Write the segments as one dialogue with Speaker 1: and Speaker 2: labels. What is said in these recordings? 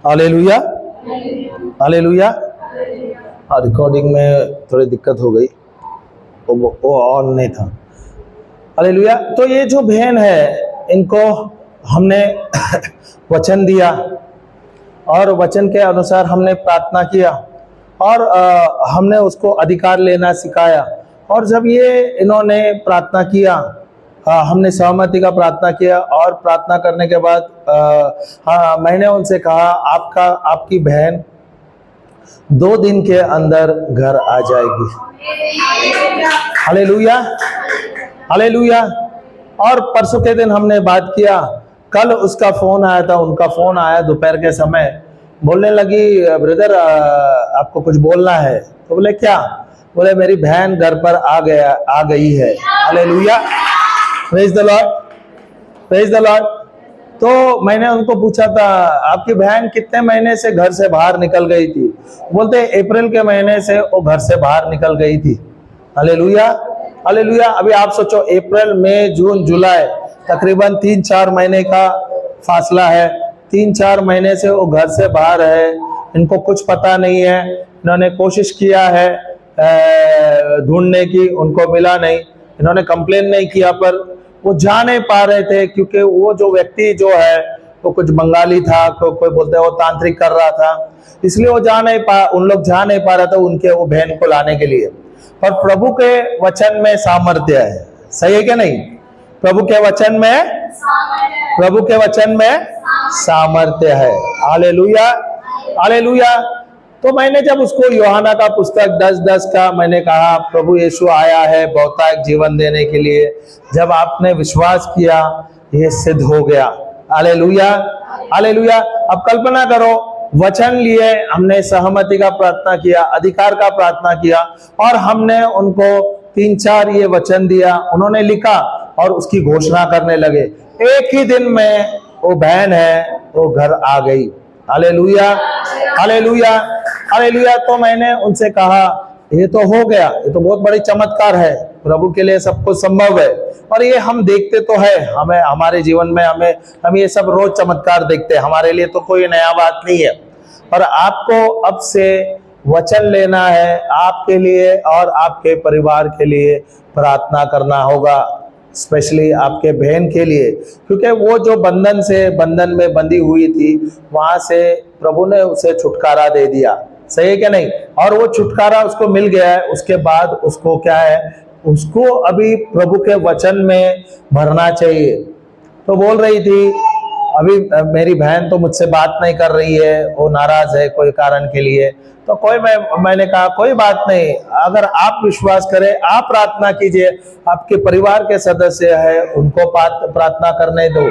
Speaker 1: Hallelujah, hallelujah. Recording में थोड़ी दिक्कत हो गई, वो ऑन नहीं था। हालेलुया। तो ये जो बहन है, इनको हमने वचन दिया और वचन के अनुसार हमने प्रार्थना किया और हमने उसको अधिकार लेना सिखाया। और जब ये इन्होंने प्रार्थना किया, हमने सहमति का प्रार्थना किया और प्रार्थना करने के बाद हाँ, मैंने उनसे कहा आपकी बहन 2 दिन के अंदर घर आ जाएगी। Hallelujah, hallelujah. और परसों के दिन हमने बात किया, कल उसका फोन आया था, उनका फोन आया दोपहर के समय, बोलने लगी ब्रदर आपको कुछ बोलना है। तो बोले क्या? बोले मेरी बहन घर पर आ गई है। Hallelujah, praise the Lord, praise the Lord. तो मैंने उनको पूछा था आपकी बहन कितने महीने से घर से बाहर निकल गई थी? बोलते अप्रैल के महीने से वो घर से बाहर निकल गई थी। Hallelujah, hallelujah. अभी आप सोचो, अप्रैल मई जून जुलाई, तकरीबन 3-4 महीने का फासला है। 3-4 महीने से वो घर से बाहर है, इनको कुछ पता नहीं है। इन्होंने कोशिश किया है ढूंढने की, उनको मिला नहीं। इन्होंने कंप्लेन नहीं किया, पर वो जा नहीं पा रहे थे, क्योंकि वो जो व्यक्ति जो है वो कुछ बंगाली था, कोई बोलते हैं वो तांत्रिक कर रहा था, इसलिए वो उन लोग जा नहीं पा रहा था उनके वो बहन को लाने के लिए। पर प्रभु के वचन में सामर्थ्य है, सही है क्या नहीं? प्रभु के वचन में सामर्थ्य है। Hallelujah, hallelujah. तो मैंने जब उसको यूहन्ना का पुस्तक 10:10 का मैंने कहा प्रभु यीशु आया है बहुतायक जीवन देने के लिए, जब आपने विश्वास किया ये सिद्ध हो गया। Hallelujah, hallelujah. अब कल्पना करो, वचन लिए, हमने सहमति का प्रार्थना किया, अधिकार का प्रार्थना किया और हमने उनको 3-4 ये वचन दिया, उन्होंने लिखा और उसकी घोषणा करने लगे। एक ही दिन में वो बहन है वो घर आ गई। Hallelujah, hallelujah, hallelujah. तो मैंने उनसे कहा ये तो हो गया, ये तो बहुत बड़ी चमत्कार है, प्रभु के लिए सब कुछ संभव है। और ये हम देखते तो है, हमें हमारे जीवन में हम ये सब रोज चमत्कार देखते हैं, हमारे लिए तो कोई नया बात नहीं है। पर आपको अब से वचन लेना है, आपके लिए और आपके परिवार के लिए प्रार्थना करना होगा, स्पेशली आपके बहन के लिए, क्योंकि वो जो बंधन में बंधी हुई थी, वहां से प्रभु ने उसे छुटकारा दे दिया, सही है क्या नहीं? और वो छुटकारा उसको मिल गया है। उसके बाद उसको क्या है, उसको अभी प्रभु के वचन में भरना चाहिए। तो बोल रही थी अभी मेरी बहन तो मुझसे बात नहीं कर रही है, वो नाराज है कोई कारण के लिए। तो मैंने कहा कोई बात नहीं, अगर आप विश्वास करें, आप प्रार्थना कीजिए, आपके परिवार के सदस्य है उनको प्रार्थना करने दो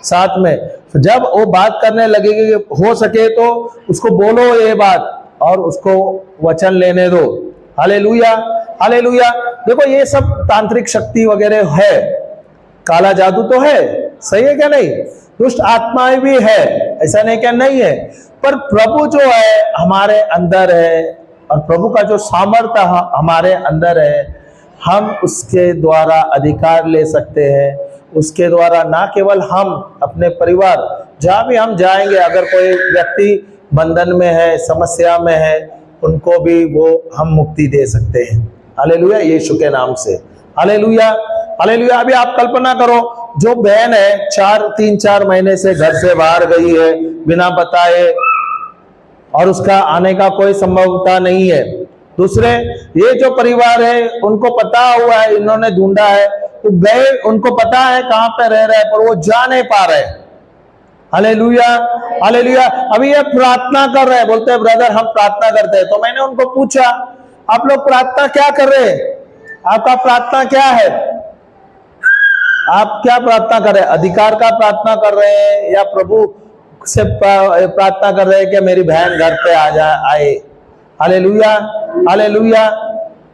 Speaker 1: साथ में। जब वो बात करने लगेगी, हो सके तो उसको बोलो ये बात और उसको वचन लेने दो। Hallelujah, hallelujah. देखो ये सब तांत्रिक शक्ति वगैरह है, काला जादू तो है, सही है क्या नहीं? दुष्ट आत्माएं भी है, ऐसा नहीं क्या नहीं है। पर प्रभु जो है हमारे अंदर है और प्रभु का जो सामर्थ्य हमारे अंदर है, हम उसके द्वारा अधिकार ले सकते हैं। उसके द्वारा ना केवल हम, अपने परिवार, जहां भी हम जाएंगे, अगर कोई व्यक्ति बंधन में है, समस्या में है, उनको भी वो हम मुक्ति दे सकते हैं। हालेलुया, यीशु के नाम से। Hallelujah, hallelujah. अभी आप कल्पना करो, जो बहन है 3-4 महीने से घर से बाहर गई है बिना बताए और उसका आने का कोई संभावना नहीं है। दूसरे ये जो परिवार है उनको पता हुआ है, इन्होंने ढूंढा है, तो गए, उनको पता है कहां पे रह रहे हैं, पर वो जा नहीं पा रहे। Hallelujah, hallelujah. अभी ये प्रार्थना कर रहे हैं, बोलते हैं ब्रदर हम प्रार्थना करते हैं। तो मैंने उनको पूछा आप लोग प्रार्थना क्या कर रहे हैं, आपका प्रार्थना क्या है, आप क्या प्रार्थना कर रहे हैं? अधिकार का प्रार्थना कर रहे हैं या प्रभु से प्रार्थना कर रहे हैं कि मेरी बहन घर पे आए? Hallelujah, hallelujah.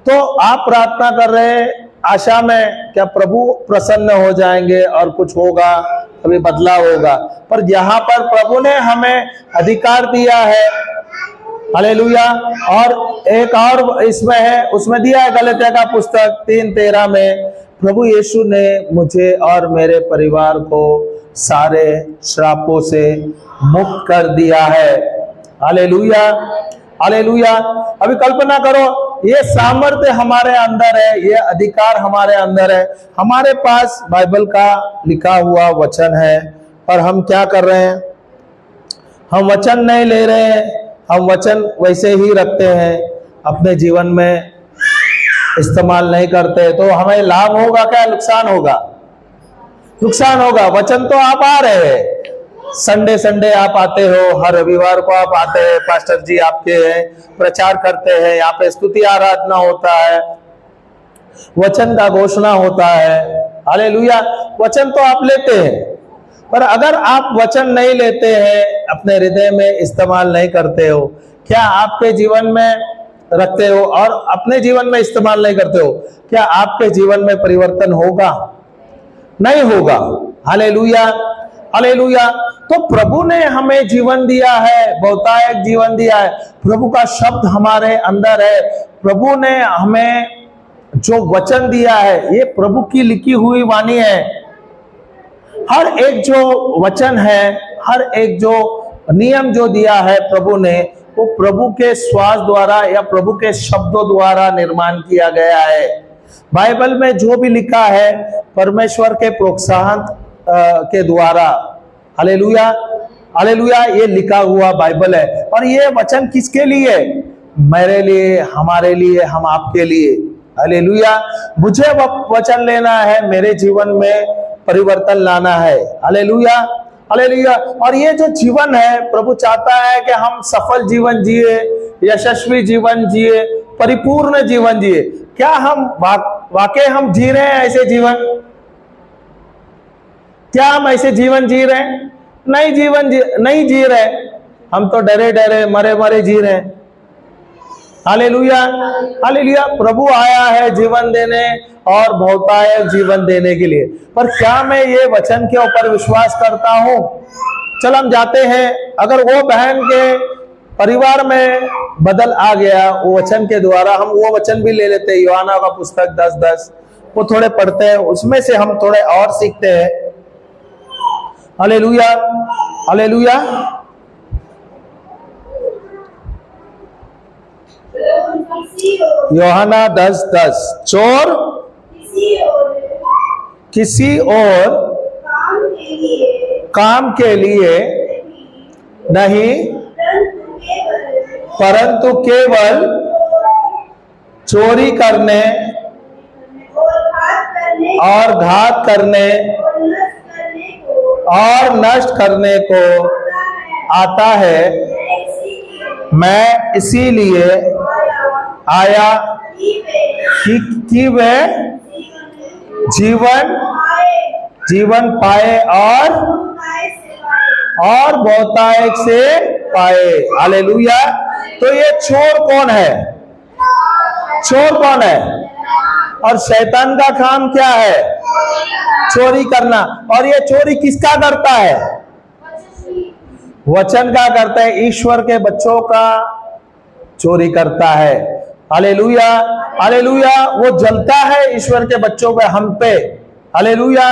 Speaker 1: तो आप प्रार्थना कर रहे हैं आशा में क्या प्रभु प्रसन्न हो जाएंगे और कुछ होगा, कभी बदलाव होगा। पर यहाँ पर प्रभु ने हमें अधिकार दिया है। हालेलुया। और एक और इसमें है, उसमें दिया है गलातिया का पुस्तक 3:13 में, प्रभु यीशु ने मुझे और मेरे परिवार को सारे श्रापों से मुक्त कर दिया है। Hallelujah, hallelujah. अभी कल्पना करो, ये सामर्थ्य हमारे अंदर है, ये अधिकार हमारे अंदर है। हमारे पास बाइबल का लिखा हुआ वचन है, और हम क्या कर रहे हैं? हम वचन नहीं ले रहे हैं, हम वचन वैसे ही रखते हैं, अपने जीवन में इस्तेमाल नहीं करते। तो हमें लाभ होगा क्या नुकसान होगा? नुकसान होगा। वचन तो आप आ रहे हैं, संडे संडे आप आते हो, हर रविवार को आप आते हैं, पास्टर जी आपके हैं, प्रचार करते हैं, यहाँ पे स्तुति आराधना होता है, वचन का घोषणा होता है। हालेलुया। वचन तो आप लेते हैं, पर अगर आप वचन नहीं लेते हैं, अपने हृदय में इस्तेमाल नहीं करते हो, क्या आपके जीवन में रखते हो और अपने जीवन में इस्तेमाल नहीं करते हो, क्या आपके जीवन में परिवर्तन होगा? नहीं होगा। Hallelujah, hallelujah. तो प्रभु ने हमें जीवन दिया है, बहुतायक जीवन दिया है। प्रभु का शब्द हमारे अंदर है। प्रभु ने हमें जो वचन दिया है, ये प्रभु की लिखी हुई वाणी है। हर एक जो वचन है, हर एक जो नियम जो दिया है प्रभु ने, वो प्रभु के श्वास द्वारा या प्रभु के शब्दों द्वारा निर्माण किया गया है। बाइबल में जो भी लिखा है, परमेश्वर के प्रोत्साहन के द्वारा, हालेलुया, हालेलुया, ये लिखा हुआ बाइबल है। और ये वचन किसके लिए? मेरे लिए, हमारे लिए, हम आपके लिए। हालेलुया। मुझे वचन लेना है, मेरे जीवन में परिवर्तन लाना है। Hallelujah, hallelujah. और ये जो जीवन है, प्रभु चाहता है कि हम सफल जीवन जिए, यशस्वी जीवन जिए, परिपूर्ण जीवन जिए। क्या हम वाकई हम जी रहे हैं ऐसे जीवन? क्या हम ऐसे जीवन जी रहे हैं? नहीं जी रहे। हम तो डरे डरे, मरे मरे जी रहे हैं। Hallelujah, hallelujah. प्रभु आया है जीवन देने और बहुतायक जीवन देने के लिए। पर क्या मैं ये वचन के ऊपर विश्वास करता हूं? चल हम जाते हैं। अगर वो बहन के परिवार में बदल आ गया वो वचन के द्वारा, हम वो वचन भी ले लेते हैं। यूहन्ना का पुस्तक 10:10 वो थोड़े पढ़ते हैं, उसमें से हम थोड़े और सीखते हैं। Hallelujah, hallelujah. यूहन्ना 10:10 चोर किसी और काम के लिए नहीं, परंतु केवल चोरी करने और घात करने और नष्ट करने को आता है। मैं इसीलिए आया कि वह जीवन पाए और बहुतायक से पाए। हालेलुया। तो ये चोर कौन है? चोर कौन है? और शैतान का काम क्या है? चोरी करना। और ये चोरी किसका करता है? वचन का करता है, ईश्वर के बच्चों का चोरी करता है। Hallelujah, hallelujah. वो जलता है ईश्वर के बच्चों पे, हम पे। हालेलुया।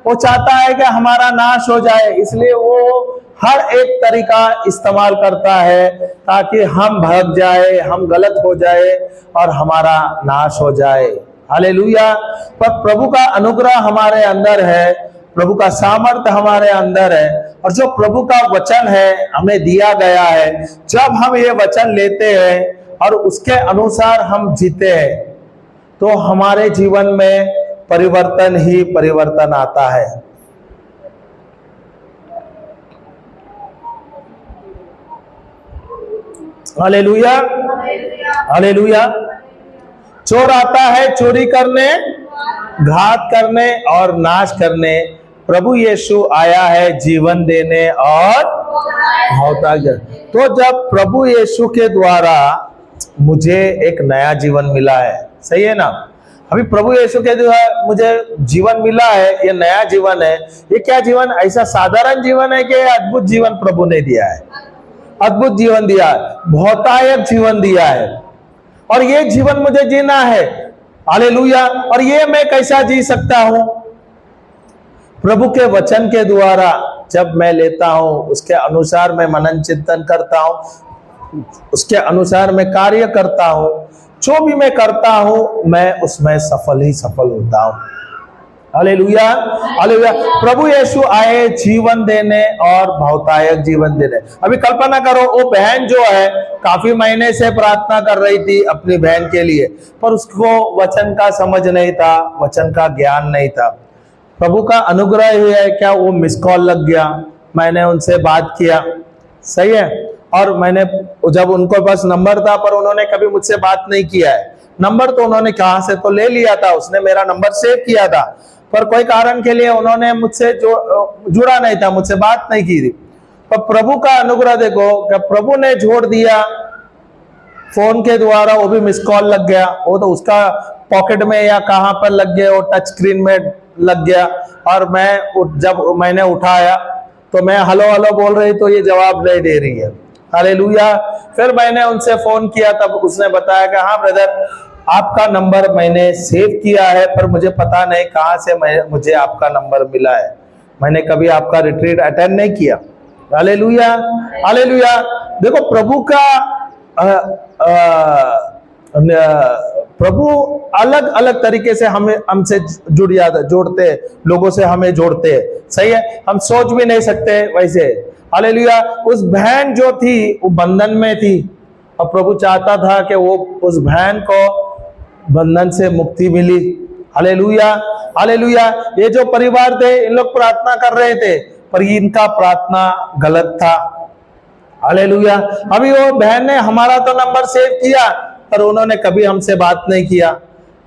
Speaker 1: वो चाहता है कि हमारा नाश हो जाए, इसलिए वो हर एक तरीका इस्तेमाल करता है ताकि हम भाग जाए, हम गलत हो जाए और हमारा नाश हो जाए। हालेलुया। पर प्रभु का अनुग्रह हमारे अंदर है, प्रभु का सामर्थ्य हमारे अंदर है, और जो प्रभु का वचन है हमें दिया गया है, जब हम ये वचन लेते हैं और उसके अनुसार हम जीते हैं, तो हमारे जीवन में परिवर्तन ही परिवर्तन आता है। Hallelujah, hallelujah. चोर आता है चोरी करने, घात करने और नाश करने। प्रभु यीशु आया है जीवन देने और बहुतायक। तो जब प्रभु यीशु के द्वारा मुझे एक नया जीवन मिला है, सही है ना? अभी प्रभु यीशु के द्वारा मुझे जीवन मिला है, ये नया जीवन है। ये क्या जीवन? ऐसा साधारण जीवन है कि अद्भुत जीवन प्रभु ने दिया है, अद्भुत जीवन दिया है, बहुतायक जीवन दिया है। और ये जीवन मुझे जीना है। हालेलुया। और ये मैं कैसा जी सकता हूं? प्रभु के वचन के द्वारा जब मैं लेता हूं, उसके अनुसार मैं मनन चिंतन करता हूं, उसके अनुसार मैं कार्य करता हूं, जो भी मैं करता हूं मैं उसमें सफल ही सफल होता हूं। Hallelujah, hallelujah. प्रभु यीशु आए जीवन देने और बहुतायक जीवन देने। अभी कल्पना करो, वो बहन जो है काफी महीने से प्रार्थना कर रही थी अपनी बहन के लिए, पर उसको वचन का समझ नहीं था, वचन का ज्ञान नहीं था। प्रभु का अनुग्रह ही है क्या वो मिस कॉल लग गया, मैंने उनसे बात किया, सही है, और मैंने जब उनको पास नंबर था पर उन्होंने कभी मुझसे बात नहीं किया है। नंबर तो उन्होंने कहां से तो ले लिया था, उसने मेरा नंबर सेव किया था, पर कोई कारण के लिए उन्होंने मुझसे जुड़ा नहीं था, मुझसे बात नहीं की थी। पर प्रभु का अनुग्रह देखो कि प्रभु ने जोड़ दिया फोन के द्वारा, वो भी मिस कॉल लग गया, वो तो उसका पॉकेट में या कहां पर लग गया, वो टच स्क्रीन में लग गया, और जब मैंने उठाया तो मैं हेलो हेलो बोल रही तो ये जवाब नहीं दे रही है। हालेलुया। फिर मैंने उनसे फोन किया, तब उसने बताया कि हाँ ब्रदर, आपका नंबर मैंने सेव किया है, पर मुझे पता नहीं कहां से मुझे आपका नंबर मिला है, मैंने कभी आपका रिट्रीट अटेंड नहीं किया। Hallelujah, hallelujah. देखो प्रभु का प्रभु अलग अलग तरीके से हमसे जोड़ते, लोगों से हमें जोड़ते हैं, सही है, हम सोच भी नहीं सकते वैसे। हालेलुया। उस बहन जो थी वो बंधन में थी, और प्रभु चाहता था कि वो उस बहन को बंधन से मुक्ति मिली। Hallelujah, hallelujah. ये जो परिवार थे, इन लोग प्रार्थना कर रहे थे, पर इनका प्रार्थना गलत था। हालेलुया। अभी वो बहन ने हमारा तो नंबर सेव किया, पर उन्होंने कभी हमसे बात नहीं किया,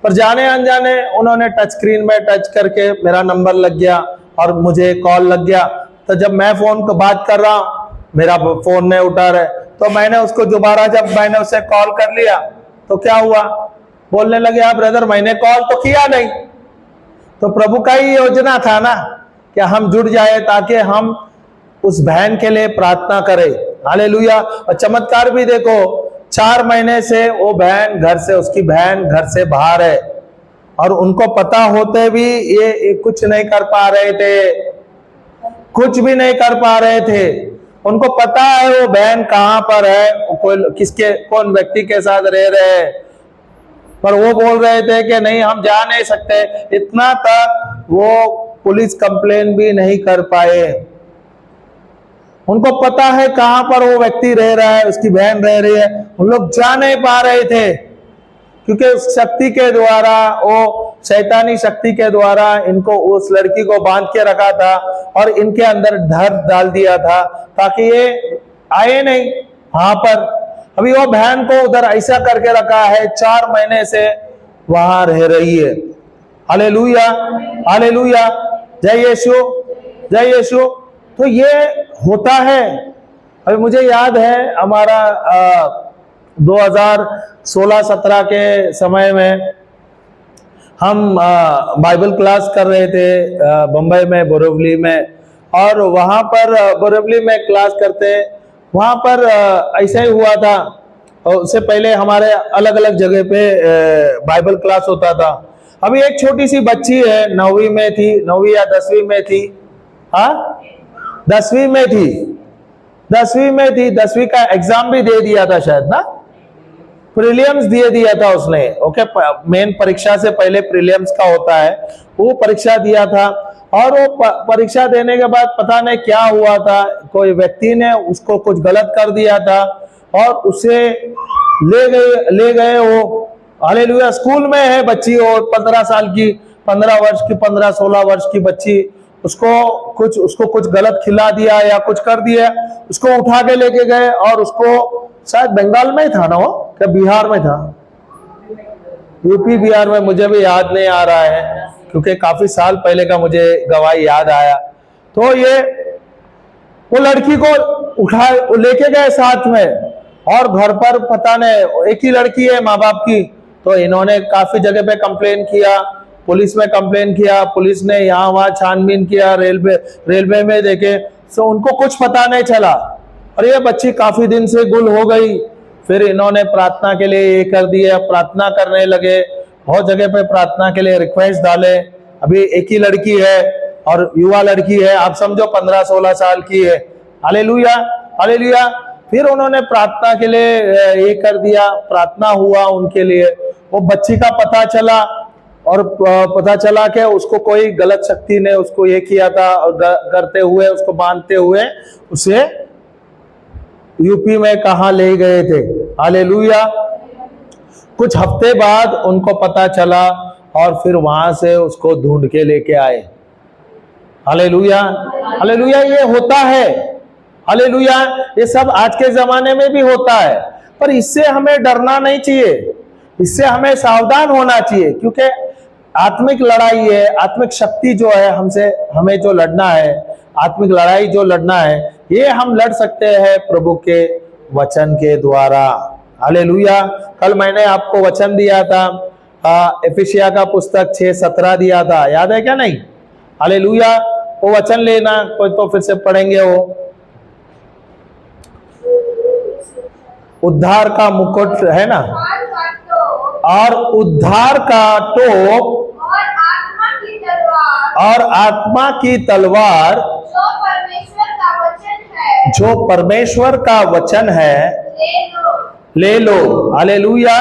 Speaker 1: पर जाने अनजाने उन्होंने टच स्क्रीन में टच करके मेरा नंबर लग गया और मुझे कॉल लग गया। तो जब मैं फोन को बात कर रहा हूं, मेरा फोन नहीं उठा रहे, तो मैंने उसको दोबारा जब मैंने उसे कॉल कर लिया तो क्या हुआ, बोलने लगे आप ब्रदर मैंने कॉल तो किया नहीं। तो प्रभु का ही योजना था ना कि हम जुड़ जाए ताकि हम उस बहन के लिए प्रार्थना करें। हालेलुया। और चमत्कार भी देखो, 4 महीने से वो बहन उसकी बहन घर से बाहर है, और उनको पता होते भी ये कुछ नहीं कर पा रहे थे, कुछ भी नहीं कर पा रहे थे। उनको पता है वो बहन कहां पर है, कौन व्यक्ति के साथ रह रहे हैं, पर वो बोल रहे थे कि नहीं हम जा नहीं सकते। इतना तक वो पुलिस कंप्लेन भी नहीं कर पाए। उनको पता है कहां पर वो व्यक्ति रह रहा है, उसकी बहन रह रही है, उन लोग जा नहीं पा रहे थे, क्योंकि उस शक्ति के द्वारा, वो शैतानी शक्ति के द्वारा इनको उस लड़की को बांध के रखा था और इनके अंदर डर डाल दिया था ताकि ये आए नहीं वहां पर। अभी वो बहन को उधर ऐसा करके रखा है, 4 महीने से वहां रह रही है। Hallelujah, hallelujah. जय यीशु, जय यीशु। तो ये होता है। अभी मुझे याद है हमारा 2016-17 के समय में हम बाइबल क्लास कर रहे थे बम्बई में, बोरिवली में, और वहां पर बोरिवली में क्लास करते, वहां पर ऐसा ही हुआ था। और उससे पहले हमारे अलग अलग जगह पे बाइबल क्लास होता था। अभी एक छोटी सी बच्ची है, 9वीं में थी, 9वीं या 10वीं में थी, हाँ 10वीं में थी, 10वीं में थी, 10वीं का एग्जाम भी दे दिया था शायद ना, प्रीलियम्स दे दिया था उसने। ओके, मेन परीक्षा से पहले प्रीलियम्स का होता है, वो परीक्षा दिया था। और वो परीक्षा देने के बाद पता नहीं क्या हुआ था, कोई व्यक्ति ने उसको कुछ गलत कर दिया था और उसे ले गए वो। हालेलुया। स्कूल में है बच्ची, और 15 साल की, 15 वर्ष की, 15-16 वर्ष की बच्ची, उसको कुछ गलत खिला दिया या कुछ कर दिया, उसको उठा के लेके गए, और उसको शायद बंगाल में ही था ना, वो क्या बिहार में था, यूपी बिहार में, मुझे भी याद नहीं आ रहा है क्योंकि काफी साल पहले का मुझे गवाही याद आया। तो ये वो लड़की को उठाए लेके गए साथ में, और घर पर पता नहीं, एक ही लड़की है माँ बाप की, तो इन्होंने काफी जगह पे कंप्लेन किया, पुलिस में कंप्लेन किया, पुलिस ने यहाँ वहां छानबीन किया, रेलवे में देखे, तो उनको कुछ पता नहीं चला, और ये बच्ची काफी दिन से गुल हो गई। फिर इन्होंने प्रार्थना के लिए ये कर दिया, प्रार्थना करने लगे, बहुत जगह पे प्रार्थना के लिए रिक्वेस्ट डाले। अभी एक ही लड़की है, और युवा लड़की है, आप समझो 15-16 साल की है। Hallelujah, hallelujah. फिर उन्होंने प्रार्थना के लिए ये कर दिया, प्रार्थना हुआ उनके लिए। वो बच्ची का पता चला और पता चला कि उसको कोई गलत शक्ति ने उसको ये किया था, और करते हुए उसको बांधते हुए उसे यूपी में कहाँ ले गए थे। हालेलुया। कुछ हफ्ते बाद उनको पता चला और फिर वहां से उसको ढूंढ के लेके आए। Hallelujah, hallelujah. ये होता है, हालेलुया। ये सब आज के जमाने में भी होता है, पर इससे हमें डरना नहीं चाहिए, इससे हमें सावधान होना चाहिए, क्योंकि आत्मिक लड़ाई है, आत्मिक शक्ति जो है हमसे, हमें जो लड़ना है, आत्मिक लड़ाई जो लड़ना है, ये हम लड़ सकते हैं प्रभु के वचन के द्वारा। हालेलुया। कल मैंने आपको वचन दिया था, एफिसिया का पुस्तक 6:17 दिया था, याद है क्या नहीं? हालेलुया। वो वचन लेना, कोई तो फिर से पढ़ेंगे। वो उद्धार का मुकुट है ना, और उद्धार का टोप, और आत्मा की तलवार, जो परमेश्वर का वचन है, ले लो। हालेलुया।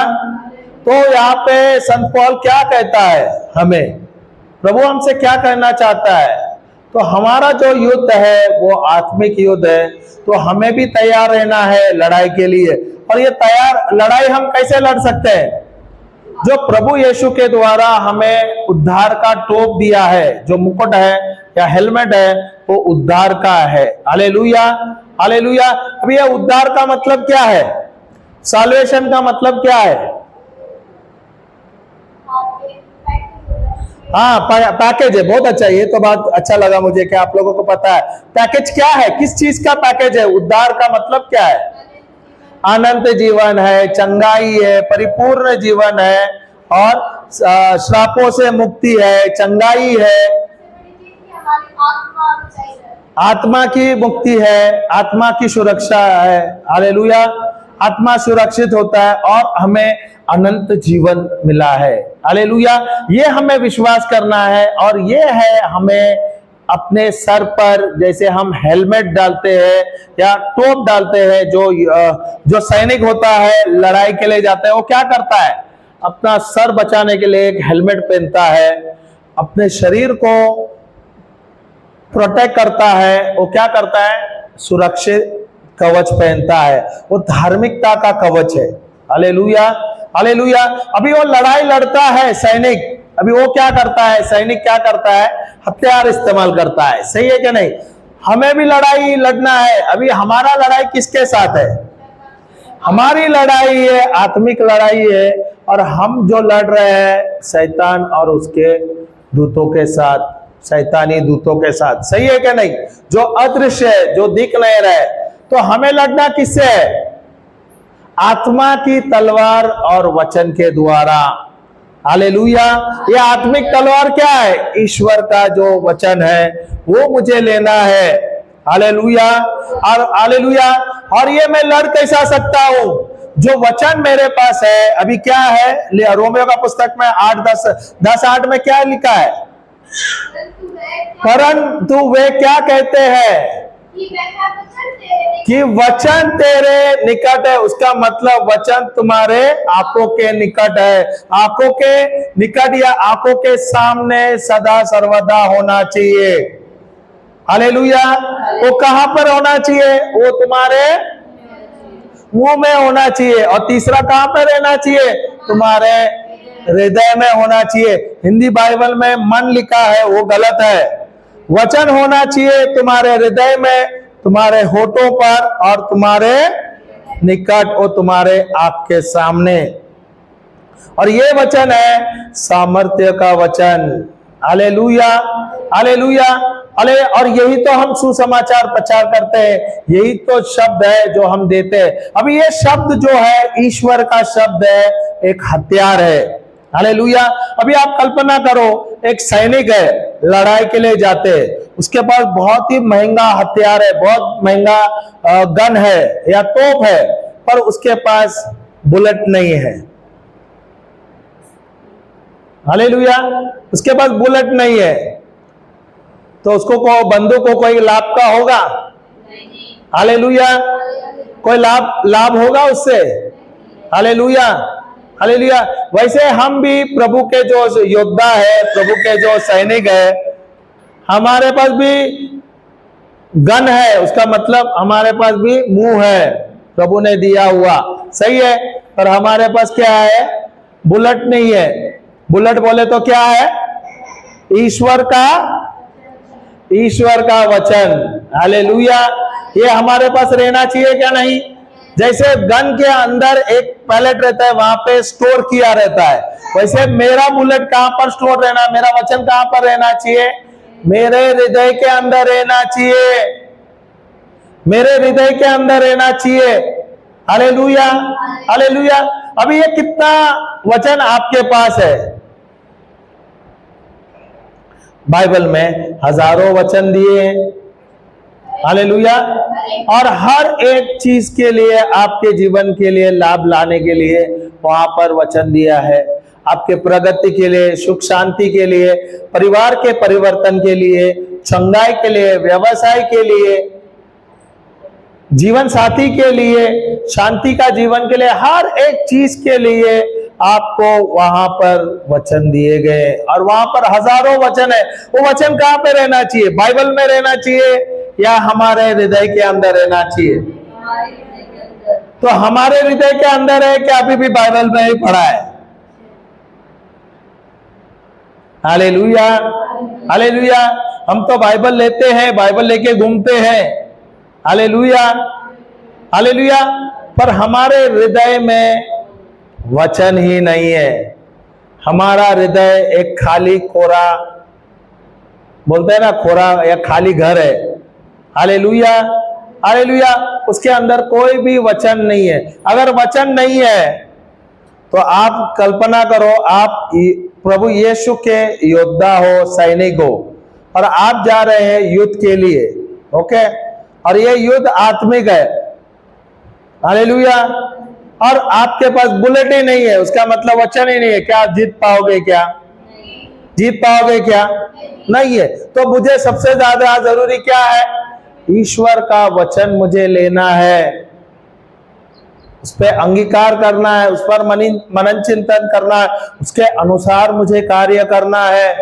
Speaker 1: तो यहाँ पे संत पौल क्या कहता है हमें, प्रभु हमसे क्या कहना चाहता है? तो हमारा जो युद्ध है वो आत्मिक युद्ध है, तो हमें भी तैयार रहना है लड़ाई के लिए। और ये तैयार लड़ाई हम कैसे लड़ सकते हैं? जो प्रभु यीशु के द्वारा हमें उद्धार का टोप दिया है, जो मुकुट है या हेलमेट है, वो उद्धार का है। Hallelujah, hallelujah. अब ये उद्धार का मतलब क्या है? सॉल्वेशन का मतलब क्या है? हाँ, पैकेज है। बहुत अच्छा, ये तो बात अच्छा लगा मुझे कि आप लोगों को पता है पैकेज क्या है, किस चीज का पैकेज है। उद्धार का मतलब क्या है? अनंत जीवन है, चंगाई है, परिपूर्ण जीवन है, और श्रापों से मुक्ति है, चंगाई है, आत्मा की मुक्ति है, आत्मा की सुरक्षा है। हालेलुया। आत्मा सुरक्षित होता है और हमें अनंत जीवन मिला है। हालेलुया। ये हमें विश्वास करना है, और ये है हमें अपने सर पर, जैसे हम हेलमेट डालते हैं या टोप डालते हैं, जो सैनिक होता है लड़ाई के लिए जाता है, वो क्या करता है? अपना सर बचाने के लिए एक हेलमेट पहनता है, अपने शरीर को प्रोटेक्ट करता है। वो क्या करता है? सुरक्षित कवच पहनता है। वो धार्मिकता का कवच है। Hallelujah, hallelujah. अभी वो लड़ाई लड़ता है सैनिक, अभी वो क्या करता है? सैनिक क्या करता है? हथियार इस्तेमाल करता है। सही है क्या नहीं? हमें भी लड़ाई लड़ना है। अभी हमारा लड़ाई किसके साथ है? हमारी लड़ाई है, आत्मिक लड़ाई है, और हम जो लड़ रहे हैं शैतान और उसके दूतों के साथ, शैतानी दूतों के साथ। सही है क्या नहीं? जो अदृश्य है, जो दिख नहीं रहे। तो हमें लड़ना किससे है? आत्मा की तलवार और वचन के द्वारा। हालेलुया। ये आत्मिक तलवार क्या है? ईश्वर का जो वचन है वो मुझे लेना है। हालेलुया, और हालेलुया। और ये मैं लड़ कैसा सकता हूं? जो वचन मेरे पास है। अभी क्या है? रोमियो का पुस्तक में 8:10-8 में क्या लिखा है? परंतु वे क्या कहते हैं? कि वचन तेरे निकट है। उसका मतलब वचन तुम्हारे आंखों के निकट है। आंखों के निकट या आंखों के सामने सदा सर्वदा होना चाहिए। हालेलुया। वो कहां पर होना चाहिए? वो तुम्हारे मुंह में होना चाहिए। और तीसरा कहां पर रहना चाहिए? तुम्हारे हृदय में होना चाहिए। हिंदी बाइबल में मन लिखा है, वो गलत है। वचन होना चाहिए तुम्हारे हृदय में, तुम्हारे होठों पर, और तुम्हारे निकट, और तुम्हारे आंख के सामने। और ये वचन है सामर्थ्य का वचन। Hallelujah, hallelujah. और यही तो हम सुसमाचार प्रचार करते हैं, यही तो शब्द है जो हम देते हैं। अभी ये शब्द जो है ईश्वर का शब्द है, एक हथियार है। हालेलुया। अभी आप कल्पना करो, एक सैनिक है, लड़ाई के लिए जाते हैं, उसके पास बहुत ही महंगा हथियार है, बहुत महंगा गन है या तोप है, पर उसके पास बुलेट नहीं है। हालेलुया। उसके पास बुलेट नहीं है। तो उसको बंधु को कोई लाभ का होगा? हालेलुया। कोई लाभ होगा उससे? Hallelujah, hallelujah. वैसे हम भी प्रभु के जो योद्धा है, प्रभु के जो सैनिक है, हमारे पास भी गन है, उसका मतलब हमारे पास भी मुंह है, प्रभु ने दिया हुआ, सही है। पर हमारे पास क्या है? बुलेट नहीं है। बुलेट बोले तो क्या है? ईश्वर का वचन। हालेलुया। ये हमारे पास रहना चाहिए क्या? नहीं। जैसे गन के अंदर एक पैलेट रहता है, वहां पे स्टोर किया रहता है, वैसे मेरा बुलेट कहां पर स्टोर रहना? मेरा वचन कहां पर रहना चाहिए? मेरे हृदय के अंदर रहना चाहिए, मेरे हृदय के अंदर रहना चाहिए। Hallelujah, hallelujah. अभी ये कितना वचन आपके पास है? बाइबल में हजारों वचन दिए हैं। हालेलुया। और हर एक चीज के लिए, आपके जीवन के लिए, लाभ लाने के लिए वहां पर वचन दिया है। आपके प्रगति के लिए, सुख शांति के लिए, परिवार के परिवर्तन के लिए, चंगाई के लिए, व्यवसाय के लिए, जीवन साथी के लिए, शांति का जीवन के लिए, हर एक चीज के लिए आपको वहां पर वचन दिए गए। और वहां पर हजारों वचन है। वो वचन कहां पे रहना चाहिए? बाइबल में रहना चाहिए या हमारे हृदय के अंदर रहना चाहिए? तो हमारे हृदय के अंदर है कि अभी भी बाइबल में ही पढ़ा है? Hallelujah, hallelujah. हम तो बाइबल लेते हैं, बाइबल लेके घूमते हैं, हालेलुया, हालेलुया, पर हमारे हृदय में वचन ही नहीं है। हमारा हृदय एक खाली कोरा, बोलते हैं ना, कोरा या खाली घर है। Hallelujah, hallelujah. उसके अंदर कोई भी वचन नहीं है। अगर वचन नहीं है तो आप कल्पना करो, आप प्रभु यीशु के योद्धा हो, सैनिक हो, और आप जा रहे हैं युद्ध के लिए, ओके, और ये युद्ध आत्मिक है। हालेलुया। और आपके पास बुलेट ही नहीं है, उसका मतलब वचन ही नहीं है, क्या आप जीत पाओगे? क्या जीत पाओगे? क्या नहीं है। तो मुझे सबसे ज्यादा जरूरी क्या है? ईश्वर का वचन मुझे लेना है, उस पर अंगीकार करना है, उस पर मनन चिंतन करना है, उसके अनुसार मुझे कार्य करना है,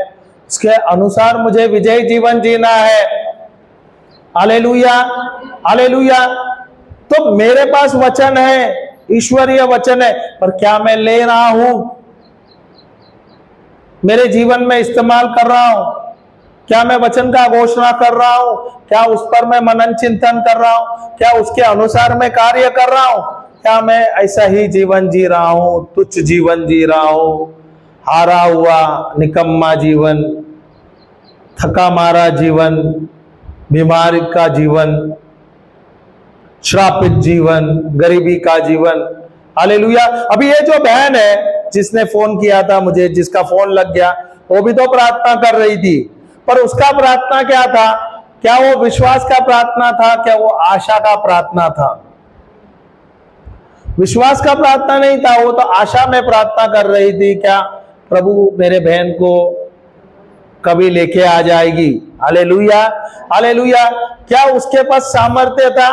Speaker 1: उसके अनुसार मुझे विजय जीवन जीना है। Hallelujah, hallelujah. तो मेरे पास वचन है, ईश्वरीय वचन है, पर क्या मैं ले रहा हूं? मेरे जीवन में इस्तेमाल कर रहा हूं? क्या मैं वचन का घोषणा कर रहा हूं? क्या उस पर मैं मनन चिंतन कर रहा हूं? क्या उसके अनुसार मैं कार्य कर रहा हूं? क्या मैं ऐसा ही जीवन जी रहा हूं, तुच्छ जीवन जी रहा हूं, हारा हुआ निकम्मा जीवन, थका मारा जीवन, बीमारी का जीवन, श्रापित जीवन, गरीबी का जीवन? हालेलुया। अभी ये जो बहन है जिसने फोन किया था मुझे, जिसका फोन लग गया, वो भी तो प्रार्थना कर रही थी, पर उसका प्रार्थना क्या था? क्या वो विश्वास का प्रार्थना था? क्या वो आशा का प्रार्थना था? विश्वास का प्रार्थना नहीं था, वो तो आशा में प्रार्थना कर रही थी, क्या प्रभु मेरे बहन को कभी लेके आ जाएगी। Hallelujah, hallelujah. क्या उसके पास सामर्थ्य था?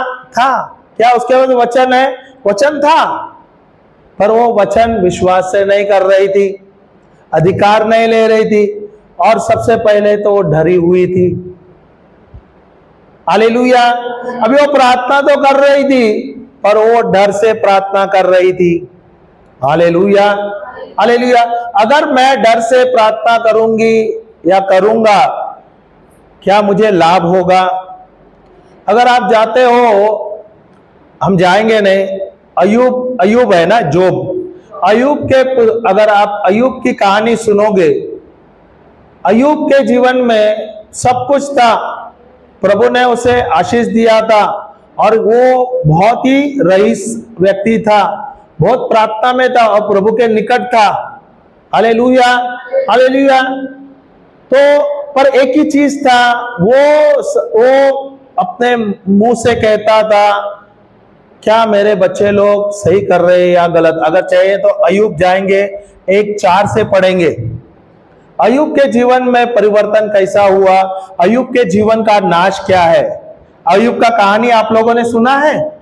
Speaker 1: क्या उसके पास वचन है? वचन था, पर वो वचन विश्वास से नहीं कर रही थी, अधिकार नहीं ले रही थी, और सबसे पहले तो वो डरी हुई थी। हालेलुया। अभी वो प्रार्थना तो कर रही थी, पर वो डर से प्रार्थना कर रही थी। Hallelujah, hallelujah. अगर मैं डर से प्रार्थना करूंगी या करूंगा, क्या मुझे लाभ होगा? अगर आप जाते हो, हम जाएंगे नहीं, अयूब है ना, जोब, अगर आप अयूब की कहानी सुनोगे, अयूब के जीवन में सब कुछ था, प्रभु ने उसे आशीष दिया था, और वो बहुत ही रईस व्यक्ति था, बहुत प्रार्थना में था और प्रभु के निकट था। Hallelujah, hallelujah. तो पर एक ही चीज था, वो अपने मुंह से कहता था, क्या मेरे बच्चे लोग सही कर रहे हैं या गलत? अगर चाहिए तो अयूब जाएंगे 1:4 से पढ़ेंगे, अय्यूब के जीवन में परिवर्तन कैसा हुआ, अय्यूब के जीवन का नाश क्या है। अय्यूब का कहानी आप लोगों ने सुना है?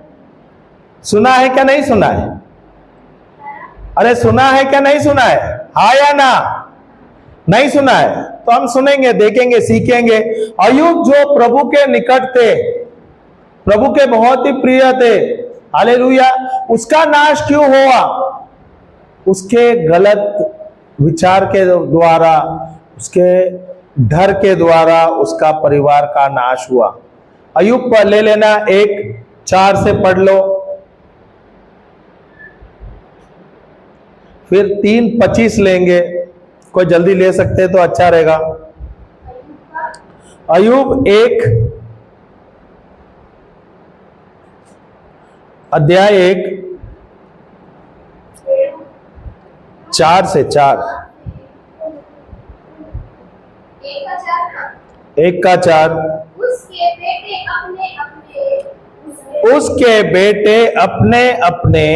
Speaker 1: सुना है क्या नहीं सुना है? अरे सुना है क्या नहीं सुना है? हाँ या ना? नहीं सुना है तो हम सुनेंगे, देखेंगे, सीखेंगे। अय्यूब जो प्रभु के निकट थे, प्रभु के बहुत ही प्रिय थे, हालेलुया, उसका नाश क्यों हुआ? उसके गलत विचार के द्वारा, उसके डर के द्वारा उसका परिवार का नाश हुआ। अय्यूब पर ले लेना 1:4 से पढ़ लो, फिर 3:25 लेंगे। कोई जल्दी ले सकते तो अच्छा रहेगा। अय्यूब 1 अध्याय 1 4 से 4, 1 का 4। उसके बेटे अपने अपने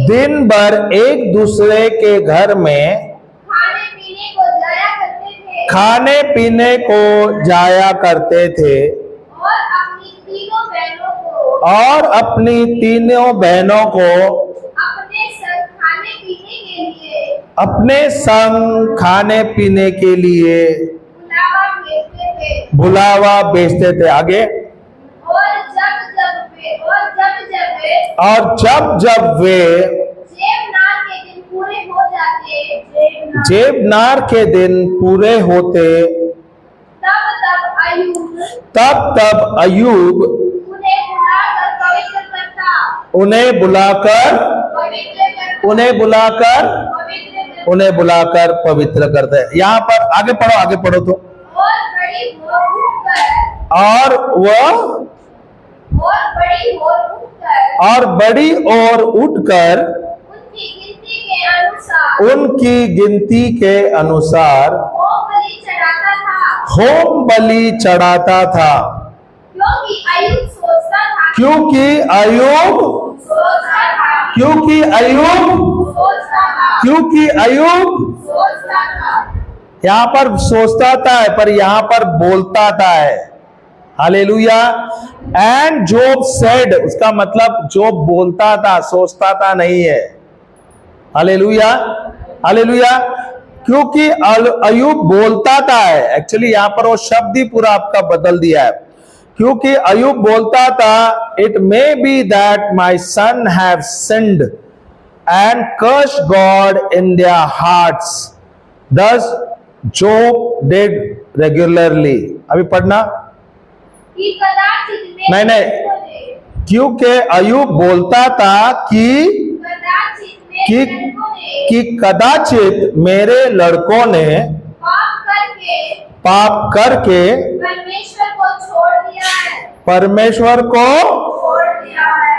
Speaker 1: दिन भर एक दूसरे के घर में खाने पीने को जाया करते थे और अपनी तीनों बहनों को अपने संग खाने पीने के लिए बुलावा भेजते थे। आगे, और जब जब वे जेबनार के दिन पूरे होते, तब अय्यूब उन्हें बुलाकर पवित्र करते हैं। यहाँ पर आगे पढ़ो तो। और बड़ी ओर उठकर उनकी गिनती के अनुसार होम बलि चढ़ाता था, क्योंकि अय्यूब यहाँ पर सोचता था पर यहाँ पर बोलता था है। हालेलुया। एंड जोब सेड, उसका मतलब जोब बोलता था, सोचता था नहीं है। Hallelujah, hallelujah. क्योंकि अय्यूब बोलता था है, एक्चुअली यहाँ पर वो शब्द ही पूरा आपका बदल दिया है। क्योंकि अय्यूब बोलता था, it may be that my son have sinned and cursed God in their hearts, thus Job did regularly। अभी पढ़ना नहीं, क्योंकि अय्यूब बोलता था कि कदाचित मेरे लड़कों ने पाप करके परमेश्वर को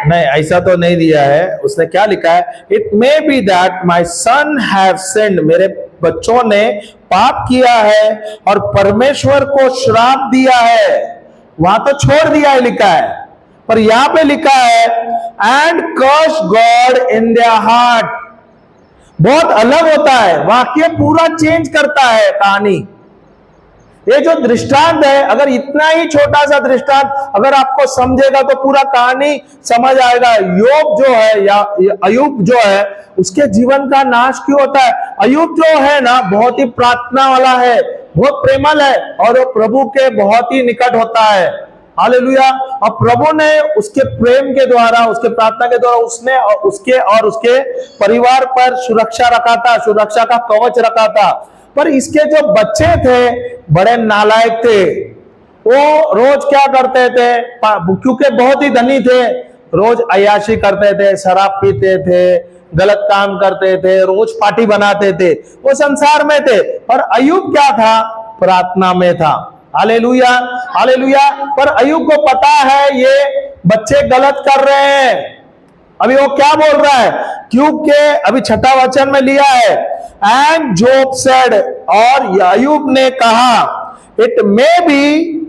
Speaker 1: नहीं, ऐसा तो नहीं दिया है। उसने क्या लिखा है? It may be that my son have sinned, मेरे बच्चों ने पाप किया है और परमेश्वर को श्राप दिया है। वहां तो छोड़ दिया है लिखा है, पर यहां पे लिखा है and curse God in their heart. बहुत अलग होता है, वाक्य पूरा चेंज करता है कहानी। ये जो दृष्टांत है, अगर इतना ही छोटा सा दृष्टांत अगर आपको समझेगा तो पूरा कहानी समझ आएगा। योग जो है या अय्यूब जो है, उसके जीवन का नाश क्यों होता है? अय्यूब जो है ना, बहुत ही प्रार्थना वाला है, बहुत प्रेमल है और वो प्रभु के बहुत ही निकट होता है। हालेलुया। और प्रभु ने उसके प्रेम के द्वारा, उसके प्रार्थना के द्वारा उसने उसके परिवार पर सुरक्षा रखा था, सुरक्षा का कवच रखा था। पर इसके जो बच्चे थे बड़े नालायक थे। वो रोज क्या करते थे? क्योंकि बहुत ही धनी थे, रोज अय्याशी करते थे, शराब पीते थे, गलत काम करते थे, रोज पार्टी बनाते थे, वो संसार में थे। और अय्यूब क्या था? प्रार्थना में था। Hallelujah, hallelujah. पर अय्यूब को पता है ये बच्चे गलत कर रहे हैं। अभी वो क्या बोल रहा है? क्योंकि अभी 6ठा वचन में लिया है, एंड जोब सेड, और अय्यूब ने कहा, it may B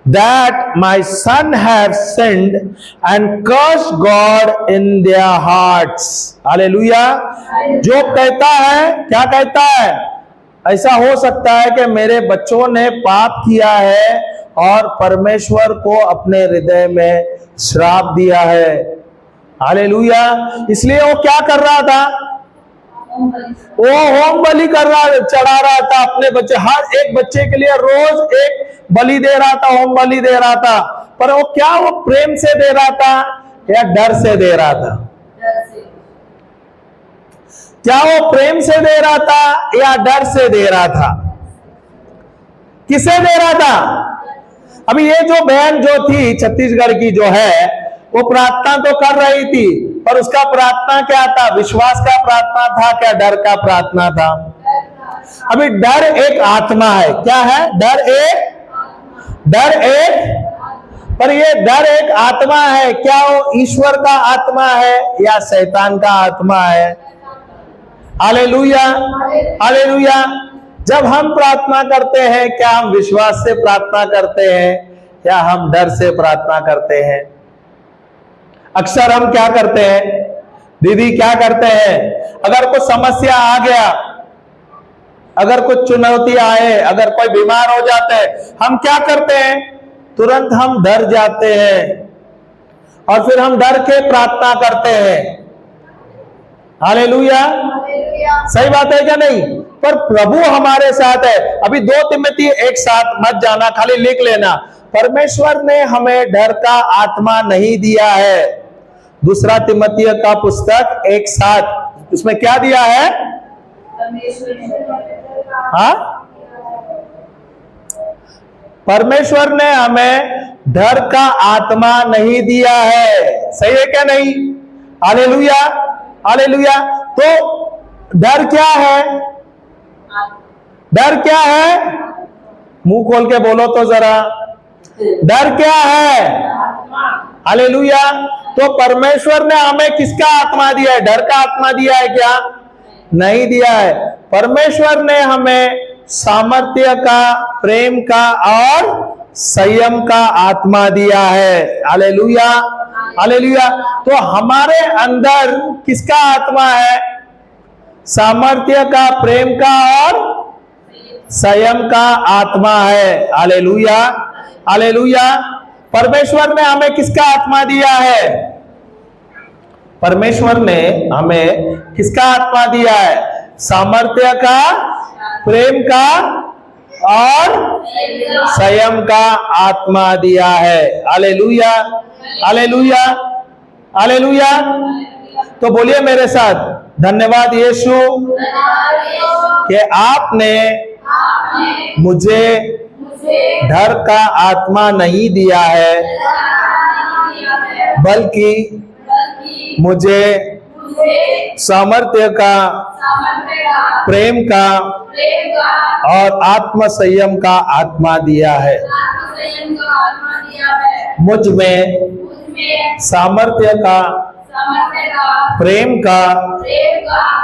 Speaker 1: that my son have sinned and cursed God in their hearts. Hallelujah. जो कहता है, क्या कहता है? ऐसा हो सकता है कि मेरे बच्चों ने पाप किया है और परमेश्वर को अपने हृदय में श्राप दिया है। हालेलुया। इसलिए वो क्या कर रहा था? वो होम बलि कर रहा, चढ़ा रहा था अपने बच्चे, हर एक बच्चे के लिए रोज एक बलि दे रहा था, होम बलि दे रहा था। पर वो क्या, वो प्रेम से दे रहा था या डर से दे रहा था? क्या वो प्रेम से दे रहा था या डर से दे रहा था? किसे दे रहा था? अभी ये जो बहन जो थी छत्तीसगढ़ की जो है, वो प्रार्थना तो कर रही थी, पर उसका प्रार्थना क्या था? विश्वास का प्रार्थना था क्या डर का प्रार्थना था? अभी डर एक आत्मा है। क्या है? डर एक, पर ये डर एक आत्मा है। क्या वो ईश्वर का आत्मा है या शैतान का आत्मा है? Hallelujah, hallelujah. जब हम प्रार्थना करते हैं, क्या हम विश्वास से प्रार्थना करते हैं या हम डर से प्रार्थना करते हैं? अक्सर हम क्या करते हैं दीदी, क्या करते हैं? अगर कुछ समस्या आ गया, अगर कुछ चुनौती आए, अगर कोई बीमार हो जाता है, हम क्या करते हैं? तुरंत हम डर जाते हैं और फिर हम डर के प्रार्थना करते हैं। हालेलुया, सही बात है क्या नहीं? पर प्रभु हमारे साथ है। अभी 2 तिमोथी एक साथ मत जाना, खाली लिख लेना। परमेश्वर ने हमें डर का आत्मा नहीं दिया है। 2 तिमोथी का पुस्तक 1:7, उसमें क्या दिया है? हाँ, परमेश्वर ने हमें डर का आत्मा नहीं दिया है। सही है क्या नहीं? Hallelujah, hallelujah. तो डर क्या है? डर क्या है? मुंह खोल के बोलो तो जरा, डर क्या है? हालेलुया। तो परमेश्वर ने हमें किसका आत्मा दिया है? डर का आत्मा दिया है क्या? नहीं दिया है। परमेश्वर ने हमें सामर्थ्य का, प्रेम का और संयम का आत्मा दिया है। Hallelujah, hallelujah. तो हमारे अंदर किसका आत्मा है? सामर्थ्य का, प्रेम का और संयम का आत्मा है। Hallelujah, hallelujah. परमेश्वर ने हमें किसका आत्मा दिया है? परमेश्वर ने हमें किसका आत्मा दिया है? सामर्थ्य का, प्रेम का और संयम का आत्मा दिया है। Hallelujah, hallelujah, hallelujah. तो बोलिए मेरे साथ, धन्यवाद यीशु कि आपने मुझे डर का आत्मा नहीं दिया है, बल्कि मुझे सामर्थ्य का, प्रेम का और आत्म संयम का आत्मा दिया है। मुझ में सामर्थ्य का, प्रेम का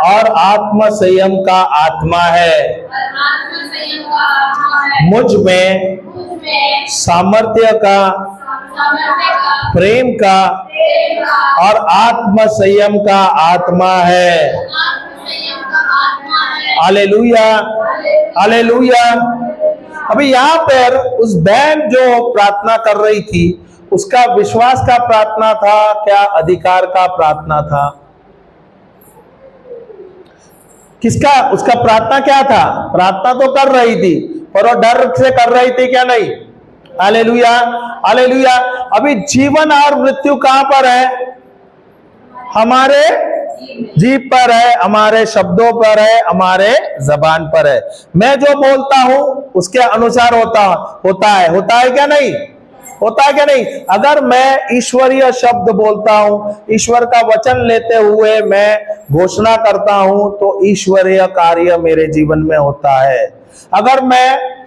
Speaker 1: और आत्म संयम का आत्मा है। मुझ में सामर्थ्य का, प्रेम का और आत्म संयम का आत्मा है। Hallelujah, hallelujah. अभी यहाँ पर उस बहन जो प्रार्थना कर रही थी, उसका विश्वास का प्रार्थना था क्या अधिकार का प्रार्थना था? किसका? उसका प्रार्थना क्या था? प्रार्थना तो कर रही थी, पर वो डर से कर रही थी क्या नहीं? Hallelujah, hallelujah. अभी जीवन और मृत्यु कहां पर है? हमारे जीभ पर है, हमारे शब्दों पर है, हमारे जबान पर है। मैं जो बोलता हूं उसके अनुसार होता है क्या नहीं? होता है क्या नहीं? अगर मैं ईश्वरीय शब्द बोलता हूं, ईश्वर का वचन लेते हुए मैं घोषणा करता हूं, तो ईश्वरीय कार्य मेरे जीवन में होता है। अगर मैं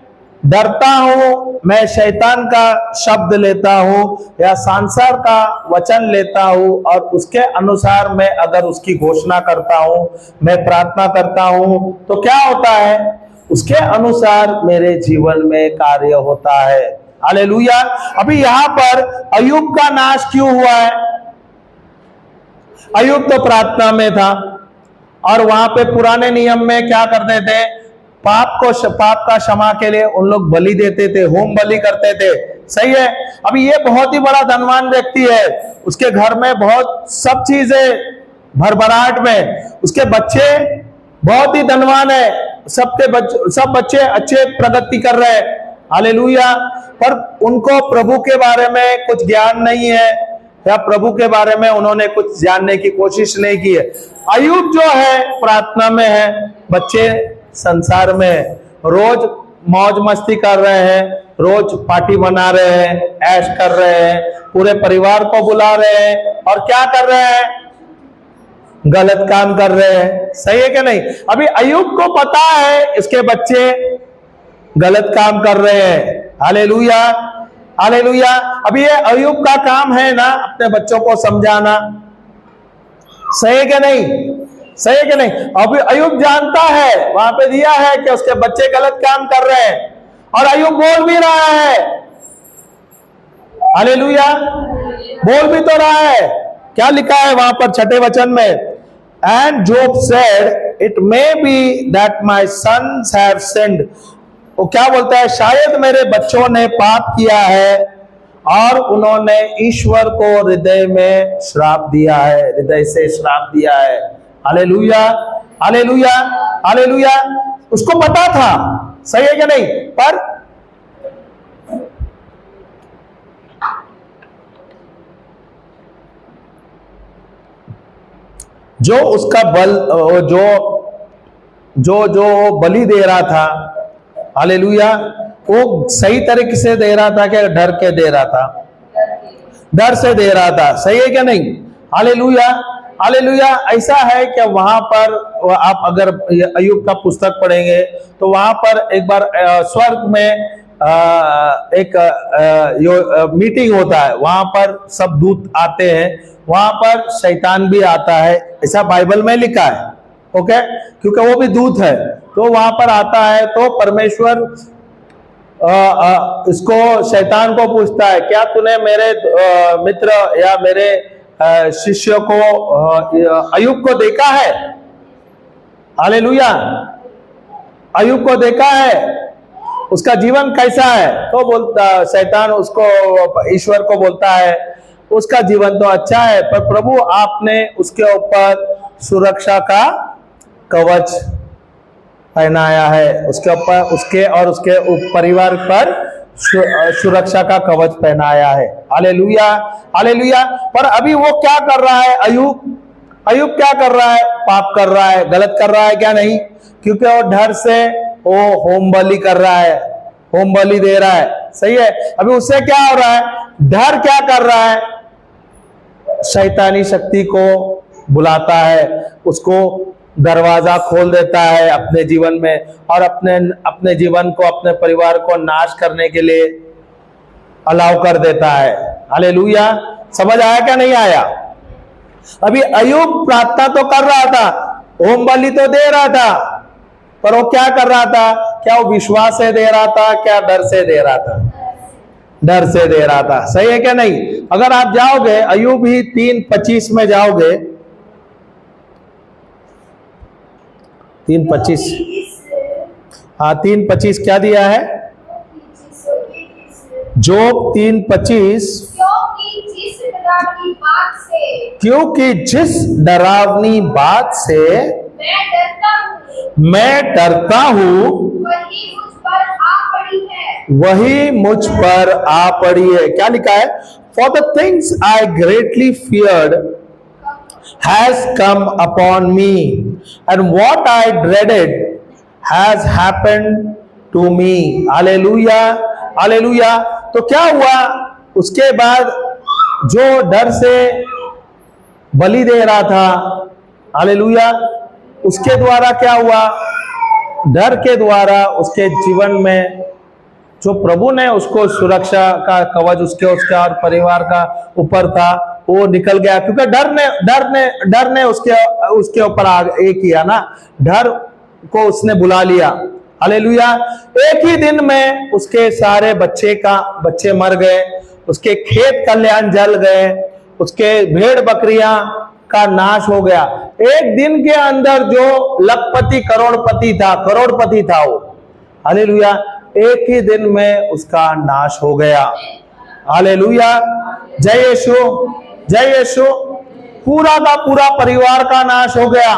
Speaker 1: डरता हूं, मैं शैतान का शब्द लेता हूं या संसार का वचन लेता हूं और उसके अनुसार मैं अगर उसकी घोषणा करता हूं, मैं प्रार्थना करता हूं, तो क्या होता है? उसके अनुसार मेरे जीवन में कार्य होता है। हालेलुया। अभी यहाँ पर अय्यूब का नाश क्यों हुआ है? अय्यूब तो प्रार्थना में था और वहां पे पुराने नियम में क्या करते थे, पाप का क्षमा के लिए उन लोग बलि देते थे, होम बलि करते थे। सही है। अभी ये बहुत ही बड़ा धनवान व्यक्ति है, उसके घर में बहुत सब चीजें भरभराट में, उसके बच्चे बहुत ही धनवान है, सब बच्चे अच्छे प्रगति कर रहे हैं। हालेलुया। पर उनको प्रभु के बारे में कुछ ज्ञान नहीं है या प्रभु के बारे में उन्होंने कुछ जानने की कोशिश नहीं की है। अय्यूब जो है प्रार्थना में है, बच्चे संसार में रोज मौज मस्ती कर रहे हैं, रोज पार्टी बना रहे हैं, ऐश कर रहे हैं, पूरे परिवार को बुला रहे हैं और क्या कर रहे हैं, गलत काम कर रहे हैं। सही है कि नहीं? अभी अय्यूब को पता है इसके बच्चे गलत काम कर रहे हैं। Hallelujah, hallelujah. अभी ये अय्यूब का काम है ना अपने बच्चों को समझाना। सही है कि नहीं? सही है कि नहीं? अभी अय्यूब जानता है, वहां पे दिया है कि उसके बच्चे गलत काम कर रहे हैं और अय्यूब बोल भी रहा है। हालेलुया, बोल भी तो रहा है। क्या लिखा है वहां पर 6 वचन में? And Job said, "It may be that my sons have sinned." वो क्या बोलता है? शायद मेरे बच्चों ने पाप किया है और उन्होंने ईश्वर को हृदय में श्राप दिया है, हृदय से श्राप दिया है। Hallelujah, hallelujah, hallelujah. उसको पता था। सही है कि नहीं? पर जो उसका जो बलि दे रहा था, हालेलुया, वो सही तरीके से दे रहा था कि डर के दे रहा था? डर से दे रहा था। सही है क्या नहीं? Hallelujah, hallelujah. ऐसा है कि वहां पर आप अगर अय्यूब का पुस्तक पढ़ेंगे तो वहां पर एक बार स्वर्ग में एक मीटिंग होता है, वहां पर सब दूत आते हैं, वहां पर शैतान भी आता है, ऐसा बाइबल में लिखा है। ओके, क्योंकि वो भी दूत है तो वहां पर आता है। तो परमेश्वर इसको शैतान को पूछता है, क्या तूने मेरे मित्र या मेरे शिष्य को अय्यूब को देखा है? हालेलुया, अय्यूब को देखा है? उसका जीवन कैसा है? तो बोलता शैतान उसको, ईश्वर को बोलता है उसका जीवन तो अच्छा है, पर प्रभु आपने उसके ऊपर सुरक्षा का कवच पहनाया है, उसके ऊपर उसके और उसके परिवार पर सुरक्षा का कवच पहनाया है। Hallelujah, hallelujah. पर अभी वो क्या कर रहा है? अय्यूब क्या कर रहा है? पाप कर रहा है, गलत कर रहा है क्या? नहीं, क्योंकि वो डर से वो होम बलि कर रहा है, होम बलि दे रहा है। सही है। अभी उससे क्या हो रहा है? डर क्या कर रहा है? शैतानी शक्ति को बुलाता है, उसको दरवाजा खोल देता है अपने जीवन में और अपने जीवन को, अपने परिवार को नाश करने के लिए अलाउ कर देता है। हालेलुया। समझ आया क्या नहीं आया? अभी अय्यूब प्रार्थना तो कर रहा था, होम बलि तो दे रहा था, पर वो क्या कर रहा था? क्या वो विश्वास से दे रहा था, क्या डर से दे रहा था? डर से दे रहा था। सही है क्या नहीं? अगर आप जाओगे अय्यूब ही 3:25 में जाओगे, 3:25, हाँ 3:25 क्या दिया है? जोब 3:25, क्योंकि जिस डरावनी बात से मैं डरता हूं वही मुझ पर आ पड़ी है। क्या लिखा है? For the things I greatly feared has come upon me, and what I dreaded has happened to me. Hallelujah, hallelujah. तो क्या हुआ? उसके बाद जो डर से बलि दे रहा था, हालेलुया, उसके द्वारा क्या हुआ? डर के द्वारा उसके जीवन में जो प्रभु ने उसको सुरक्षा का कवच उसके और परिवार का ऊपर था, वो निकल गया, क्योंकि डर ने उसके ऊपर ये किया ना, डर को उसने बुला लिया। हालेलुया। एक ही दिन में उसके सारे बच्चे मर गए, उसके खेत खलिहान जल गए, उसके भेड़ बकरियां का नाश हो गया। एक दिन के अंदर जो लखपति करोड़पति था वो, हालेलुया, एक ही दिन में उसका नाश हो गया। हालेलुया, जय यीशु, जय यीशु। पूरा का पूरा परिवार का नाश हो गया।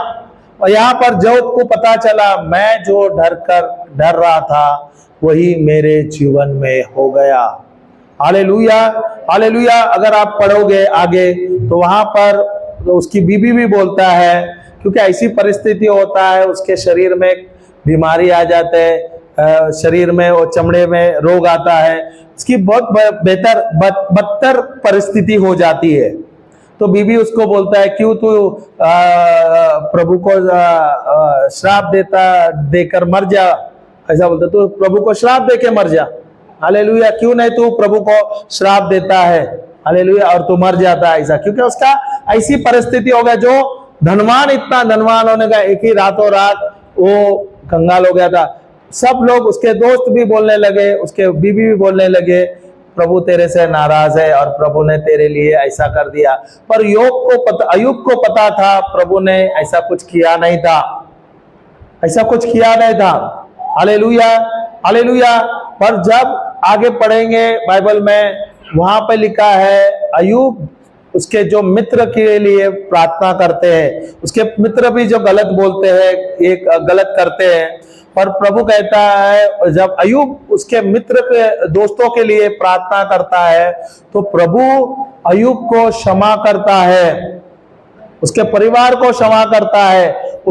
Speaker 1: और यहां पर दाऊद को पता चला, मैं जो डर रहा था वही मेरे जीवन में हो गया। Hallelujah, hallelujah. अगर आप पढ़ोगे आगे तो वहां पर तो उसकी बीबी भी बोलता है, क्योंकि ऐसी परिस्थिति होता है, उसके शरीर में बीमारी आ जाते हैं, शरीर में और चमड़े में रोग आता है, उसकी बहुत बदतर परिस्थिति हो जाती है। तो बीबी उसको बोलता है, क्यों तू प्रभु को श्राप देकर मर जा, ऐसा बोलता, तू प्रभु को श्राप देके मर जा। हालेलुया, क्यों नहीं तू प्रभु को श्राप देता है, हालेलुया, और तू मर जाता है ऐसा, क्योंकि उसका ऐसी परिस्थिति हो गया। जो धनवान, इतना धनवान होने का, एक ही रातों रात वो कंगाल हो गया था। सब लोग, उसके दोस्त भी बोलने लगे, उसके बीबी भी बोलने लगे, प्रभु तेरे से नाराज है और प्रभु ने तेरे लिए ऐसा कर दिया। पर अय्यूब को पता था प्रभु ने ऐसा कुछ किया नहीं था, ऐसा कुछ किया नहीं था। Hallelujah, hallelujah. पर जब आगे पढ़ेंगे बाइबल में, वहां पे लिखा है अय्यूब उसके जो मित्र के लिए प्रार्थना करते हैं। उसके मित्र भी जो गलत बोलते हैं, एक गलत करते हैं, पर प्रभु कहता है जब अय्यूब उसके मित्र के दोस्तों के लिए प्रार्थना करता है तो प्रभु अय्यूब को क्षमा करता है, उसके परिवार को क्षमा करता है,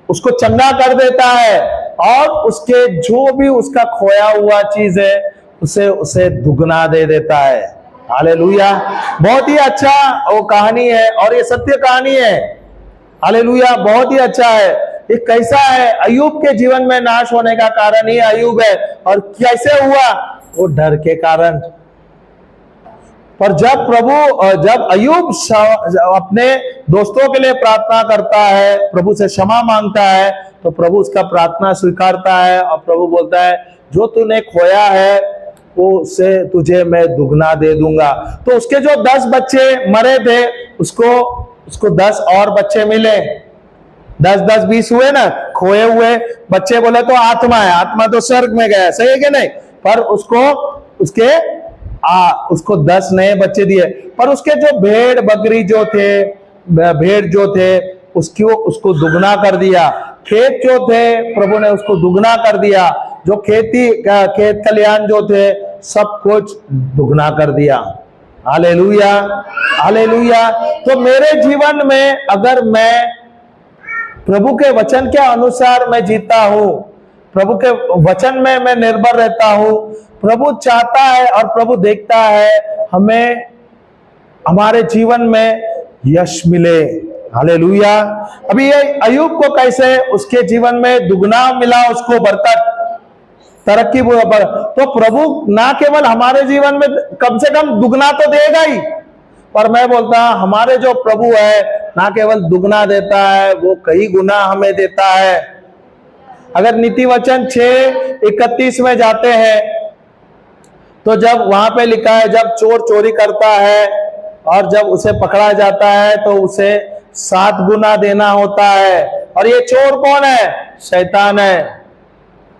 Speaker 1: उसको चंगा कर देता है, और उसके जो भी उसका खोया हुआ चीज है उसे दुगना दे देता है। हालेलुया, बहुत ही अच्छा वो कहानी है, और ये सत्य कहानी है। हालेलुया, बहुत ही अच्छा है। ये कैसा है, अय्यूब के जीवन में नाश होने का कारण ही अय्यूब है। और कैसे हुआ, वो डर के कारण। पर जब अय्यूब अपने दोस्तों के लिए प्रार्थना करता है, प्रभु से क्षमा मांगता है, तो प्रभु उसका प्रार्थना स्वीकारता है, और प्रभु बोलता है जो तूने खोया है उसे तुझे मैं दुगना दे दूंगा। तो उसके जो 10 बच्चे मरे थे, उसको 10 और बच्चे मिले। 10 20 हुए ना, खोए हुए बच्चे। बोले तो आत्मा है, आत्मा तो स्वर्ग में गया, सही है कि नहीं? पर उसको 10 नए बच्चे दिए। पर उसके जो भेड़ जो थे उसको दुगना कर दिया। खेत जो थे प्रभु ने उसको दुगना कर दिया। जो खेत खलिहान जो थे सब कुछ दुगना कर दिया। Hallelujah, hallelujah. तो मेरे जीवन में अगर मैं प्रभु के वचन के अनुसार मैं जीता हूं, प्रभु के वचन में मैं निर्भर रहता हूं, प्रभु चाहता है और प्रभु देखता है हमें हमारे जीवन में यश मिले। हालेलुया। अभी ये अय्यूब को कैसे उसके जीवन में दुगना मिला, उसको बरकत, तरक्की। तो प्रभु ना केवल हमारे जीवन में कम से कम दुगना तो देगा ही, पर मैं बोलता हमारे जो प्रभु है ना केवल दुगना देता है, वो कई गुना हमें देता है। अगर नीति वचन 6:31 में जाते हैं तो जब वहां पे लिखा है, जब चोर चोरी करता है और जब उसे पकड़ा जाता है तो उसे 7 गुना देना होता है। और ये चोर कौन है? शैतान है।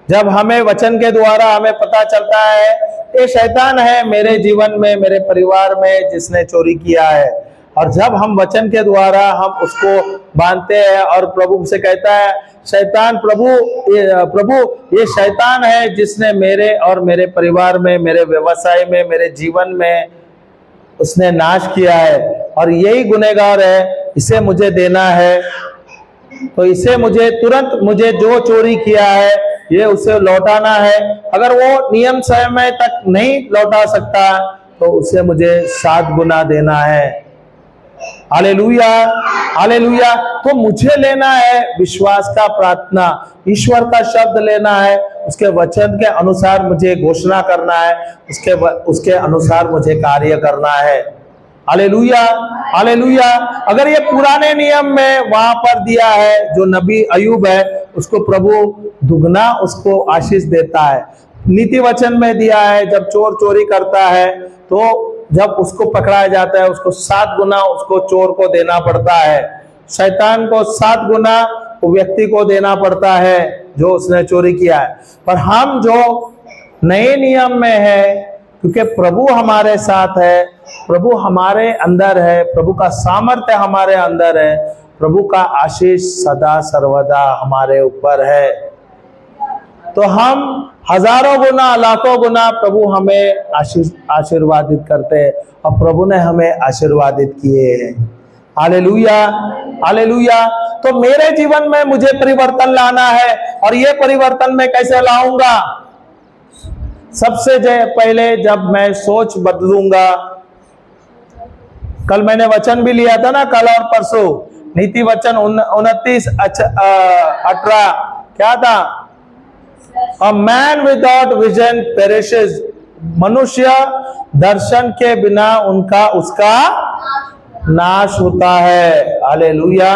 Speaker 1: जब हमें वचन के द्वारा हमें पता चलता है ये शैतान है मेरे जीवन में, मेरे परिवार में, जिसने चोरी किया है, और जब हम वचन के द्वारा हम उसको मानते हैं और प्रभु से कहता है शैतान, प्रभु ये शैतान है जिसने मेरे और मेरे परिवार में, मेरे व्यवसाय में, मेरे जीवन में उसने नाश किया है, और यही गुनहगार है, इसे मुझे देना है। तो इसे मुझे तुरंत, मुझे जो चोरी किया है ये उसे लौटाना है। अगर वो नियम समय तक नहीं लौटा सकता तो उसे मुझे 7 गुना देना है। Hallelujah, hallelujah. तो मुझे लेना है विश्वास का प्रार्थना, ईश्वर का शब्द लेना है, उसके वचन के अनुसार मुझे घोषणा करना है, उसके अनुसार मुझे कार्य करना है। Hallelujah, hallelujah. अगर ये पुराने नियम में वहां पर दिया है, जो नबी अय्यूब है उसको प्रभु दुगना उसको आशीष देता है। नीति वचन में दिया है, जब चोर चोरी करता है तो जब उसको पकड़ाया जाता है उसको 7 गुना उसको चोर को देना पड़ता है। शैतान को 7 गुना व्यक्ति को देना पड़ता है जो उसने चोरी किया है। पर हम जो नए नियम में है, क्योंकि प्रभु हमारे साथ है, प्रभु हमारे अंदर है, प्रभु का सामर्थ्य हमारे अंदर है, प्रभु का आशीष सदा सर्वदा हमारे ऊपर है, तो हम हजारों गुना लाखों गुना प्रभु हमें आशीर्वादित करते हैं और प्रभु ने हमें आशीर्वादित किए हैं। Hallelujah, hallelujah. तो मेरे जीवन में मुझे परिवर्तन लाना है, और ये परिवर्तन मैं कैसे लाऊंगा? सबसे पहले जब मैं सोच बदलूंगा। कल मैंने वचन भी लिया था ना, कल और परसों, नीति वचन 29:18 क्या था? A man without vision perishes। मनुष्य दर्शन के बिना उसका नाश होता है। Hallelujah,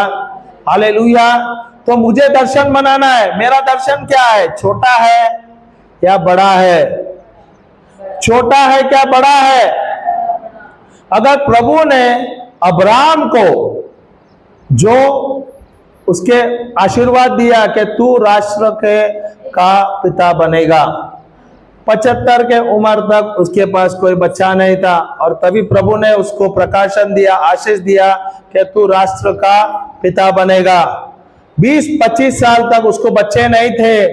Speaker 1: hallelujah. तो मुझे दर्शन बनाना है। मेरा दर्शन क्या है? छोटा है या बड़ा है? छोटा है क्या बड़ा है? अगर प्रभु ने अब्राहम को जो उसके आशीर्वाद दिया कि तू राष्ट्र का पिता बनेगा, 75 के उम्र तक उसके पास कोई बच्चा नहीं था, और तभी प्रभु ने उसको प्रकाशन दिया, आशीष दिया कि तू राष्ट्र का पिता बनेगा। 20-25 साल तक उसको बच्चे नहीं थे।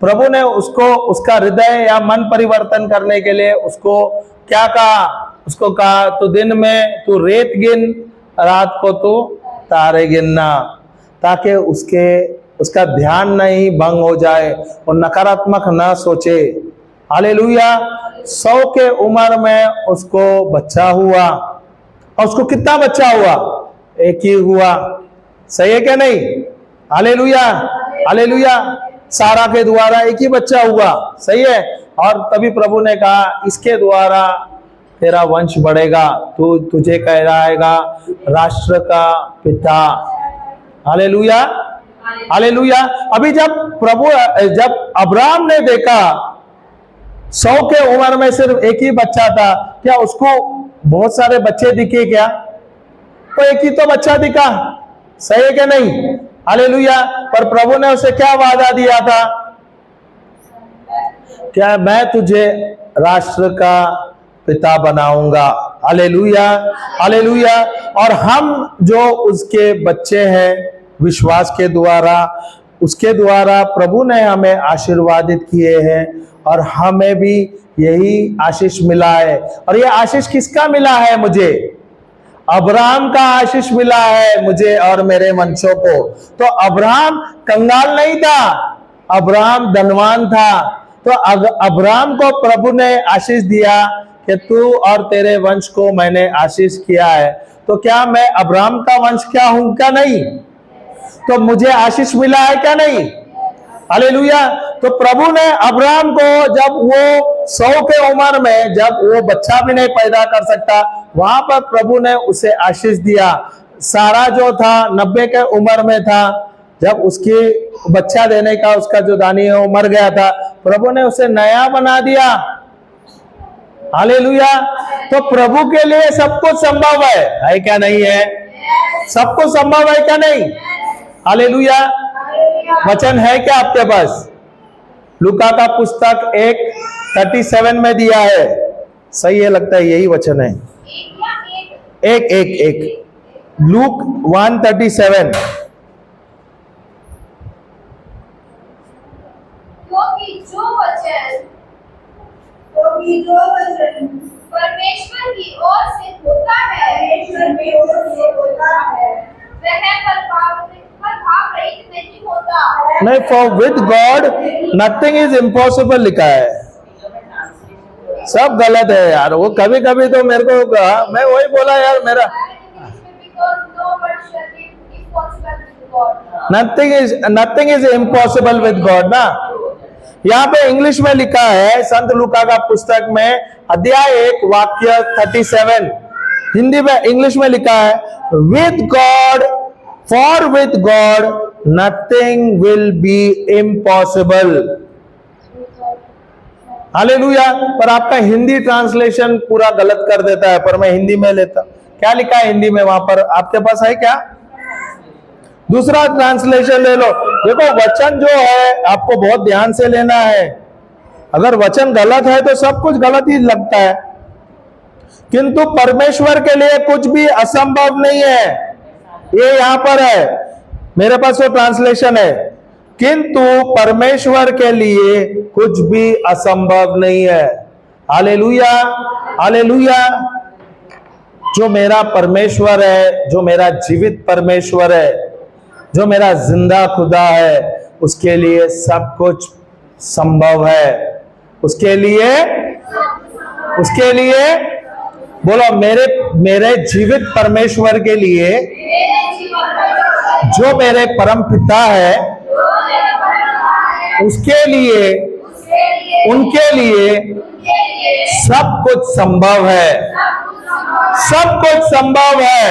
Speaker 1: प्रभु ने उसको उसका हृदय या मन परिवर्तन करने के लिए उसको क्या कहा? उसको कहा तू दिन में तू रेत गिन, रात को तू तारे गिनना, ताकि उसका ध्यान नहीं भंग हो जाए और नकारात्मक ना सोचे। हालेलुया। 100 के उम्र में उसको बच्चा हुआ, और उसको कितना बच्चा हुआ? एक ही हुआ। सही है क्या नहीं? Hallelujah, hallelujah. सारा के द्वारा एक ही बच्चा हुआ। सही है। और तभी प्रभु ने कहा इसके द्वारा तेरा वंश बढ़ेगा, तुझे कहलाएगा राष्ट्र का पिता। Hallelujah, hallelujah. अभी जब अब्राहम ने देखा 100 के उम्र में सिर्फ एक ही बच्चा था, क्या उसको बहुत सारे बच्चे दिखे क्या? तो एक ही तो बच्चा दिखा। सही है क्या नहीं? हालेलुया। पर प्रभु ने उसे क्या वादा दिया था? क्या मैं तुझे राष्ट्र का पिता बनाऊंगा। Hallelujah, hallelujah. और हम जो उसके बच्चे हैं, विश्वास के द्वारा, उसके द्वारा प्रभु ने हमें आशीर्वादित किए हैं, और हमें भी यही आशीष मिला है। और ये आशीष किसका मिला है? मुझे अब्राहम का आशीष मिला है, मुझे और मेरे वंशों को। तो अब्राहम कंगाल नहीं था, अब्राहम धनवान था। तो अब्राहम को प्रभु ने आशीष दिया कि तू और तेरे वंश को मैंने आशीष किया है। तो क्या मैं अब्राहम का वंश क्या हूं क्या नहीं? तो मुझे आशीष मिला है क्या नहीं? हालेलुया। तो प्रभु ने अब्राहम को जब वो 100 के उम्र में, जब वो बच्चा भी नहीं पैदा कर सकता, वहां पर प्रभु ने उसे आशीष दिया। सारा जो था 90 के उम्र में था, जब उसकी बच्चा देने का उसका जो दानी है वो मर गया था, प्रभु ने उसे नया बना दिया। हालेलुया। तो प्रभु के लिए सब कुछ संभव है क्या नहीं है? सब कुछ संभव है क्या नहीं? हालेलुया। वचन है क्या आपके पास? लूका का पुस्तक 1:37 में दिया है। सही है, लगता है यही वचन है। एक लूक 1:37।
Speaker 2: परमेश्वर की ओर से होता है, वह भाव रहित नहीं होता।
Speaker 1: नहीं, for with God nothing is impossible लिखा है। सब गलत है यार। वो कभी कभी तो मेरे को, मैं वही बोला यार, मेरा nothing is impossible with God ना। यहाँ पे इंग्लिश में लिखा है, संत लूका का पुस्तक में अध्याय 1 वाक्य 37, हिंदी में इंग्लिश में लिखा है, with God, for with God nothing will be impossible. Hallelujah. पर आपका हिंदी ट्रांसलेशन पूरा गलत कर देता है, पर मैं हिंदी में लेता। क्या लिखा है हिंदी में वहां पर, आपके पास है क्या? दूसरा ट्रांसलेशन ले लो। देखो वचन जो है आपको बहुत ध्यान से लेना है। अगर वचन गलत है तो सब कुछ गलत ही लगता है, किंतु परमेश्वर के लिए कुछ भी असंभव नहीं है। ये यहां पर है, मेरे पास वो ट्रांसलेशन है, किंतु परमेश्वर के लिए कुछ भी असंभव नहीं है। Hallelujah, hallelujah. जो मेरा परमेश्वर है, जो मेरा जीवित परमेश्वर है, जो मेरा जिंदा खुदा है, उसके लिए सब कुछ संभव है। उसके लिए बोलो, मेरे जीवित परमेश्वर के लिए, जो मेरे परम पिता है, उसके लिए, उनके लिए सब कुछ संभव है। सब कुछ संभव है।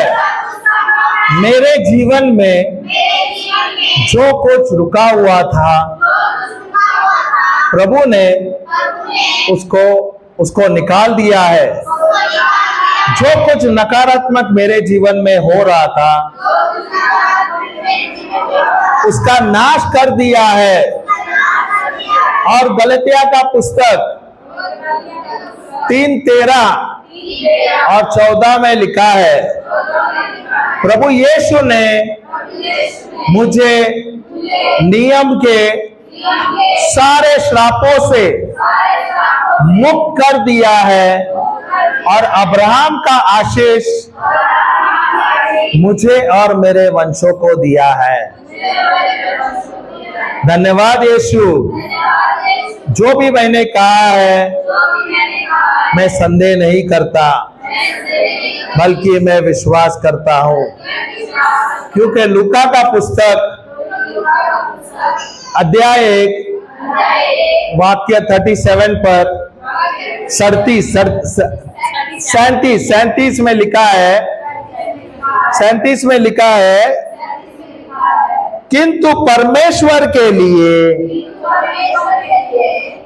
Speaker 1: मेरे जीवन में जो कुछ रुका हुआ था, प्रभु ने उसको निकाल दिया है। जो कुछ नकारात्मक मेरे जीवन में हो रहा था, उसका नाश कर दिया है। और गलतिया का पुस्तक 3:13 और 14 में लिखा है, प्रभु यीशु ने मुझे नियम के सारे श्रापों से मुक्त कर दिया है, और अब्राहम का आशीष मुझे और मेरे वंशों को दिया है। धन्यवाद यीशु। जो भी मैंने कहा है, मैं संदेह नहीं करता, बल्कि मैं विश्वास करता हूं, क्योंकि लूका का पुस्तक अध्याय 1 वाक्य 37 पर 37 में लिखा है, 37 में लिखा है, किंतु परमेश्वर के लिए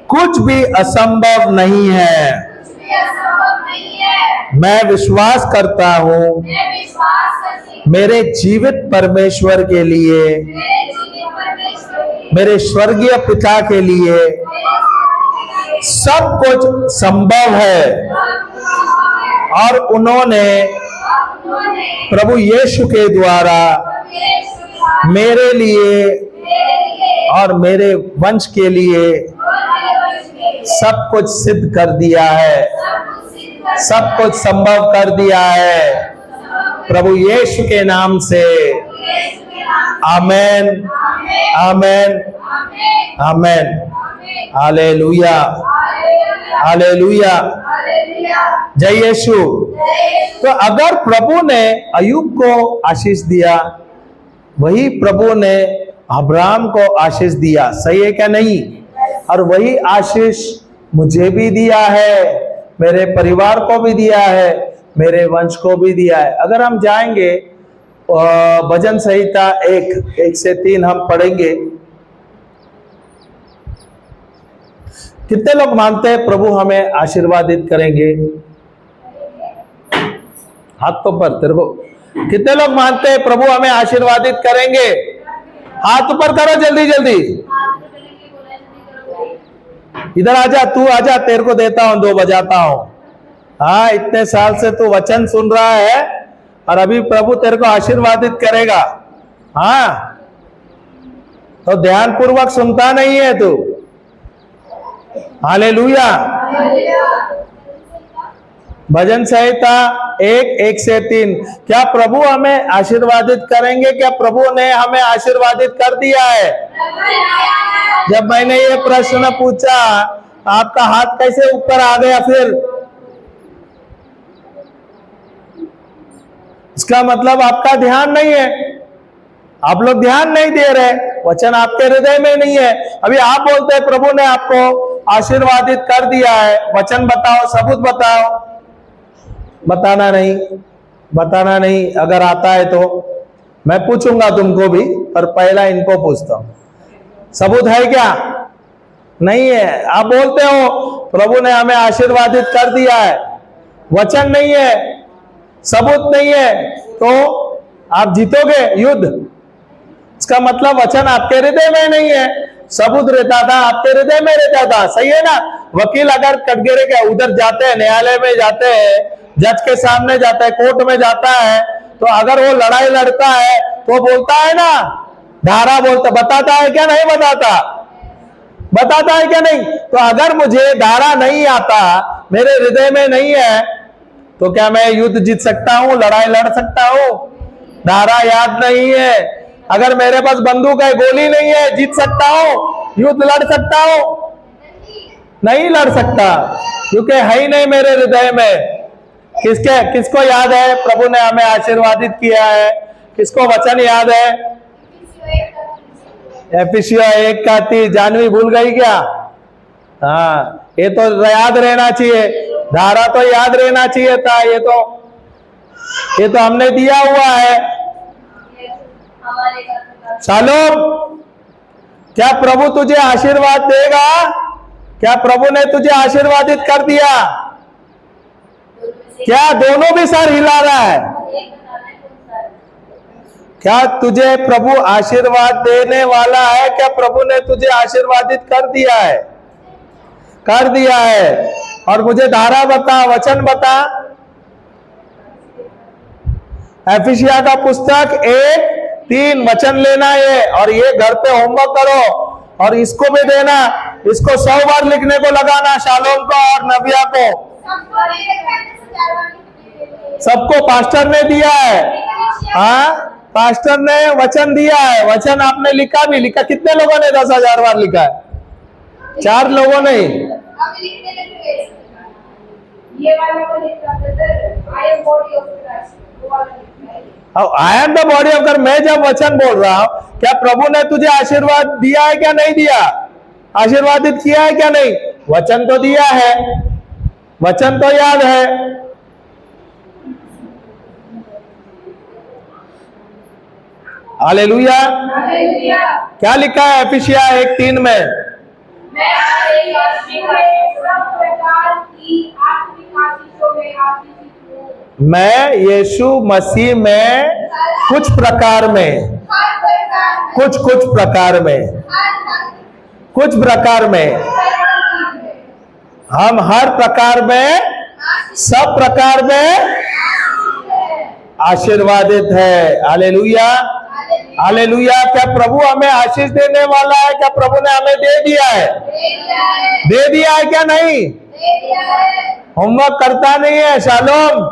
Speaker 1: कुछ भी असंभव नहीं है। मैं विश्वास करता हूं, मेरे जीवित परमेश्वर के लिए, मेरे स्वर्गीय पिता के लिए सब कुछ संभव है। और उन्होंने प्रभु यीशु के द्वारा मेरे लिए और मेरे वंश के लिए सब कुछ सिद्ध कर दिया है, सब कुछ संभव कर दिया है, प्रभु यीशु के नाम से। Amen, amen, amen. Hallelujah, hallelujah. जय यीशु। तो अगर प्रभु ने अय्यूब को आशीष दिया, वही प्रभु ने अब्राहम को आशीष दिया। सही है क्या नहीं? और वही आशीष मुझे भी दिया है, मेरे परिवार को भी दिया है, मेरे वंश को भी दिया है। अगर हम जाएंगे भजन संहिता 1 से 3 हम पढ़ेंगे। कितने लोग मानते हैं प्रभु हमें आशीर्वादित करेंगे? हाथ तो पर तेरे को। कितने लोग मानते हैं प्रभु हमें आशीर्वादित करेंगे? हाथ ऊपर करो जल्दी जल्दी। इधर आजा, तू आजा, तेरे को देता हूं, 2 बजाता हूं। हाँ, इतने साल से तू वचन सुन रहा है और अभी प्रभु तेरे को आशीर्वादित करेगा। हाँ, तो ध्यान पूर्वक सुनता नहीं है तू। हालेलुया। भजन संहिता 1 से 3। क्या प्रभु हमें आशीर्वादित करेंगे? क्या प्रभु ने हमें आशीर्वादित कर दिया है? जब मैंने ये प्रश्न पूछा, आपका हाथ कैसे ऊपर आ गया? फिर इसका मतलब आपका ध्यान नहीं है, आप लोग ध्यान नहीं दे रहे, वचन आपके हृदय में नहीं है। अभी आप बोलते हैं प्रभु ने आपको आशीर्वादित कर दिया है, वचन बताओ, सबूत बताओ। बताना नहीं, बताना नहीं। अगर आता है तो मैं पूछूंगा तुमको भी, और पहला इनको पूछता हूं, सबूत है क्या? नहीं है। आप बोलते हो प्रभु ने हमें आशीर्वादित कर दिया है, वचन नहीं है, सबूत नहीं है, तो आप जीतोगे युद्ध? इसका मतलब वचन आपके हृदय में नहीं है, सबूत रहता था आपके हृदय में रहता था, सही है ना? वकील अगर कटघरे के उधर जाते हैं, न्यायालय में जाते हैं, जज के सामने जाता है, कोर्ट में जाता है, तो अगर वो लड़ाई लड़ता है तो बोलता है ना, धारा बोलता, बताता है क्या? नहीं बताता, बताता है क्या? नहीं। तो अगर मुझे धारा नहीं आता, मेरे हृदय में नहीं है, तो क्या मैं युद्ध जीत सकता हूं, लड़ाई लड़ सकता हूं? धारा याद नहीं है। अगर मेरे पास बंदूक है, गोली नहीं है, जीत सकता हूं, युद्ध लड़ सकता हूं? नहीं लड़ सकता, क्योंकि है ही नहीं मेरे हृदय में। किसको याद है प्रभु ने हमें आशीर्वादित किया है? किसको वचन याद है? एफिसियों 1:30। जानवी भूल गई क्या? हाँ, ये तो याद रहना चाहिए, धारा तो याद रहना चाहिए था। ये तो हमने दिया हुआ है। शालोम, क्या प्रभु तुझे आशीर्वाद देगा? क्या प्रभु ने तुझे आशीर्वादित कर दिया? क्या दोनों भी सर हिला रहा है? क्या तुझे प्रभु आशीर्वाद देने वाला है? क्या प्रभु ने तुझे आशीर्वादित कर दिया है? कर दिया है। और मुझे धारा बता, वचन बता। एफिसिया का पुस्तक 1:3 वचन लेना है, और ये घर पे होमवर्क करो, और इसको भी देना, इसको 100 बार लिखने को लगाना, शालोम को और नबिया को। सबको पास्टर ने दिया है। हाँ, पास्टर ने वचन दिया है, वचन आपने लिखा भी। लिखा कितने लोगों ने? 10,000 बार लिखा है। 4 लोगों ने। I am the body of Christ. मैं जब वचन बोल रहा हूं, क्या प्रभु ने तुझे आशीर्वाद दिया है क्या? नहीं दिया? आशीर्वादित किया है क्या? नहीं। वचन तो दिया है, वचन तो याद है। हालेलुया। क्या लिखा है एफिसिया 1:3 में? मैं यीशु मसीह में कुछ प्रकार में, कुछ प्रकार में, हम हर प्रकार में, सब प्रकार में आशीर्वादित है। Hallelujah, hallelujah. क्या प्रभु हमें आशीष देने वाला है? क्या प्रभु ने हमें दे दिया है? दे दिया है क्या? नहीं। होमवर्क करता नहीं है शालोम।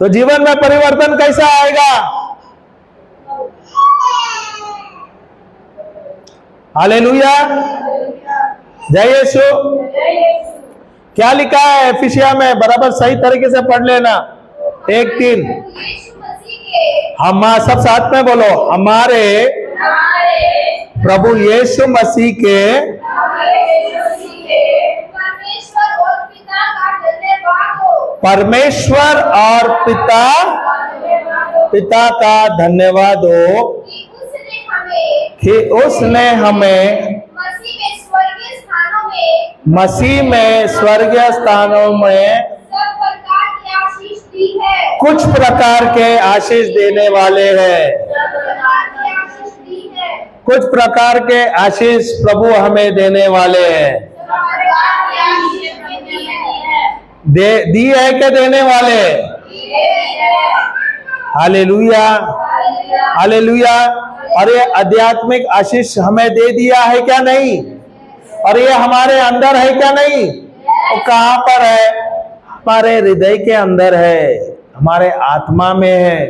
Speaker 1: तो जीवन में परिवर्तन कैसा आएगा? हालेलुया, जय यीशु। क्या लिखा है एफिसिया में? बराबर सही तरीके से पढ़ लेना। 1:3। हम सब साथ में बोलो, हमारे प्रभु यीशु मसीह के परमेश्वर और पिता का धन्यवाद हो कि उसने हमें मसीह में स्वर्गीय स्थानों में कुछ प्रकार के आशीष देने वाले हैं। कुछ प्रकार के आशीष प्रभु हमें देने वाले हैं। दी है क्या? देने वाले। Hallelujah, hallelujah. और ये आध्यात्मिक आशीष हमें दे दिया है क्या? नहीं। और ये हमारे अंदर है क्या? नहीं। तो कहां पर है? हमारे हृदय के अंदर है, हमारे आत्मा में है।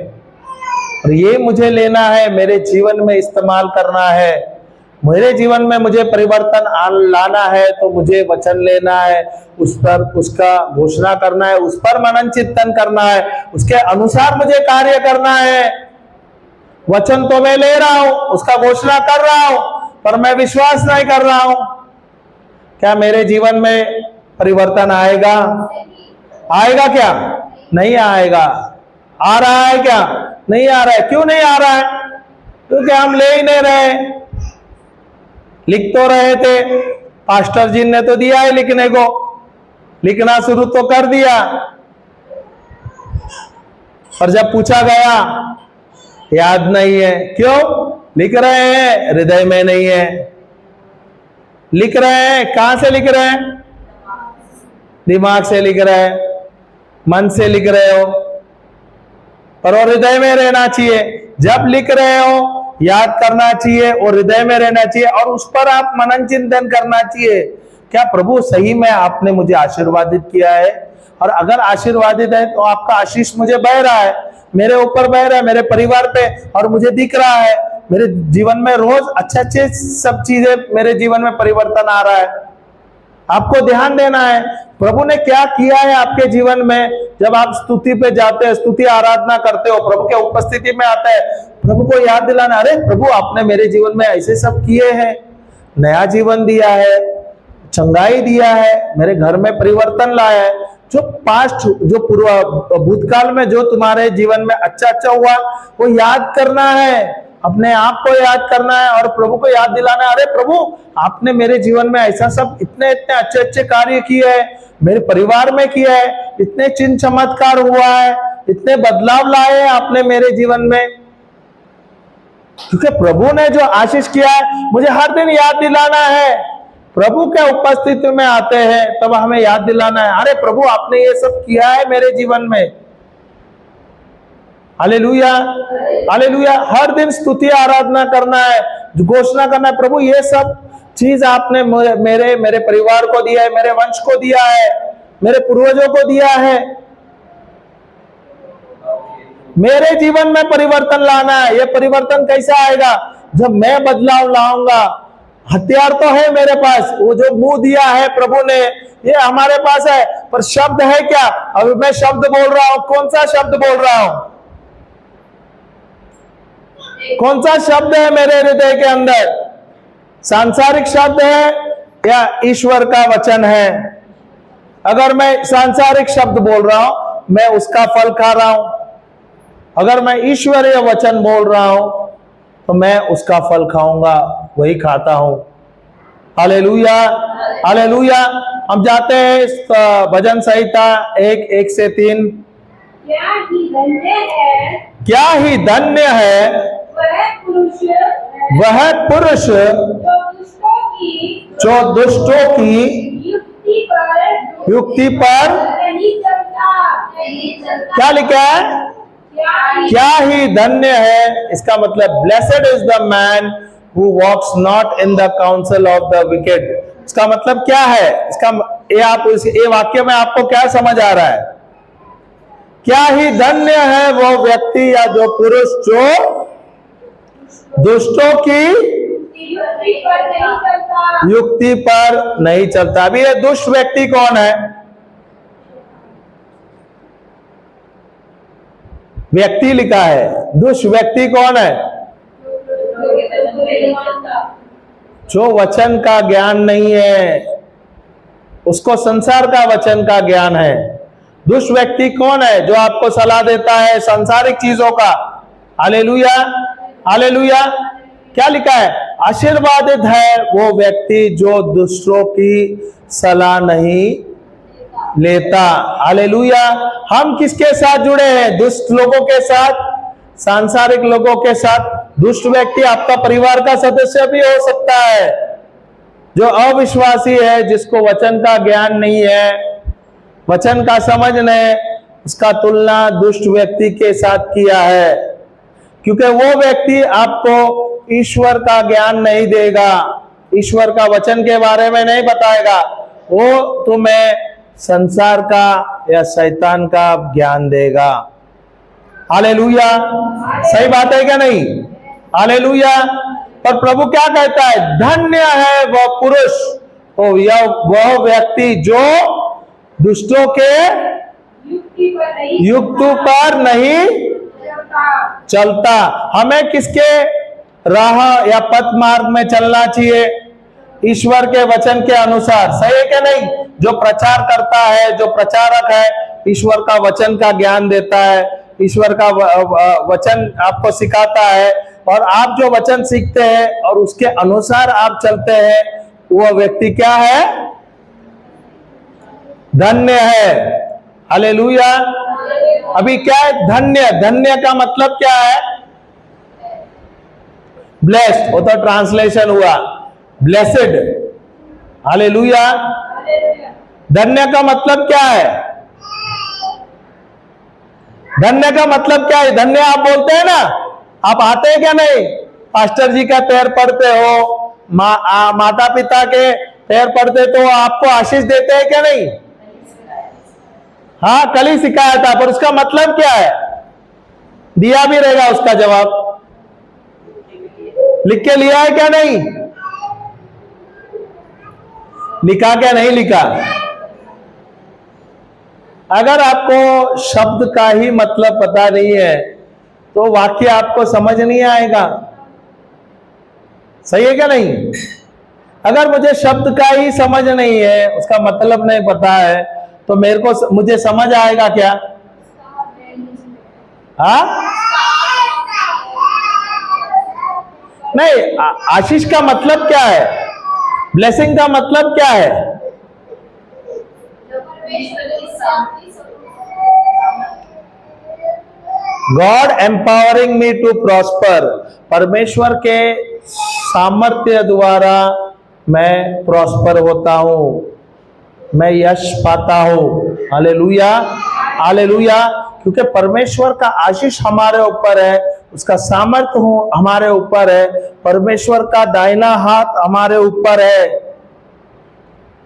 Speaker 1: और ये मुझे लेना है, मेरे जीवन में इस्तेमाल करना है। मेरे जीवन में मुझे परिवर्तन लाना है, तो मुझे वचन लेना है, उस पर उसका घोषणा करना है, उस पर मनन चिंतन करना है, उसके अनुसार मुझे कार्य करना है। वचन तो मैं ले रहा हूं, उसका घोषणा कर रहा हूं, पर मैं विश्वास नहीं कर रहा हूं। क्या मेरे जीवन में परिवर्तन आएगा? आएगा क्या? नहीं आएगा। आ रहा है क्या? नहीं आ रहा है। क्यों नहीं आ रहा है? क्योंकि हम ले ही नहीं रहे। लिख तो रहे थे, पास्टर जी ने तो दिया है लिखने को, लिखना शुरू तो कर दिया, पर जब पूछा गया याद नहीं है। क्यों? लिख रहे हैं, हृदय में नहीं है। लिख रहे हैं, कहां से लिख रहे हैं? दिमाग से लिख रहे हैं, मन से लिख रहे हो, पर वो हृदय में रहना चाहिए। जब लिख रहे हो याद करना चाहिए और हृदय में रहना चाहिए, और उस पर आप मनन चिंतन करना चाहिए। क्या प्रभु सही में आपने मुझे आशीर्वादित किया है? और अगर आशीर्वादित है तो आपका आशीष मुझे बह रहा है, मेरे ऊपर बह रहा है, मेरे परिवार पे, और मुझे दिख रहा है मेरे जीवन में रोज अच्छे अच्छे सब चीजें, मेरे जीवन में परिवर्तन आ रहा है। आपको ध्यान देना है प्रभु ने क्या किया है आपके जीवन में। जब आप स्तुति पे जाते हैं, स्तुति आराधना करते हो, प्रभु के उपस्थिति में आते हैं, प्रभु को याद दिलाना, अरे प्रभु आपने मेरे जीवन में ऐसे सब किए हैं, नया जीवन दिया है, चंगाई दिया है, मेरे घर में परिवर्तन लाया है। जो पास्ट, जो पूर्व भूतकाल में जो तुम्हारे जीवन में अच्छा अच्छा हुआ, वो याद करना है, अपने आप को याद करना है और प्रभु को याद दिलाना है, अरे प्रभु आपने मेरे जीवन में ऐसा सब इतने इतने अच्छे अच्छे कार्य किए हैं, मेरे परिवार में किया है, इतने चिन्ह चमत्कार हुआ है, इतने बदलाव लाए हैं आपने मेरे जीवन में। क्योंकि प्रभु ने जो आशीष किया है मुझे हर दिन याद दिलाना है। प्रभु के उपस्थिति में आते हैं तब हमें याद दिलाना है, अरे प्रभु आपने ये सब किया है मेरे जीवन में। Hallelujah, hallelujah. हर दिन स्तुति आराधना करना है, घोषणा करना है, प्रभु ये सब चीज आपने मेरे परिवार को दिया है, मेरे वंश को दिया है, मेरे पूर्वजों को दिया है। मेरे जीवन में परिवर्तन लाना है। ये परिवर्तन कैसा आएगा? जब मैं बदलाव लाऊंगा। हथियार तो है मेरे पास, वो जो मुंह दिया है प्रभु ने, ये हमारे पास है, पर शब्द है क्या? अभी मैं शब्द बोल रहा हूं, कौन सा शब्द बोल रहा हूं? कौन सा शब्द है मेरे हृदय के अंदर? सांसारिक शब्द है या ईश्वर का वचन है? अगर मैं सांसारिक शब्द बोल रहा हूं, मैं उसका फल खा रहा हूं। अगर मैं ईश्वरीय वचन बोल रहा हूं तो मैं उसका फल खाऊंगा, वही खाता हूं। Hallelujah, hallelujah. हम जाते हैं भजन संहिता 1:1-3।
Speaker 2: क्या ही धन्य है,
Speaker 1: क्या ही धन्य है वह पुरुष जो दुष्टों की युक्ति पर
Speaker 2: नहीं चलता।
Speaker 1: क्या लिखा है? क्या ही धन्य है, इसका मतलब blessed is the man who walks not in the counsel of the wicked. इसका मतलब क्या है? इसका ये वाक्य में आपको क्या समझ आ रहा है? क्या ही धन्य है वो व्यक्ति या जो पुरुष जो दुष्टों की युक्ति पर नहीं चलता। अभी ये दुष्ट व्यक्ति कौन है? व्यक्ति लिखा है, दुष्ट व्यक्ति कौन है? जो वचन का ज्ञान नहीं है, उसको संसार का वचन का ज्ञान है। दुष्ट व्यक्ति कौन है? जो आपको सलाह देता है सांसारिक चीजों का। Hallelujah, hallelujah. क्या लिखा है? आशीर्वादित है वो व्यक्ति जो दूसरों की सलाह नहीं लेता। हालेलुया। हम किसके साथ जुड़े हैं? दुष्ट लोगों के साथ, सांसारिक लोगों के साथ। दुष्ट व्यक्ति आपका परिवार का सदस्य भी हो सकता है, जो अविश्वासी है, जिसको वचन का ज्ञान नहीं है, वचन का समझ नहीं, उसका तुलना दुष्ट व्यक्ति के साथ किया है। क्योंकि वो व्यक्ति आपको ईश्वर का ज्ञान नहीं देगा, ईश्वर का वचन के बारे में नहीं बताएगा, वो तुम्हें संसार का या शैतान का ज्ञान देगा। हालेलुया। सही बात है क्या नहीं? हालेलुया। पर प्रभु क्या कहता है? धन्य है वह पुरुष, वह व्यक्ति जो दुष्टों के युक्ति पर नहीं चलता। हमें किसके राह या पथ मार्ग में चलना चाहिए? ईश्वर के वचन के अनुसार। सही है क्या नहीं? जो प्रचार करता है, जो प्रचारक है, ईश्वर का वचन का ज्ञान देता है, ईश्वर का वचन आपको सिखाता है, और आप जो वचन सीखते हैं और उसके अनुसार आप चलते हैं, वो व्यक्ति क्या है? धन्य है। हालेलुया। अभी क्या है धन्य? धन्य का मतलब क्या है? ब्लेस्ड, वो तो ट्रांसलेशन हुआ, ब्लेसेड। हालेलुया। धन्य का मतलब क्या है? धन्य का मतलब क्या है? धन्य आप बोलते हैं ना, आप आते हैं क्या नहीं? पास्टर जी का पैर पड़ते हो, माता पिता के पैर पड़ते तो आपको आशीष देते हैं क्या नहीं? हाँ, कल ही सिखाया था, पर उसका मतलब क्या है? दिया भी रहेगा उसका जवाब, लिख के लिया है क्या नहीं? लिखा क्या नहीं लिखा? अगर आपको शब्द का ही मतलब पता नहीं है तो वाक्य आपको समझ नहीं आएगा। सही है क्या नहीं? अगर मुझे शब्द का ही समझ नहीं है, उसका मतलब नहीं पता है, तो मुझे समझ आएगा क्या? हाँ नहीं, आशीष का मतलब क्या है? ब्लेसिंग का मतलब क्या है? God empowering me to prosper, परमेश्वर के सामर्थ्य द्वारा मैं प्रॉस्पर होता हूं, मैं यश पाता हूं। Hallelujah, hallelujah. क्योंकि परमेश्वर का आशीष हमारे ऊपर है, उसका सामर्थ्य हमारे ऊपर है, परमेश्वर का दाहिना हाथ हमारे ऊपर है,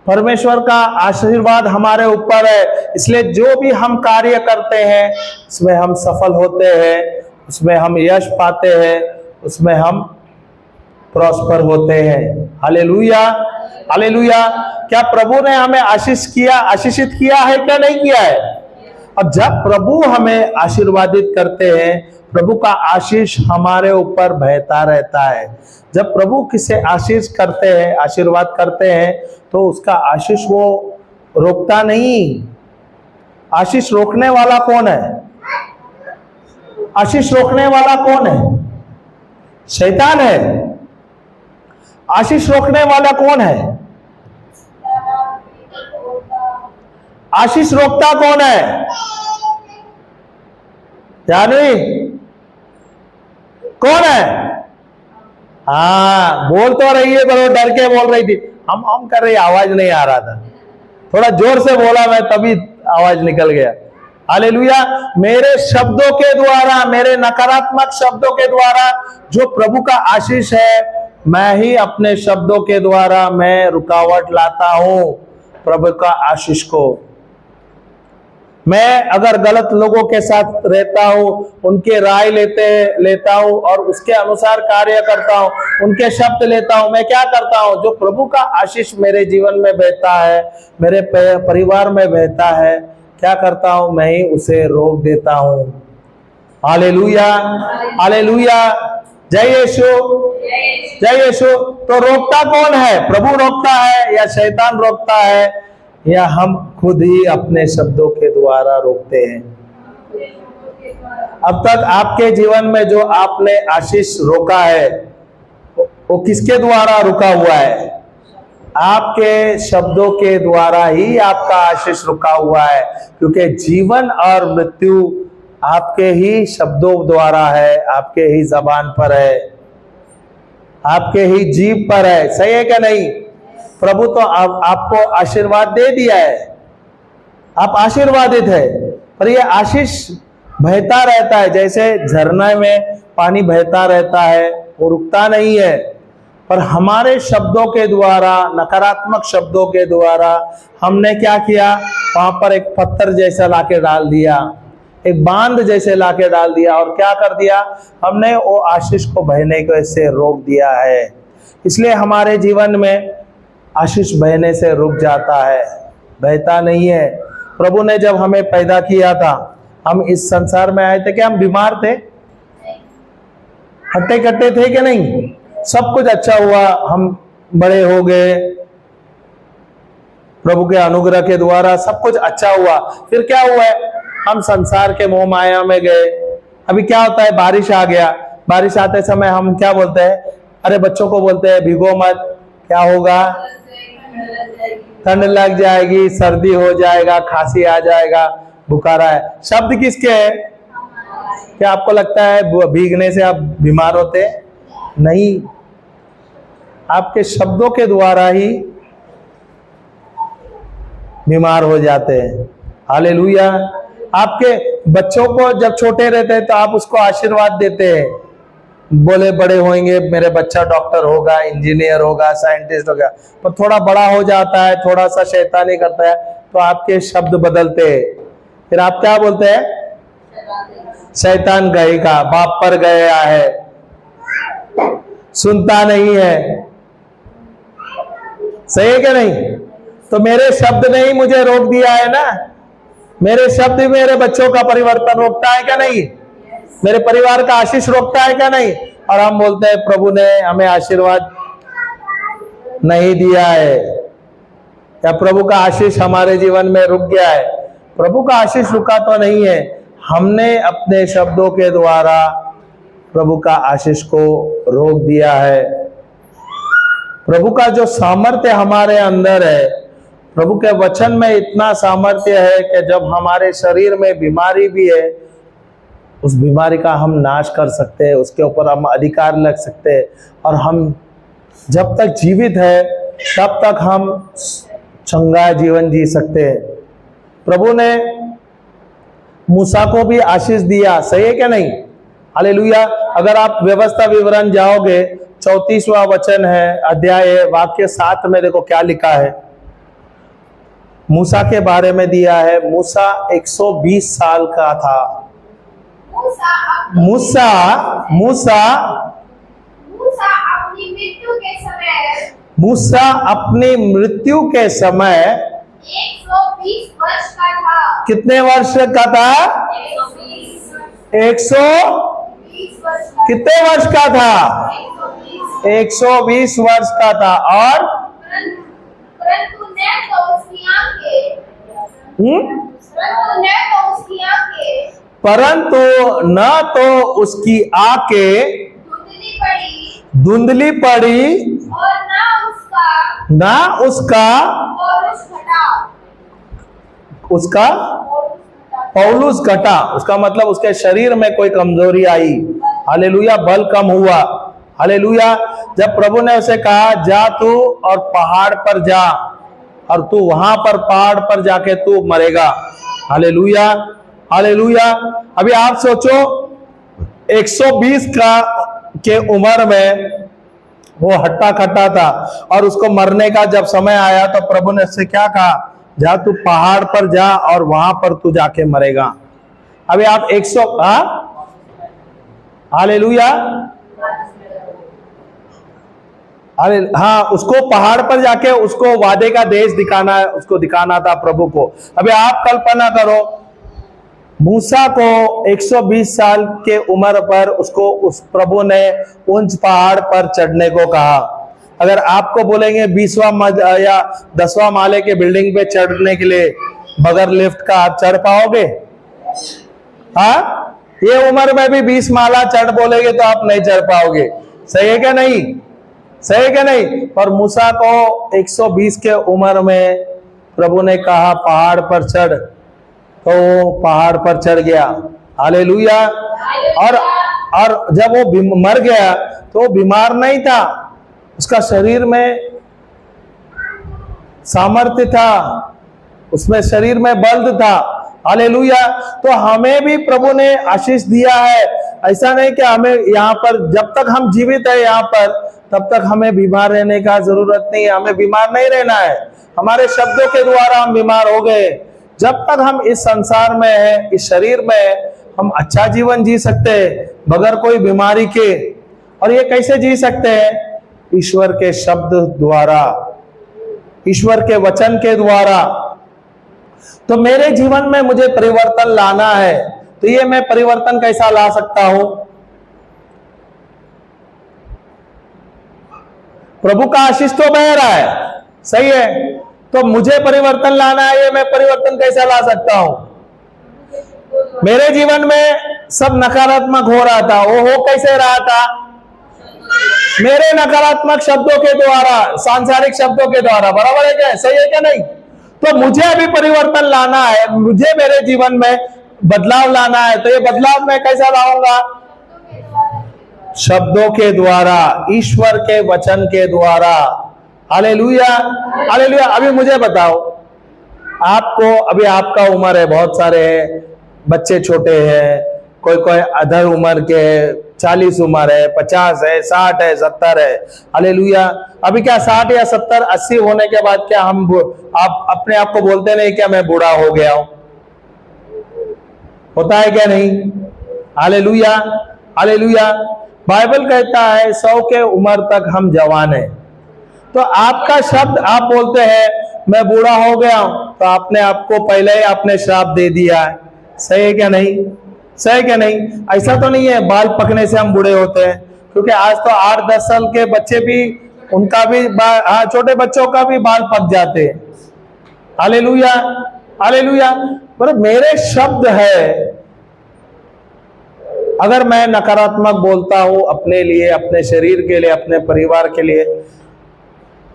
Speaker 1: परमेश्वर का आशीर्वाद हमारे ऊपर है। इसलिए जो भी हम कार्य करते हैं उसमें हम सफल होते हैं, उसमें हम यश पाते हैं, उसमें हम प्रॉस्पर होते हैं। Hallelujah, hallelujah. क्या प्रभु ने हमें आशीषित किया है क्या नहीं किया है? और जब प्रभु हमें आशीर्वादित करते हैं, प्रभु का आशीष हमारे ऊपर बहता रहता है। जब प्रभु किसे आशीष करते हैं, आशीर्वाद करते हैं, तो उसका आशीष वो रोकता नहीं। आशीष रोकने वाला कौन है? आशीष रोकने वाला कौन है? शैतान है। आशीष रोकने वाला कौन है? आशीष रोकता कौन है? जानवी कौन है? हाँ, बोल तो रही है, पर वो डर के बोल रही थी। हम कर रही, आवाज नहीं आ रहा था, थोड़ा जोर से बोला मैं, तभी आवाज निकल गया। हालेलुया। मेरे शब्दों के द्वारा, मेरे नकारात्मक शब्दों के द्वारा जो प्रभु का आशीष है, मैं ही अपने शब्दों के द्वारा मैं रुकावट लाता हूं प्रभु का आशीष को। मैं अगर गलत लोगों के साथ रहता हूं, उनके राय लेता हूं और उसके अनुसार कार्य करता हूं, उनके शब्द लेता हूं, मैं क्या करता हूं? जो प्रभु का आशीष मेरे जीवन में बहता है, मेरे परिवार में बहता है, क्या करता हूं? मैं ही उसे रोक देता हूं। Hallelujah, hallelujah. जय यीशु, जय यीशु। तो रोकता कौन है? प्रभु रोकता है या शैतान रोकता है, या हम खुद ही अपने शब्दों के द्वारा रोकते हैं? अब तक आपके जीवन में जो आपने आशीष रोका है, वो किसके द्वारा रुका हुआ है? आपके शब्दों के द्वारा ही आपका आशीष रुका हुआ है। क्योंकि जीवन और मृत्यु आपके ही शब्दों द्वारा है, आपके ही जबान पर है, आपके ही जीभ पर है। सही है क्या नहीं? प्रभु तो आपको आशीर्वाद दे दिया है, आप आशीर्वादित है, पर ये आशीष बहता रहता है। जैसे झरने में पानी बहता रहता है, वो रुकता नहीं है, पर हमारे शब्दों के द्वारा, नकारात्मक शब्दों के द्वारा हमने क्या किया? वहां पर एक पत्थर जैसा लाके डाल दिया, एक बांध जैसे लाके डाल दिया, और क्या कर दिया? हमने वो आशीष को बहने को से रोक दिया है। इसलिए हमारे जीवन में आशीष बहने से रुक जाता है, बहता नहीं है। प्रभु ने जब हमें पैदा किया था, हम इस संसार में आए थे, क्या हम बीमार थे? हट्टे कट्टे थे कि नहीं? सब कुछ अच्छा हुआ, हम बड़े हो गए, प्रभु के अनुग्रह के द्वारा सब कुछ अच्छा हुआ। फिर क्या हुआ है? हम संसार के मोह माया में गए। अभी क्या होता है, बारिश आ गया, बारिश आते समय हम क्या बोलते हैं, अरे बच्चों को बोलते हैं भीगो मत, क्या होगा, ठंड लग जाएगी, सर्दी हो जाएगा, खांसी आ जाएगा, बुखार है। शब्द किसके है? क्या आपको लगता है भीगने से आप बीमार होते? नहीं, आपके शब्दों के द्वारा ही बीमार हो जाते हैं। हालेलुया। आपके बच्चों को जब छोटे रहते हैं तो आप उसको आशीर्वाद देते हैं, बोले बड़े होंगे मेरे बच्चा डॉक्टर होगा, इंजीनियर होगा, साइंटिस्ट होगा। पर थोड़ा बड़ा हो जाता है, थोड़ा सा शैतानी करता है, तो आपके शब्द बदलते हैं। फिर आप क्या बोलते हैं? शैतान कहेगा, बाप पर गया है, सुनता नहीं है। सही है क्या नहीं? तो मेरे शब्द ने ही मुझे रोक दिया है ना। मेरे शब्द मेरे बच्चों का परिवर्तन रोकता है क्या नहीं? मेरे परिवार का आशीष रोकता है क्या नहीं? और हम बोलते हैं प्रभु ने हमें आशीर्वाद नहीं दिया है, या प्रभु का आशीष हमारे जीवन में रुक गया है। प्रभु का आशीष रुका तो नहीं है, हमने अपने शब्दों के द्वारा प्रभु का आशीष को रोक दिया है। प्रभु का जो सामर्थ्य हमारे अंदर है, प्रभु के वचन में इतना सामर्थ्य है कि जब हमारे शरीर में बीमारी भी है, उस बीमारी का हम नाश कर सकते हैं, उसके ऊपर हम अधिकार लग सकते हैं। और हम जब तक जीवित है तब तक हम चंगा जीवन जी सकते हैं। प्रभु ने मूसा को भी आशीष दिया, सही है क्या नहीं? हालेलुया। अगर आप व्यवस्था विवरण जाओगे, 34वां वचन है, अध्याय वाक्य 7 में देखो क्या लिखा है। मूसा के बारे में दिया है। मूसा 120 साल का था। मूसा अपनी मृत्यु के समय
Speaker 2: 120 वर्ष का था।
Speaker 1: कितने वर्ष का था?
Speaker 2: 120 वर्ष का।
Speaker 1: कितने वर्ष का था? 120 वर्ष का था। और
Speaker 2: परंतु न तो उसकी आंखें
Speaker 1: धुंधली पड़ी
Speaker 2: और
Speaker 1: ना उसका पौलुस घटा। उसका मतलब उसके शरीर में कोई कमजोरी आई। हालेलुया। बल कम हुआ। हालेलुया। जब प्रभु ने उसे कहा जा तू और पहाड़ पर जा, और तू वहां पर पहाड़ पर जाके तू मरेगा। हालेलुया। हालेलुया। अभी आप सोचो 120 के उम्र में वो हट्टा खट्टा था, और उसको मरने का जब समय आया तो प्रभु ने उससे क्या कहा? जा तू पहाड़ पर जा और वहां पर तू जाके मरेगा। अभी आप 100 हालेलुया। हाँ, उसको पहाड़ पर जाके उसको वादे का देश दिखाना था प्रभु को। अभी आप कल्पना करो, मूसा को 120 साल के उम्र पर उस प्रभु ने उस पहाड़ पर चढ़ने को कहा। अगर आपको बोलेंगे 20वां या 10वां माले के बिल्डिंग पे चढ़ने के लिए बगैर लिफ्ट का आप चढ़ पाओगे? हाँ, ये उम्र में भी 20 माला चढ़ बोलेंगे तो आप नहीं चढ़ पाओगे। सही है क्या नहीं? सही है क्या नहीं? और मूसा को 120 के उम्र में प्रभु ने कहा पहाड़ पर चढ़, तो वो पहाड़ पर चढ़ गया। हालेलुया। और जब वो मर गया तो वो बीमार नहीं था, उसका शरीर में सामर्थ्य था, उसमें शरीर में बल था। हालेलुया। तो हमें भी प्रभु ने आशीष दिया है। ऐसा नहीं कि हमें यहाँ पर जब तक हम जीवित है यहाँ पर तब तक हमें बीमार रहने का जरूरत नहीं है। हमें बीमार नहीं रहना है। हमारे शब्दों के द्वारा हम बीमार हो गए। जब तक हम इस संसार में है, इस शरीर में है, हम अच्छा जीवन जी सकते हैं बगैर कोई बीमारी के। और ये कैसे जी सकते हैं? ईश्वर के शब्द द्वारा, ईश्वर के वचन के द्वारा। तो मेरे जीवन में मुझे परिवर्तन लाना है, तो ये मैं परिवर्तन कैसा ला सकता हूं? प्रभु का आशीष तो बह रहा है, सही है, तो मुझे परिवर्तन लाना है। ये मैं परिवर्तन कैसा ला सकता हूं? मेरे जीवन में सब नकारात्मक हो रहा था, वो हो कैसे रहा था? मेरे नकारात्मक शब्दों के द्वारा, सांसारिक शब्दों के द्वारा। बराबर है क्या? सही है क्या नहीं? तो मुझे अभी परिवर्तन लाना है, मुझे मेरे जीवन में बदलाव लाना है। तो ये बदलाव मैं कैसा लाऊंगा? शब्दों के द्वारा, ईश्वर के वचन के द्वारा। Hallelujah, hallelujah. अभी मुझे बताओ, आपको अभी आपका उम्र है, बहुत सारे बच्चे छोटे हैं, कोई कोई अधर उम्र के, 40 उम्र है, 50 है, 60 है, 70 है। हालेलुया। अभी क्या 60 या 70, 80 होने के बाद क्या हम आप अपने आप को बोलते नहीं क्या मैं बूढ़ा हो गया हूं? होता है क्या नहीं? Hallelujah, hallelujah. बाइबल कहता है 100 के उम्र तक हम जवान हैं। तो आपका शब्द, आप बोलते हैं मैं बूढ़ा हो गया हूं, तो आपने आपको पहले ही आपने श्राप दे दिया है। सही है क्या नहीं? सही है क्या नहीं? ऐसा तो नहीं है बाल पकने से हम बूढ़े होते हैं, क्योंकि आज तो 8-10 साल के बच्चे भी, उनका भी छोटे बच्चों का भी बाल पक जाते हैं। Hallelujah, hallelujah. पर मेरे शब्द है, अगर मैं नकारात्मक बोलता हूं अपने लिए, अपने शरीर के लिए, अपने परिवार के लिए,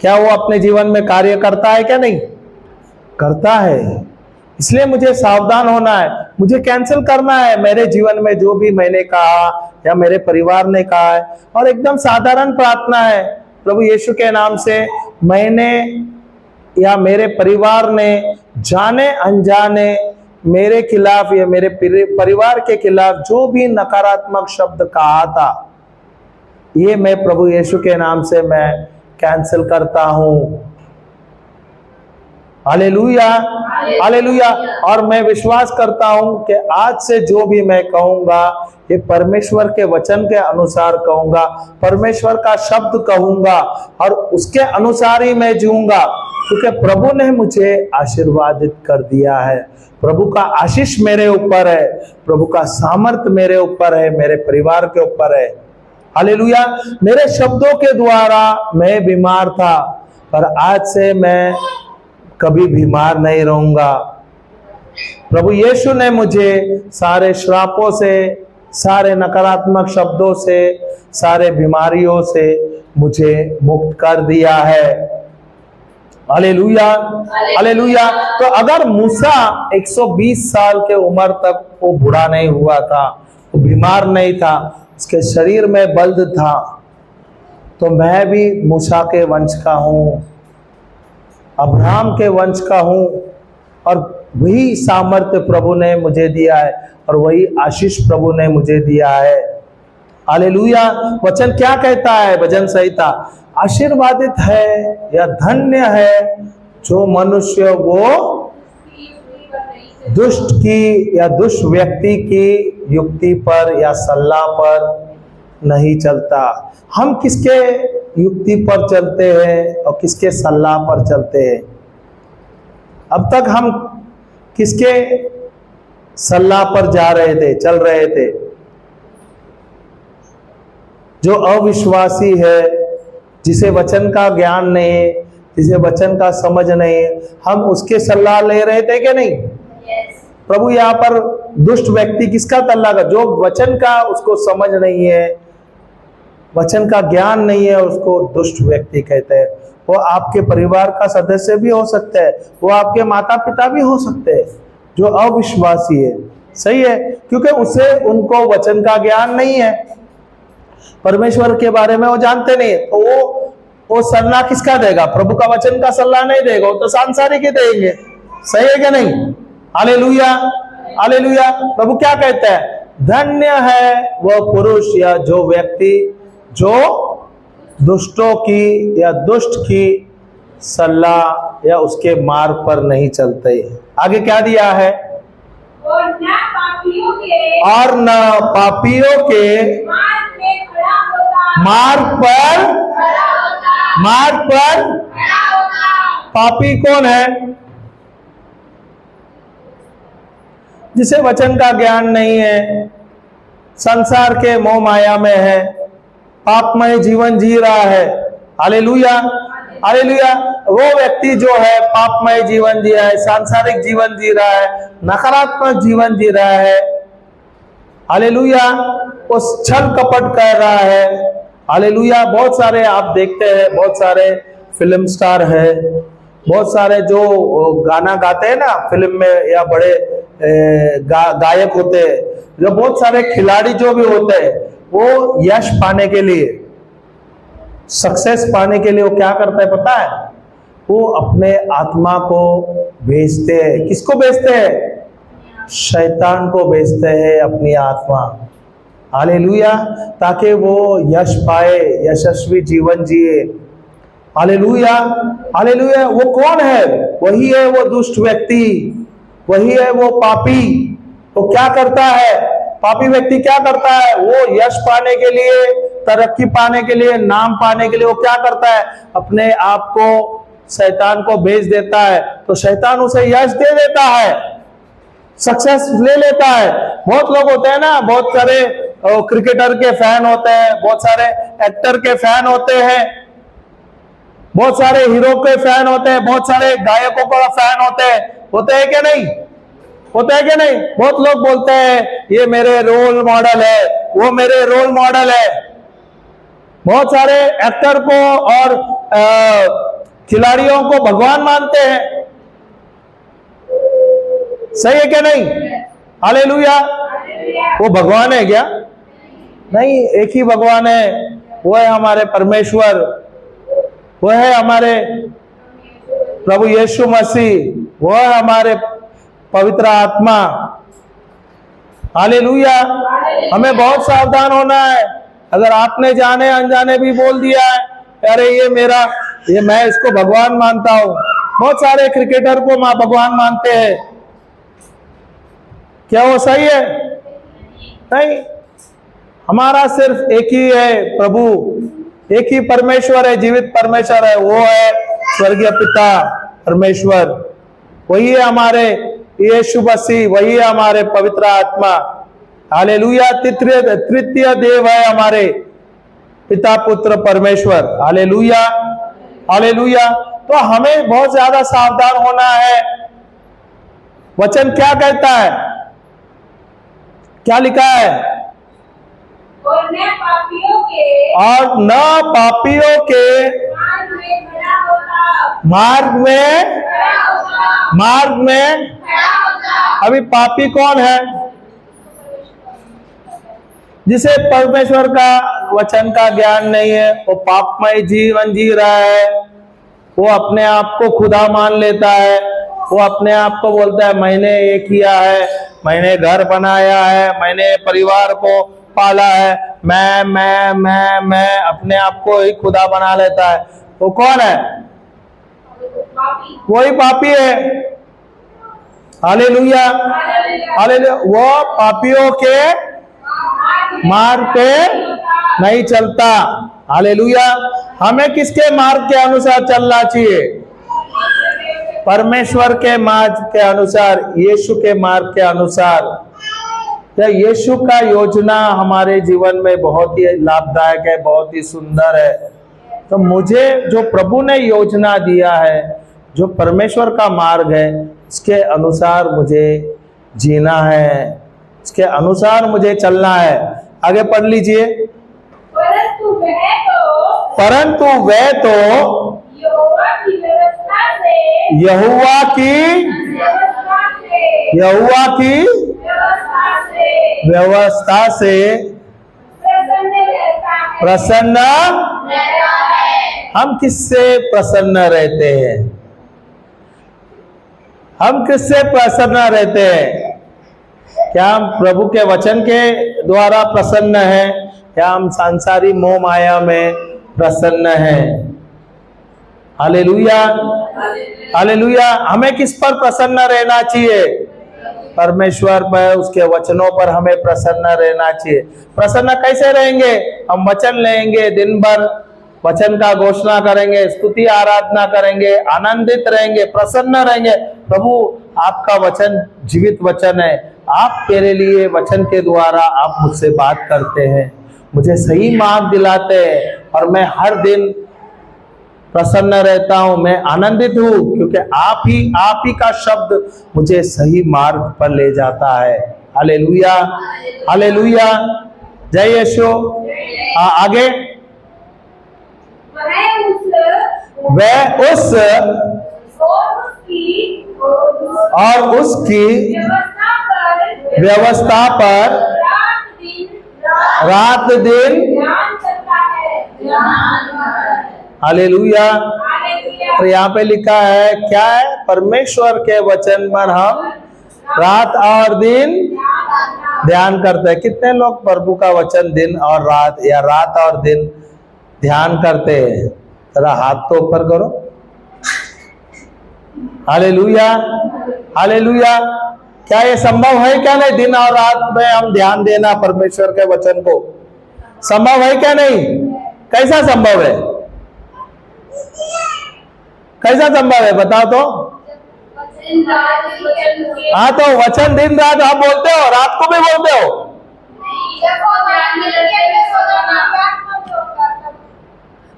Speaker 1: क्या वो अपने जीवन में कार्य करता है क्या नहीं? करता है। इसलिए मुझे सावधान होना है, मुझे कैंसिल करना है मेरे जीवन में जो भी मैंने कहा या मेरे परिवार ने कहा है। और एकदम साधारण प्रार्थना है, प्रभु यीशु के नाम से मैंने या मेरे परिवार ने जाने अनजाने मेरे खिलाफ या मेरे परिवार के खिलाफ जो भी नकारात्मक शब्द कहा था, ये मैं प्रभु यीशु के नाम से मैं कैंसिल करता हूं। Hallelujah, hallelujah. और मैं विश्वास करता हूं कि आज से जो भी मैं कहूंगा ये परमेश्वर के वचन के अनुसार कहूंगा, परमेश्वर का शब्द कहूंगा और उसके अनुसार ही मैं जीऊंगा, क्योंकि प्रभु ने मुझे आशीर्वादित कर दिया है। प्रभु का आशीष मेरे ऊपर है, प्रभु का सामर्थ मेरे ऊपर है, मेरे परिवार के ऊपर है। हालेलुया। मेरे शब्दों के द्वारा मैं बीमार था, पर आज से मैं कभी बीमार नहीं रहूंगा। प्रभु यीशु ने मुझे सारे श्रापों से, सारे नकारात्मक शब्दों से, सारे बीमारियों से मुझे मुक्त कर दिया है। Hallelujah, hallelujah. तो अगर मूसा 120 साल के उम्र तक वो बूढ़ा नहीं हुआ था, वो बीमार नहीं था, उसके शरीर में बल था, तो मैं भी मूसा के वंश का हूं, अब्राहम के वंश का हूं, और वही सामर्थ्य प्रभु ने मुझे दिया है और वही आशीष प्रभु ने मुझे दिया है। हालेलुया। वचन क्या कहता है? भजन संहिता, आशीर्वादित है या धन्य है जो मनुष्य वो दुष्ट की या दुष्ट व्यक्ति की युक्ति पर या सलाह पर नहीं चलता। हम किसके युक्ति पर चलते हैं और किसके सलाह पर चलते हैं? अब तक हम किसके सलाह पर जा रहे थे, चल रहे थे? जो अविश्वासी है, जिसे वचन का ज्ञान नहीं है, जिसे वचन का समझ नहीं है, हम उसके सलाह ले रहे थे कि नहीं? प्रभु यहाँ पर दुष्ट व्यक्ति किसका तल्ला का? जो वचन का उसको समझ नहीं है, वचन का ज्ञान नहीं है, उसको दुष्ट व्यक्ति कहते हैं। वो आपके परिवार का सदस्य भी हो सकता है, वो आपके माता पिता भी हो सकते हैं, जो अविश्वासी है। सही है, क्योंकि उसे उनको वचन का ज्ञान नहीं है, परमेश्वर के बारे में वो जानते नहीं है। तो वो सलाह किसका देगा? प्रभु का वचन का सलाह नहीं देगा, वो तो सांसारिक ही देंगे। सही है क्या नहीं? Hallelujah, hallelujah. प्रभु क्या कहता है? धन्य है वह पुरुष या जो व्यक्ति जो दुष्टों की या दुष्ट की सलाह या उसके मार्ग पर नहीं चलते। आगे क्या दिया है?
Speaker 2: और न पापियों के
Speaker 1: मार्ग पर पापी कौन है? जिसे वचन का ज्ञान नहीं है, संसार के मोह माया में है, पापमय जीवन जी रहा है। Hallelujah, hallelujah. वो व्यक्ति जो है पापमय जीवन जी रहा है, सांसारिक जीवन जी रहा है, नकारात्मक जीवन जी रहा है, हालेलुया, वो छल कपट कर रहा है, हालेलुया। बहुत सारे आप देखते हैं, बहुत सारे फिल्म स्टार है, बहुत सारे जो गाना गाते हैं ना फिल्म में, या बड़े गायक होते हैं, जो बहुत सारे खिलाड़ी जो भी होते हैं, वो यश पाने के लिए, सक्सेस पाने के लिए वो क्या करता है पता है? वो अपने आत्मा को बेचते हैं। किसको बेचते हैं? शैतान को बेचते हैं अपनी आत्मा, हालेलुया, ताकि वो यश पाए, यशस्वी जीवन जिए, हालेलुया, हालेलुया। वो कौन है? वही है वो दुष्ट व्यक्ति, वही है वो पापी। वो क्या करता है? पापी व्यक्ति क्या करता है? वो यश पाने के लिए, तरक्की पाने के लिए, नाम पाने के लिए वो क्या करता है? अपने आप को शैतान को बेच देता है, तो शैतान उसे यश दे देता है, सक्सेस ले लेता है। बहुत लोग होते हैं ना, बहुत सारे क्रिकेटर के फैन होते हैं, बहुत सारे एक्टर के फैन होते हैं, बहुत सारे हीरो के फैन होते हैं, बहुत सारे गायकों का फैन होते हैं क्या नहीं? होते हैं क्या नहीं? बहुत लोग बोलते हैं ये मेरे रोल मॉडल है, वो मेरे रोल मॉडल है। बहुत सारे एक्टर को और खिलाड़ियों को भगवान मानते हैं, सही है क्या नहीं? हालेलुया। वो भगवान है क्या? नहीं, एक ही भगवान है, वो है हमारे परमेश्वर, वो है हमारे प्रभु यीशु मसीह, वो है हमारे पवित्र आत्मा, हालेलुया। हमें बहुत सावधान होना है। अगर आपने जाने अनजाने भी बोल दिया है अरे ये मैं इसको भगवान मानता हूं, बहुत सारे क्रिकेटर को मां भगवान मानते हैं, क्या वो सही है? नहीं, हमारा सिर्फ एक ही है प्रभु, एक ही परमेश्वर है, जीवित परमेश्वर है, वो है स्वर्गीय पिता परमेश्वर, वही है हमारे यीशु मसीह, वही है हमारे पवित्र आत्मा, हालेलुया। तृतीय देव है हमारे पिता पुत्र परमेश्वर, हालेलुया, हालेलुया। तो हमें बहुत ज्यादा सावधान होना है। वचन क्या कहता है? क्या लिखा है?
Speaker 2: और न पापियों के
Speaker 1: मार्ग में अभी पापी कौन है? जिसे परमेश्वर का वचन का ज्ञान नहीं है, वो पापमय जीवन जी रहा है, वो अपने आप को खुदा मान लेता है, वो अपने आप को बोलता है मैंने ये किया है, मैंने घर बनाया है, मैंने परिवार को पाला है, मैं अपने आप को ही खुदा बना लेता है। वो कौन है? वही पापी है, हालेलुया, हालेलुया। वो पापियों के मार्ग पे नहीं चलता, हालेलुया। हमें किसके मार्ग के अनुसार चलना चाहिए? परमेश्वर के मार्ग के अनुसार, यीशु के मार्ग के अनुसार। तो यीशु का योजना हमारे जीवन में बहुत ही लाभदायक है, बहुत ही सुंदर है। तो मुझे जो प्रभु ने योजना दिया है, जो परमेश्वर का मार्ग है, इसके अनुसार मुझे जीना है, इसके अनुसार मुझे चलना है। आगे पढ़ लीजिए।
Speaker 2: परंतु
Speaker 1: वह तो
Speaker 2: यहोवा की
Speaker 1: व्यवस्था से प्रसन्न। हम किससे प्रसन्न रहते हैं? हम किससे प्रसन्न रहते हैं? क्या हम प्रभु के वचन के द्वारा प्रसन्न हैं, या हम सांसारी मोह माया में प्रसन्न हैं? Hallelujah, hallelujah. हमें किस पर प्रसन्न रहना चाहिए? परमेश्वर पर, उसके वचनों पर हमें प्रसन्न रहना चाहिए। प्रसन्न कैसे रहेंगे? हम वचन लेंगे, दिन भर वचन का घोषणा करेंगे, स्तुति आराधना करेंगे, आनंदित रहेंगे, प्रसन्न रहेंगे। प्रभु आपका वचन जीवित वचन है, आप मेरे लिए वचन के द्वारा आप मुझसे बात करते हैं, मुझे सही मार्ग दिलाते हैं, और मैं हर दिन प्रसन्न रहता हूं, मैं आनंदित हूं, क्योंकि आप ही का शब्द मुझे सही मार्ग पर ले जाता है। हालेलुया, हालेलुया, जय यीशु। आगे, वह उस और उसकी व्यवस्था पर रात दिन हालेलुया। और यहाँ पे लिखा है क्या है? परमेश्वर के वचन पर हम रात और दिन ध्यान करते हैं। कितने लोग प्रभु का वचन दिन और रात या रात और दिन ध्यान करते हैं? जरा हाथ तो ऊपर करो। Hallelujah, hallelujah. क्या ये संभव है क्या नहीं? दिन और रात में हम ध्यान देना परमेश्वर के वचन को, संभव है क्या नहीं? कैसा संभव है? कैसा संभव है बताओ तो। हाँ, तो वचन दिन रात आप बोलते हो, रात को भी बोलते हो।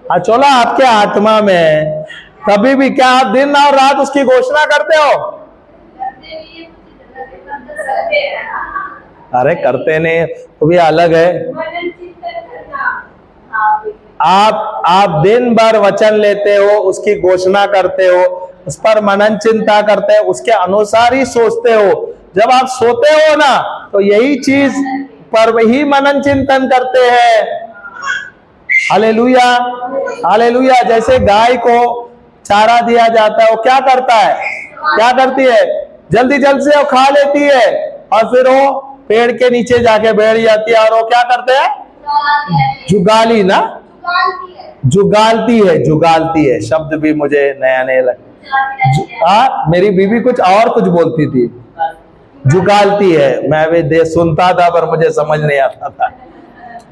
Speaker 1: हाँ, चलो आपके आत्मा में कभी भी क्या आप दिन और रात उसकी घोषणा करते हो? अरे करते नहीं तो भी अलग है। आप दिन भर वचन लेते हो, उसकी घोषणा करते हो, उस पर मनन चिंता करते हो, उसके अनुसार ही सोचते हो। जब आप सोते हो ना तो यही चीज पर ही मनन चिंतन करते हैं। Hallelujah, hallelujah. जैसे गाय को चारा दिया जाता है, वो क्या करता है? क्या करती है? जल्दी जल्दी से वो खा लेती है और फिर वो पेड़ के नीचे जाके बैठ जाती है। और वो क्या करते हैं? जुगाली ना, जुगालती है, जुगालती है। शब्द भी मुझे नया नया लगा। मेरी बीवी कुछ और कुछ बोलती थी, जुगालती है। मैं भी सुनता था पर मुझे समझ नहीं आता था।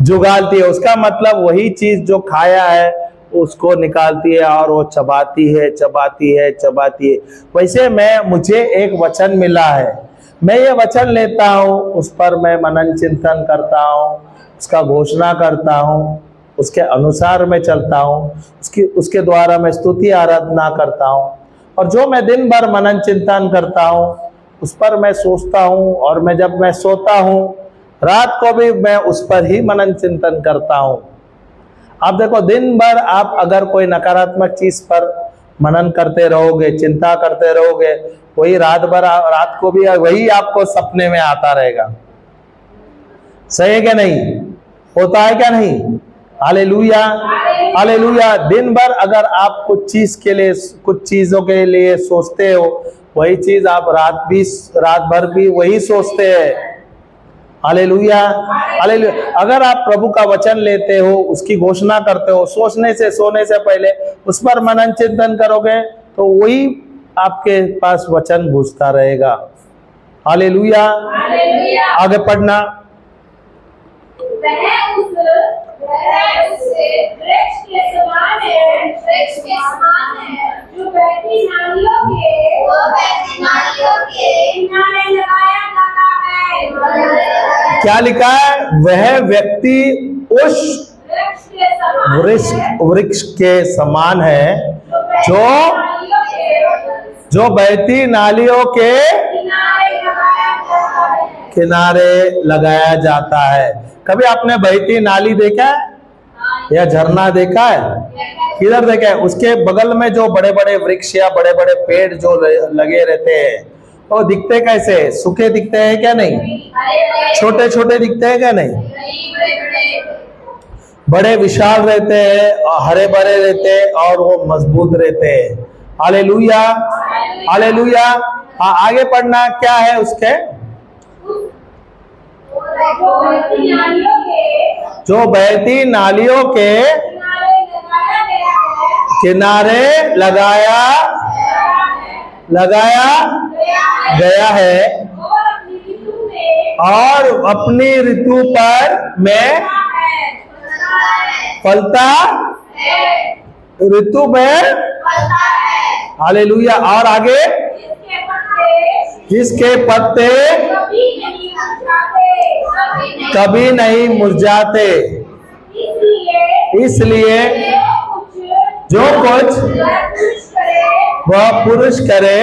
Speaker 1: जुगालती है, उसका मतलब वही चीज जो खाया है उसको निकालती है और वो चबाती है, चबाती है, चबाती है। वैसे मुझे एक वचन मिला है, मैं ये वचन लेता हूँ, उस पर मैं मनन चिंतन करता हूँ, उसका घोषणा करता हूँ, उसके अनुसार मैं चलता हूँ, उसके द्वारा मैं स्तुति आराधना करता हूँ। और जो मैं दिन भर मनन चिंतन करता हूँ उस पर मैं सोचता हूँ। और जब मैं सोता हूँ रात को भी मैं उस पर ही मनन चिंतन करता हूँ। आप देखो, दिन भर आप अगर कोई नकारात्मक चीज पर मनन करते रहोगे, चिंता करते रहोगे, वही रात को भी वही आपको सपने में आता रहेगा। सही है क्या नहीं? होता है क्या नहीं? Hallelujah, hallelujah. दिन भर अगर आप कुछ चीजों के लिए सोचते हो, वही चीज आप रात भर भी वही सोचते हैं। Hallelujah, hallelujah. अगर आप प्रभु का वचन लेते हो, उसकी घोषणा करते हो, सोने से पहले उस पर मनन चिंतन करोगे तो वही आपके पास वचन घुसता रहेगा। हालेलुया, आगे पढ़ना।
Speaker 2: वह उस वृक्ष के समान है जो बहती नालियों के किनारे लगाया जाता है।
Speaker 1: क्या लिखा है? वह व्यक्ति उस वृक्ष के समान है जो बहती नालियों के किनारे लगाया जाता है। कभी आपने बहती नाली देखा है या झरना देखा है? किधर देखा है? उसके बगल में जो बड़े बड़े वृक्ष या बड़े बड़े पेड़ जो लगे रहते हैं वो दिखते कैसे? सूखे दिखते हैं क्या नहीं? छोटे छोटे दिखते हैं क्या नहीं? बड़े विशाल रहते हैं और हरे भरे रहते हैं और वो मजबूत रहते हैं। Hallelujah, hallelujah. आगे पढ़ना क्या है उसके? जो बहती नालियों के किनारे लगाया गया है और अपनी ऋतु पर में फलता ऋतु में। हालेलुया। और आगे, जिसके पत्ते कभी नहीं मुरझाते, इसलिए जो कुछ वह पुरुष करे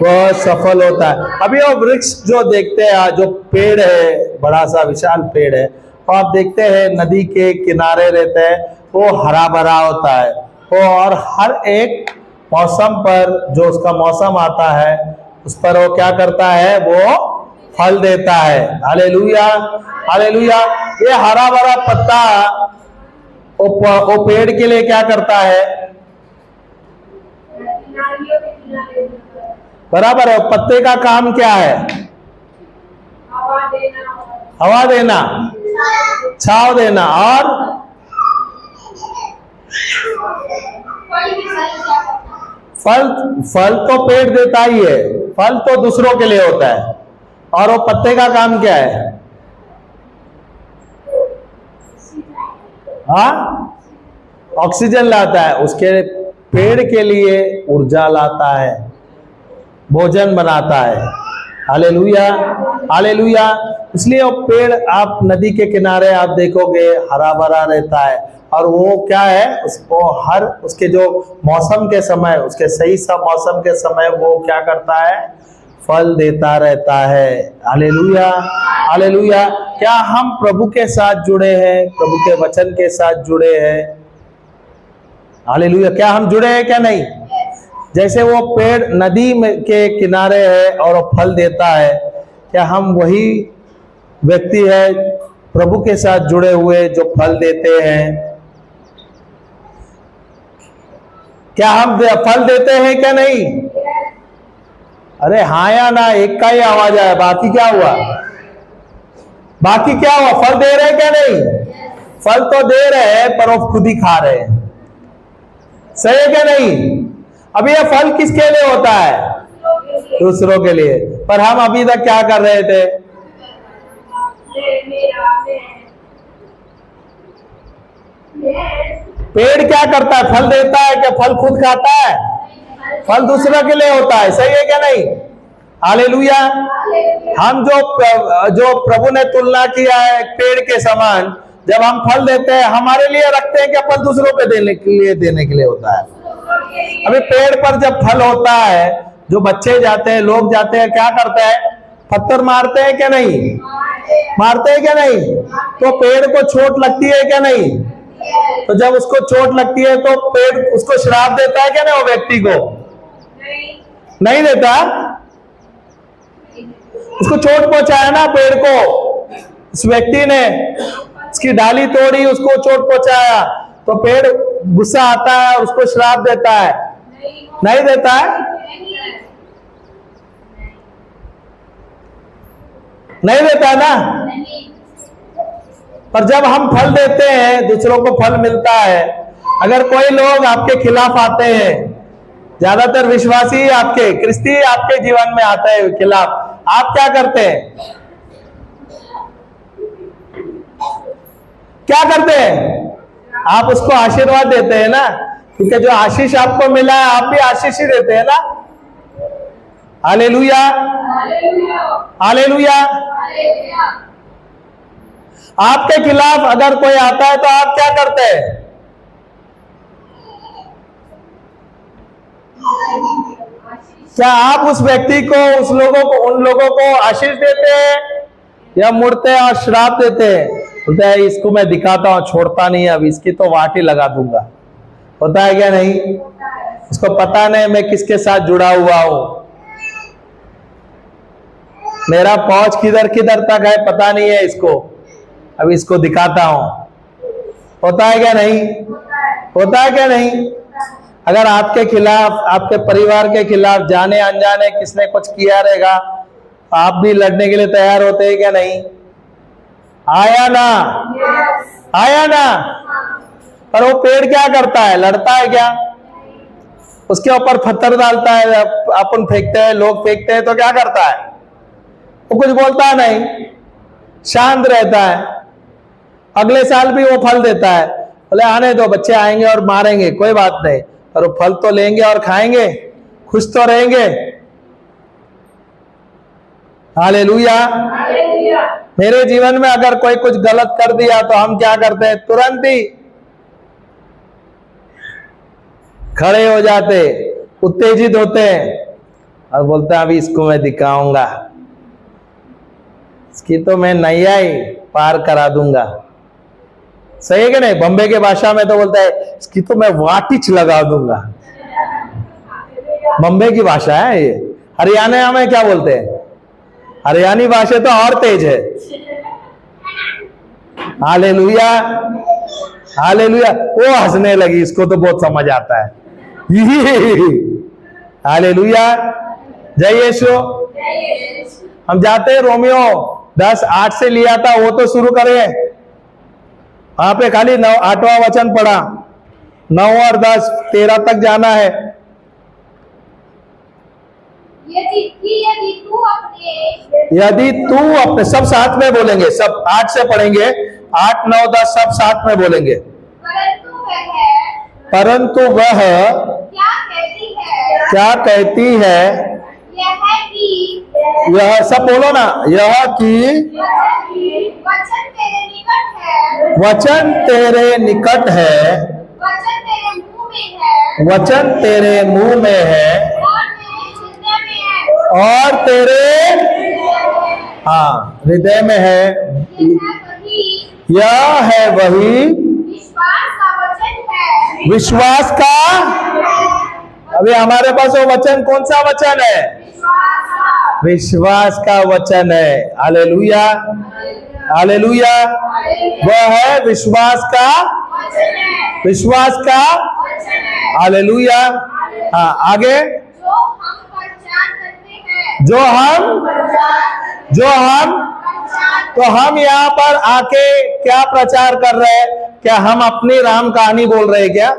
Speaker 1: वह सफल होता है। अभी वो वृक्ष जो देखते हैं, जो पेड़ है, बड़ा सा विशाल पेड़ है, तो आप देखते हैं नदी के किनारे रहते हैं, वो हरा भरा होता है वो, और हर एक मौसम पर जो उसका मौसम आता है उस पर वो क्या करता है, वो फल देता है। Hallelujah, hallelujah. ये हरा भरा पत्ता वो पेड़ के लिए क्या करता है, बराबर है। पत्ते का काम क्या है, हवा देना, छांव देना, और फल तो पेड़ देता ही है, फल तो दूसरों के लिए होता है। और वो पत्ते का काम क्या है, हाँ, ऑक्सीजन लाता है, उसके पेड़ के लिए ऊर्जा लाता है, भोजन बनाता है। Hallelujah, hallelujah. इसलिए वो पेड़ आप नदी के किनारे आप देखोगे हरा भरा रहता है, और वो क्या है, उसको हर उसके जो मौसम के समय, उसके सही सब मौसम के समय वो क्या करता है, फल देता रहता है। Hallelujah, hallelujah. क्या हम प्रभु के साथ जुड़े हैं, प्रभु के वचन के साथ जुड़े हैं? हालेलुया। क्या हम जुड़े हैं क्या नहीं? जैसे वो पेड़ नदी के किनारे है और वो फल देता है, क्या हम वही व्यक्ति है प्रभु के साथ जुड़े हुए जो फल देते हैं? क्या हम फल देते हैं क्या नहीं? अरे हाँ या ना, एक का ही आवाज आया, बाकी क्या हुआ, बाकी क्या हुआ? फल दे रहे हैं क्या नहीं? फल तो दे रहे हैं, पर वो खुद ही खा रहे हैं। सही है क्या नहीं? अभी ये फल किसके लिए होता है? दूसरों के लिए। पर हम अभी तक क्या कर रहे थे? पेड़ क्या करता है, फल देता है क्या फल खुद खाता है? फल दूसरों के लिए होता है। सही है क्या नहीं? हालेलुया। हम जो प्रभु ने तुलना किया है पेड़ के समान, जब हम फल देते हैं हमारे लिए रखते हैं क्या फल दूसरों पे देने के लिए होता है। अभी पेड़ पर जब फल होता है, जो बच्चे जाते हैं, लोग जाते हैं, क्या करते हैं, पत्थर मारते हैं क्या नहीं? मारते हैं क्या नहीं? तो पेड़ को चोट लगती है क्या नहीं? तो जब उसको चोट लगती है तो पेड़ उसको श्राप देता है क्या नहीं? वो व्यक्ति को नहीं देता। उसको चोट पहुंचाया ना पेड़ को, उस व्यक्ति ने उसकी डाली तोड़ी, उसको चोट पहुंचाया, तो पेड़ गुस्सा आता है और उसको श्राप देता है? नहीं देता है? नहीं देता है ना? पर जब हम फल देते हैं, दूसरों को फल मिलता है। अगर कोई लोग आपके खिलाफ आते हैं, ज्यादातर विश्वासी आपके, क्रिस्ती आपके जीवन में आता है खिलाफ, आप क्या करते हैं? क्या करते हैं? आप उसको आशीर्वाद देते हैं ना, क्योंकि जो आशीष आपको मिला है आप भी आशीष ही देते हैं ना। Hallelujah, hallelujah. आपके खिलाफ अगर कोई आता है तो आप क्या करते हैं? क्या आप उस व्यक्ति को, उस लोगों को, उन लोगों को आशीष देते हैं या मुड़ते हैं और श्राप देते हैं? बोलता है इसको मैं दिखाता हूं, छोड़ता नहीं, अब इसकी तो वाटी लगा दूंगा। होता है क्या नहीं? उसको पता नहीं मैं किसके साथ जुड़ा हुआ हूं, मेरा पहुंच किधर किधर तक है पता नहीं है इसको, अब इसको दिखाता हूं। होता है क्या नहीं? होता है क्या नहीं? अगर आपके खिलाफ, आपके परिवार के खिलाफ जाने अनजाने किसने कुछ किया रहेगा, आप भी लड़ने के लिए तैयार होते हैं क्या नहीं? आया ना? आया ना? पर वो पेड़ क्या करता है? लड़ता है क्या? उसके ऊपर पत्थर डालता है, अपन फेंकते हैं, लोग फेंकते हैं, तो क्या करता है? वो कुछ बोलता नहीं, शांत रहता है। अगले साल भी वो फल देता है। बोले आने दो, बच्चे आएंगे और मारेंगे, कोई बात नहीं, पर वो फल तो लेंगे और खाएंगे, खुश तो रहेंगे। हालेलुया। मेरे जीवन में अगर कोई कुछ गलत कर दिया तो हम क्या करते हैं? तुरंत ही खड़े हो जाते, उत्तेजित होते हैं और बोलते हैं अभी इसको मैं दिखाऊंगा, इसकी तो मैं नैया ही पार करा दूंगा। सही है कि नहीं? बॉम्बे के भाषा में तो बोलता है इसकी तो मैं वाटिच लगा दूंगा। बॉम्बे की भाषा है ये। हरियाणा में क्या बोलते हैं? हरियाणी भाषा तो और तेज है। Hallelujah, hallelujah. वो हंसने लगी, इसको तो बहुत समझ आता है। हालेलुया, जय यीशु। हम जाते हैं रोमियो 10:8 से लिया था, वो तो शुरू करें। वहां पे खाली 8वां वचन पढ़ा, 9 और 10, 13 तक जाना है। यदि तू अपने, सब साथ में बोलेंगे, सब 8 से पढ़ेंगे, 8, 9, 10 सब साथ में बोलेंगे। परंतु वह क्या कहती है, यह सब बोलो ना, यह कि वचन तेरे निकट है, वचन तेरे मुंह में है और तेरे हृदय में है। यह है वही विश्वास का। अभी हमारे पास वो वचन कौन सा वचन है? विश्वास का वचन है। Hallelujah, hallelujah. वह है विश्वास का, विश्वास का। हालेलुया। हाँ, आगे। जो हम तो हम यहाँ पर आके क्या प्रचार कर रहे हैं? क्या हम अपनी राम कहानी बोल रहे हैं क्या?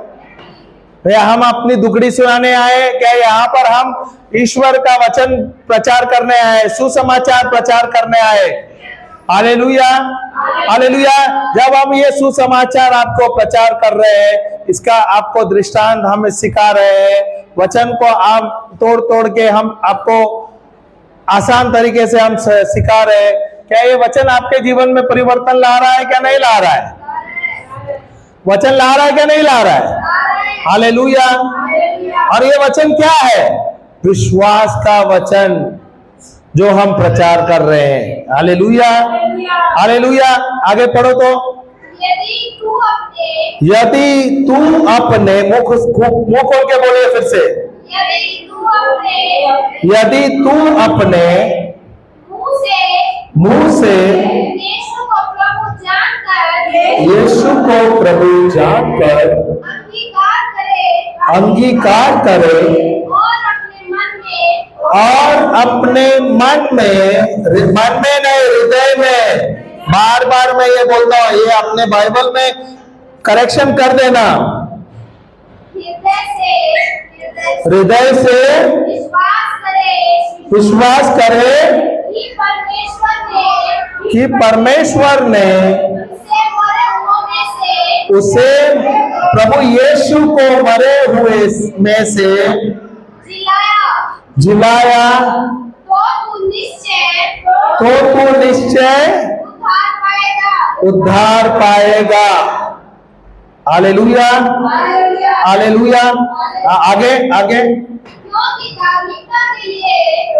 Speaker 1: या हम अपनी दुखड़ी सुनाने आए क्या? यहाँ पर हम ईश्वर का वचन प्रचार करने आए, सुसमाचार प्रचार करने आए। Hallelujah, hallelujah. जब हम ये सुसमाचार आपको प्रचार कर रहे हैं, इसका आपको दृष्टांत हम सिखा रहे हैं, वचन को आप तोड़ तोड़ के हम आपको आसान तरीके से हम सिखा रहे हैं, क्या ये वचन आपके जीवन में परिवर्तन ला रहा है क्या नहीं ला रहा है? वचन ला रहा है क्या नहीं ला रहा है? हालेलुया। और ये वचन क्या है? विश्वास का वचन जो हम प्रचार कर रहे हैं। Hallelujah, hallelujah. आगे पढ़ो तो। यदि तू अपने मुंह खोल के बोलिए फिर से। यदि तू अपने मुंह से यीशु को प्रभु जानकर अंगीकार करे और अपने मन में नहीं, हृदय में, बार बार मैं ये बोलता हूँ, ये अपने बाइबल में करेक्शन कर देना। हृदय से विश्वास करे कि परमेश्वर ने उसे, प्रभु यीशु को मरे हुए में से जिलाया, तो तू निश्चय उद्धार पाएगा। Hallelujah, hallelujah. आगे, आगे।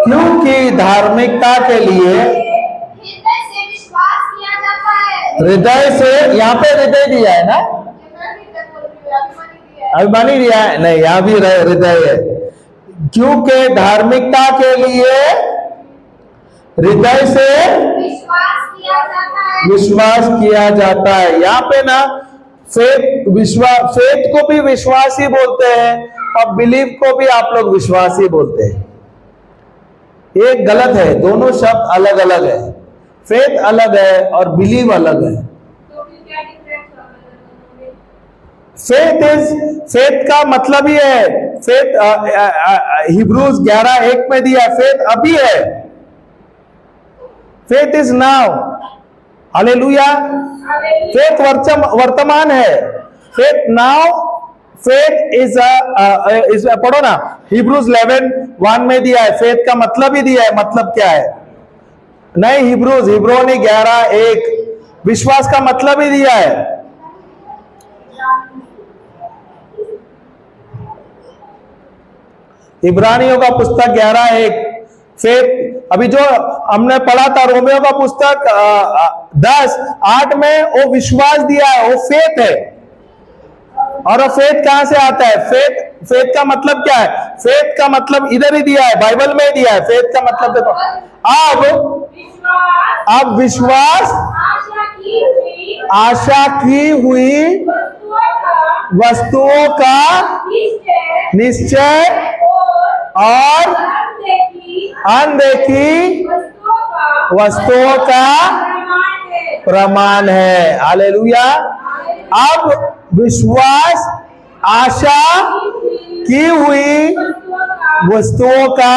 Speaker 1: क्योंकि धार्मिकता के लिए हृदय से, यहाँ पे हृदय दिया है ना, अभिमानी दिया है नहीं, यहाँ भी हृदय है। क्योंकि धार्मिकता के लिए हृदय से विश्वास किया जाता है। यहाँ पे ना फेथ, विश्वास, फेथ को भी विश्वास ही बोलते हैं और बिलीव को भी आप लोग विश्वास ही बोलते हैं। ये गलत है, दोनों शब्द अलग अलग है। फेथ अलग है और बिलीव अलग है। फेथ का मतलब ही है, फेथ हिब्रूज 11:1 में दिया, फेथ अभी है, faith is now. Hallelujah. Faith वर्तमान है, फेथ नाउ, फेथ इज पढ़ो ना, हिब्रूज 11:1 में दिया है, फेथ का मतलब ही दिया है। मतलब क्या है? नहीं, हिब्रोनी 11:1 विश्वास का मतलब ही दिया है। इब्रानियों का पुस्तक 11:1 फेथ। अभी जो हमने पढ़ा था रोमियो का पुस्तक 10:8 में वो विश्वास दिया है, वो फेथ है। और वो फेथ कहां से आता है? फेथ का मतलब क्या है? फेथ का मतलब इधर ही दिया है, बाइबल में दिया है। फेथ का मतलब देखो, अब विश्वास आशा की हुई वस्तुओं का निश्चय और अनदेखी वस्तुओं का प्रमाण है। हालेलुया। अब विश्वास आशा की हुई वस्तुओं का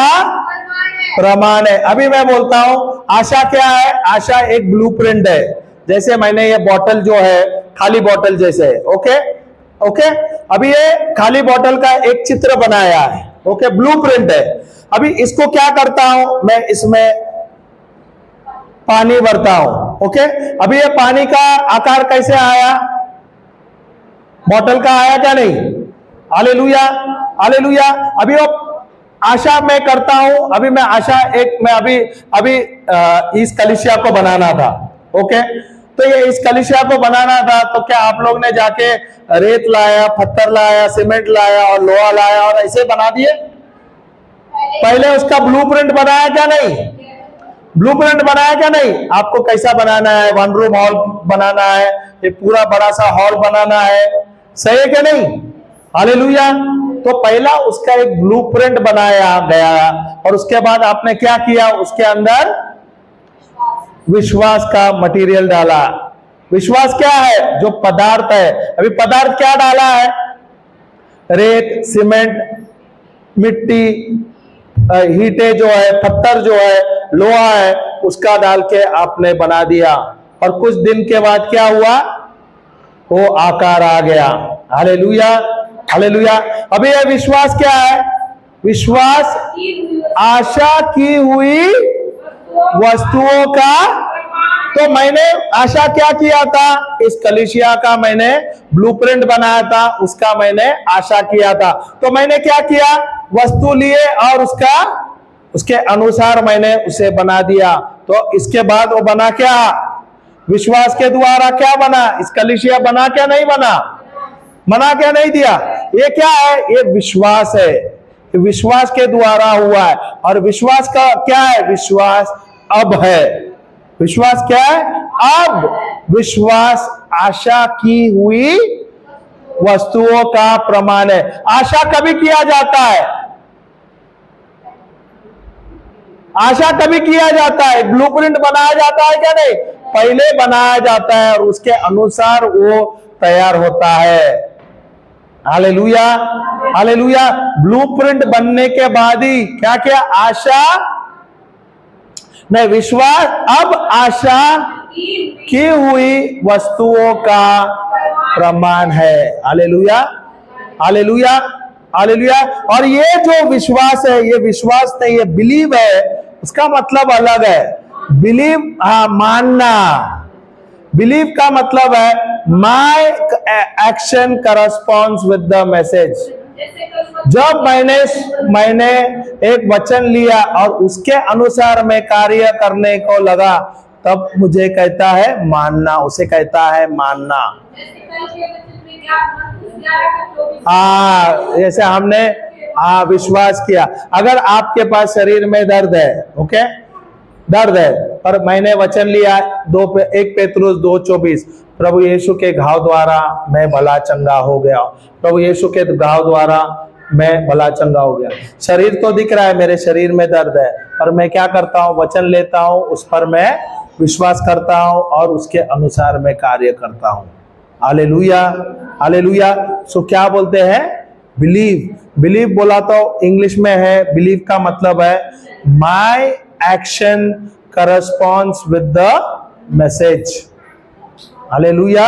Speaker 1: प्रमाण है। अभी मैं बोलता हूं आशा क्या है। आशा एक ब्लूप्रिंट है। जैसे मैंने ये बॉटल जो है खाली बॉटल जैसे है, ओके। अभी ये खाली बॉटल का एक चित्र बनाया है, ओके, ब्लूप्रिंट है। अभी इसको क्या करता हूं मैं, इसमें पानी भरता हूं, ओके। अभी ये पानी का आकार कैसे आया? बॉटल का आया क्या? नहीं। Hallelujah, hallelujah. अभी वो आशा मैं करता हूं। अभी मैं आशा मैं अभी इस कलिसिया को बनाना था, ओके। तो ये इस कलिसिया को बनाना था, तो क्या आप लोग ने जाके रेत लाया, पत्थर लाया, सीमेंट लाया और लोहा लाया और ऐसे बना दिए? पहले उसका ब्लूप्रिंट बनाया क्या? नहीं। ब्लूप्रिंट बनाया क्या? नहीं। आपको कैसा बनाना है? 1 रूम हॉल बनाना है, ये पूरा बड़ा सा हॉल बनाना है, सही है क्या? नहीं। हालेलुया। तो पहला उसका एक ब्लूप्रिंट बनाया गया और उसके बाद आपने क्या किया? उसके अंदर विश्वास का मटेरियल डाला। विश्वास क्या है? जो पदार्थ है। अभी पदार्थ क्या डाला है? रेत, सीमेंट, मिट्टी, ईंटें जो है, पत्थर जो है, लोहा है, उसका डाल के आपने बना दिया। और कुछ दिन के बाद क्या हुआ? वो आकार आ गया। Hallelujah, hallelujah. अभी ये विश्वास क्या है? विश्वास आशा की हुई वस्तुओं का। तो मैंने आशा क्या किया था? इस कलीसिया का मैंने ब्लूप्रिंट बनाया था, उसका मैंने आशा किया था। तो मैंने क्या किया? वस्तु लिए और उसके अनुसार मैंने उसे बना दिया। तो इसके बाद वो बना क्या? विश्वास के द्वारा क्या बना? इस कलीसिया बना क्या? नहीं बना। बना क्या? नहीं दिया। ये क्या है? ये विश्वास है। विश्वास के द्वारा हुआ है। और विश्वास का क्या है? विश्वास अब है। विश्वास क्या है? अब विश्वास आशा की हुई वस्तुओं का प्रमाण है। आशा कभी किया जाता है? आशा कभी किया जाता है? ब्लूप्रिंट बनाया जाता है क्या? नहीं। पहले बनाया जाता है और उसके अनुसार वो तैयार होता है। Hallelujah, hallelujah. ब्लूप्रिंट बनने के बाद ही क्या क्या? आशा नहीं, विश्वास अब आशा की हुई वस्तुओं का प्रमाण है। Hallelujah, hallelujah, hallelujah. और ये जो विश्वास है, ये विश्वास नहीं, ये बिलीव है। उसका मतलब अलग है। बिलीव मानना। बिलीव का मतलब है my action corresponds with the message. जब मैंने एक वचन लिया और उसके अनुसार मैं कार्य करने को लगा, तब मुझे कहता है मानना, उसे कहता है मानना। जैसे हमने विश्वास किया। अगर आपके पास शरीर में दर्द है, ओके, दर्द है, पर मैंने वचन लिया 1 पेतरुस 2:24, प्रभु यीशु के घाव द्वारा मैं भला चंगा हो गया। प्रभु यीशु के घाव द्वारा मैं भला चंगा हो गया। शरीर तो दिख रहा है, मेरे शरीर में दर्द है, पर मैं क्या करता हूँ? वचन लेता हूँ, उस पर मैं विश्वास करता हूँ और उसके अनुसार मैं कार्य करता हूँ। Hallelujah, hallelujah. सो क्या बोलते हैं? बिलीव। बिलीव बोला तो इंग्लिश में है, बिलीव का मतलब है my action corresponds with the message. Hallelujah,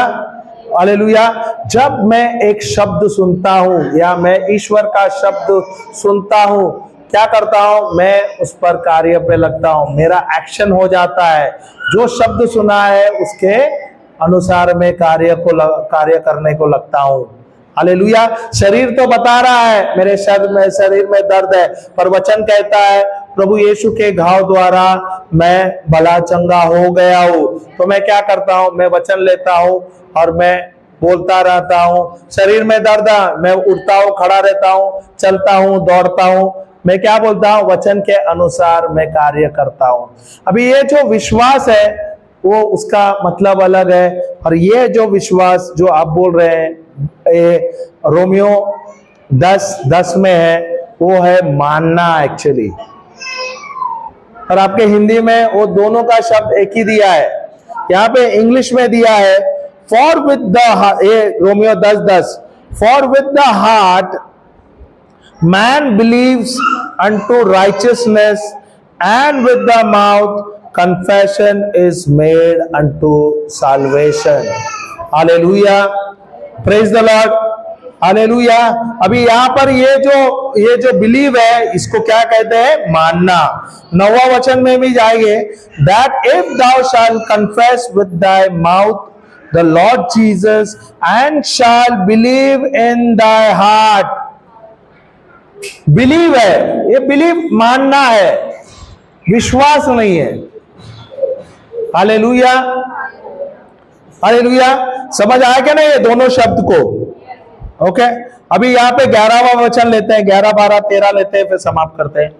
Speaker 1: hallelujah. जब मैं एक शब्द सुनता हूं या मैं ईश्वर का शब्द सुनता हूं, क्या करता हूं? मैं उस पर कार्य पे लगता हूं, मेरा एक्शन हो जाता है। जो शब्द सुना है उसके अनुसार मैं कार्य करने को लगता हूं। हालेलुया। शरीर तो बता रहा है मेरे शरीर में दर्द है, पर वचन कहता है प्रभु यीशु के घाव द्वारा मैं भला चंगा हो गया हूं। तो मैं क्या करता हूं, मैं वचन लेता हूं और मैं बोलता रहता हूं। शरीर में दर्द है, मैं उठता हूं, खड़ा रहता हूं, चलता हूं, दौड़ता हूं, मैं क्या बोलता हूं, वचन के अनुसार मैं कार्य करता हूं। अभी ये जो विश्वास है वो उसका मतलब अलग है, और ये जो विश्वास जो आप बोल रहे हैं रोमियो 10:10 में है, वो है मानना एक्चुअली। और आपके हिंदी में वो दोनों का शब्द एक ही दिया है, यहाँ पे इंग्लिश में दिया है for with the, Romeo 10:10, for with the heart man believes unto righteousness, and with the mouth confession is made unto salvation. Hallelujah, praise the Lord, hallelujah. अभी यहाँ पर ये जो बिलीव है इसको क्या कहते हैं, मानना। 9वां वचन में भी जाएंगे, that if thou shalt confess with thy mouth the Lord Jesus and shall believe in thy heart, believe है, ये बिलीव मानना है, विश्वास नहीं है। Hallelujah, hallelujah. समझ आया क्या नहीं ये दोनों शब्द को? ओके, अभी यहाँ पे 11वां वचन लेते हैं, 11, 12, 13 लेते हैं, फिर समाप्त करते हैं।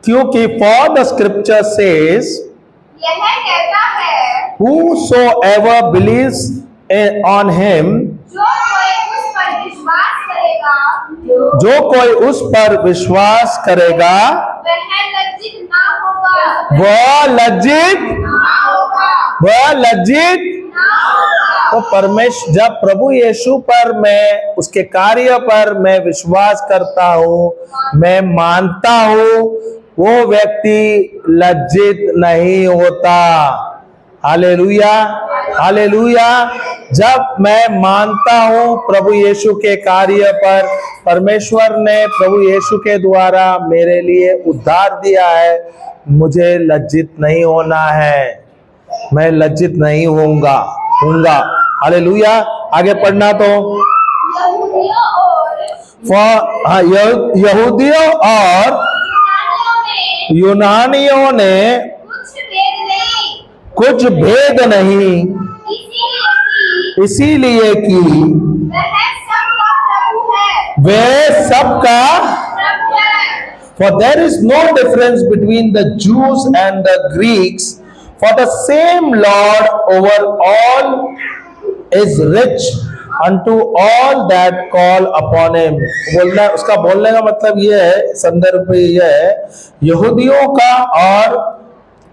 Speaker 1: क्योंकि फॉर द स्क्रिप्चर सेज,
Speaker 2: यह कहता है,
Speaker 1: whosoever believes on him,
Speaker 2: जो कोई उस पर विश्वास करेगा,
Speaker 1: जो कोई उस पर विश्वास करेगा,
Speaker 2: वह लज्जित ना होगा,
Speaker 1: वह लज्जित,
Speaker 2: ना होगा,
Speaker 1: वह लज्जित।
Speaker 2: ना होगा।
Speaker 1: तो परमेश्वर, जब प्रभु यीशु पर मैं, उसके कार्य पर मैं विश्वास करता हूँ, मैं मानता हूँ, वो व्यक्ति लज्जित नहीं होता। Hallelujah, hallelujah. जब मैं मानता हूं प्रभु यीशु के कार्य पर, परमेश्वर ने प्रभु यीशु के द्वारा मेरे लिए उद्धार दिया है, मुझे लज्जित नहीं होना है, मैं लज्जित नहीं होऊंगा। हालेलुया। आगे पढ़ना तो, यहूदियों और यूनानियों ने कुछ भेद नहीं, इसीलिए कि वह सबका, for there is no difference between the Jews and the Greeks, for the same Lord over all is rich unto all that call upon him। बोलना, उसका बोलने का मतलब यह है, संदर्भ यह है, यहूदियों का